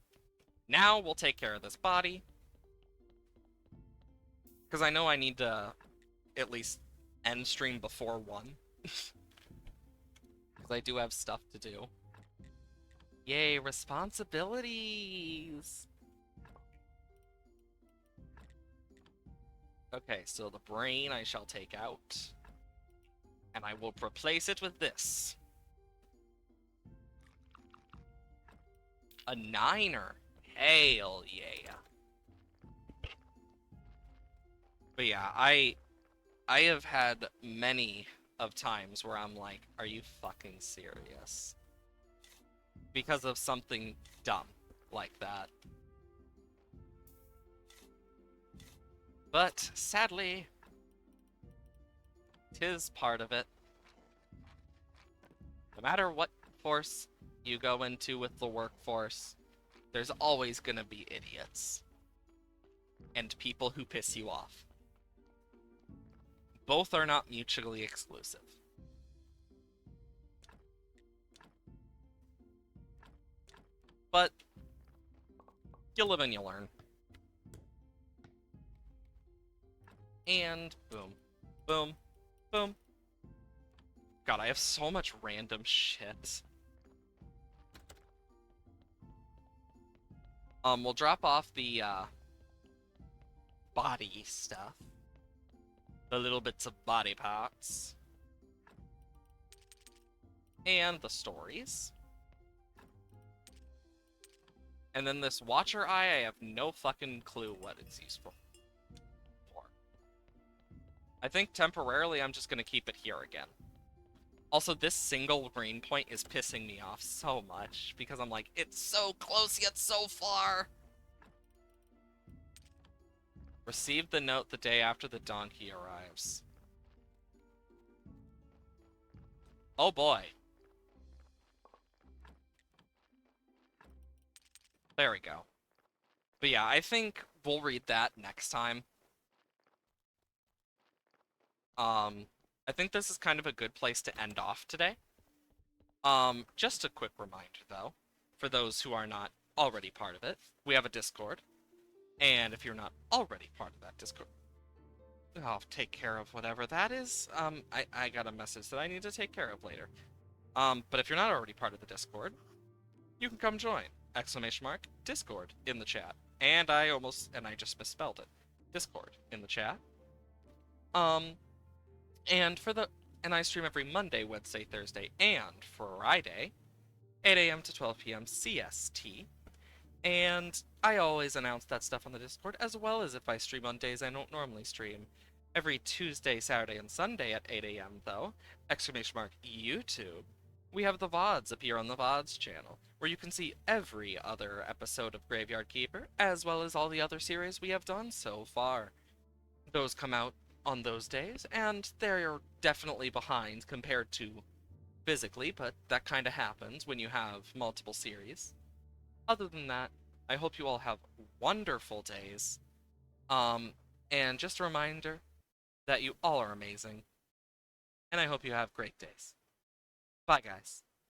Now we'll take care of this body. Because I know I need to at least end stream before 1. Because I do have stuff to do. Yay, responsibilities! Okay, so the brain I shall take out. And I will replace it with this. A 9er. Hell yeah. But yeah, I have had many of times where I'm like, are you fucking serious? Because of something dumb like that. But sadly, 'tis part of it. No matter what force you go into with the workforce, there's always gonna be idiots. And people who piss you off. Both are not mutually exclusive. But you live and you learn. And boom, boom, boom. God, I have so much random shit. We'll drop off the, body stuff. The little bits of body parts. And the stories. And then this Watcher Eye, I have no fucking clue what it's useful for. I think temporarily I'm just gonna keep it here again. Also, this single green point is pissing me off so much, because I'm like, it's so close yet so far! Receive the note the day after the donkey arrives. Oh boy. There we go. But yeah, I think we'll read that next time. I think this is kind of a good place to end off today. Just a quick reminder though, for those who are not already part of it, we have a Discord. And if you're not already part of that Discord, I'll take care of whatever that is. I got a message that I need to take care of later. But if you're not already part of the Discord, you can come join. Exclamation mark Discord in the chat. And I just misspelled it. Discord in the chat. Um, and for the and I stream every Monday, Wednesday, Thursday, and Friday, 8 a.m. to 12 p.m. CST. And I always announce that stuff on the Discord, as well as if I stream on days I don't normally stream. Every Tuesday, Saturday, and Sunday at 8 a.m., though, exclamation mark YouTube, we have the VODs appear on the VODs channel, where you can see every other episode of Graveyard Keeper, as well as all the other series we have done so far. Those come out on those days, and they're definitely behind compared to physically, but that kind of happens when you have multiple series. Other than that, I hope you all have wonderful days. Um, and just a reminder that you all are amazing, and I hope you have great days. Bye, guys.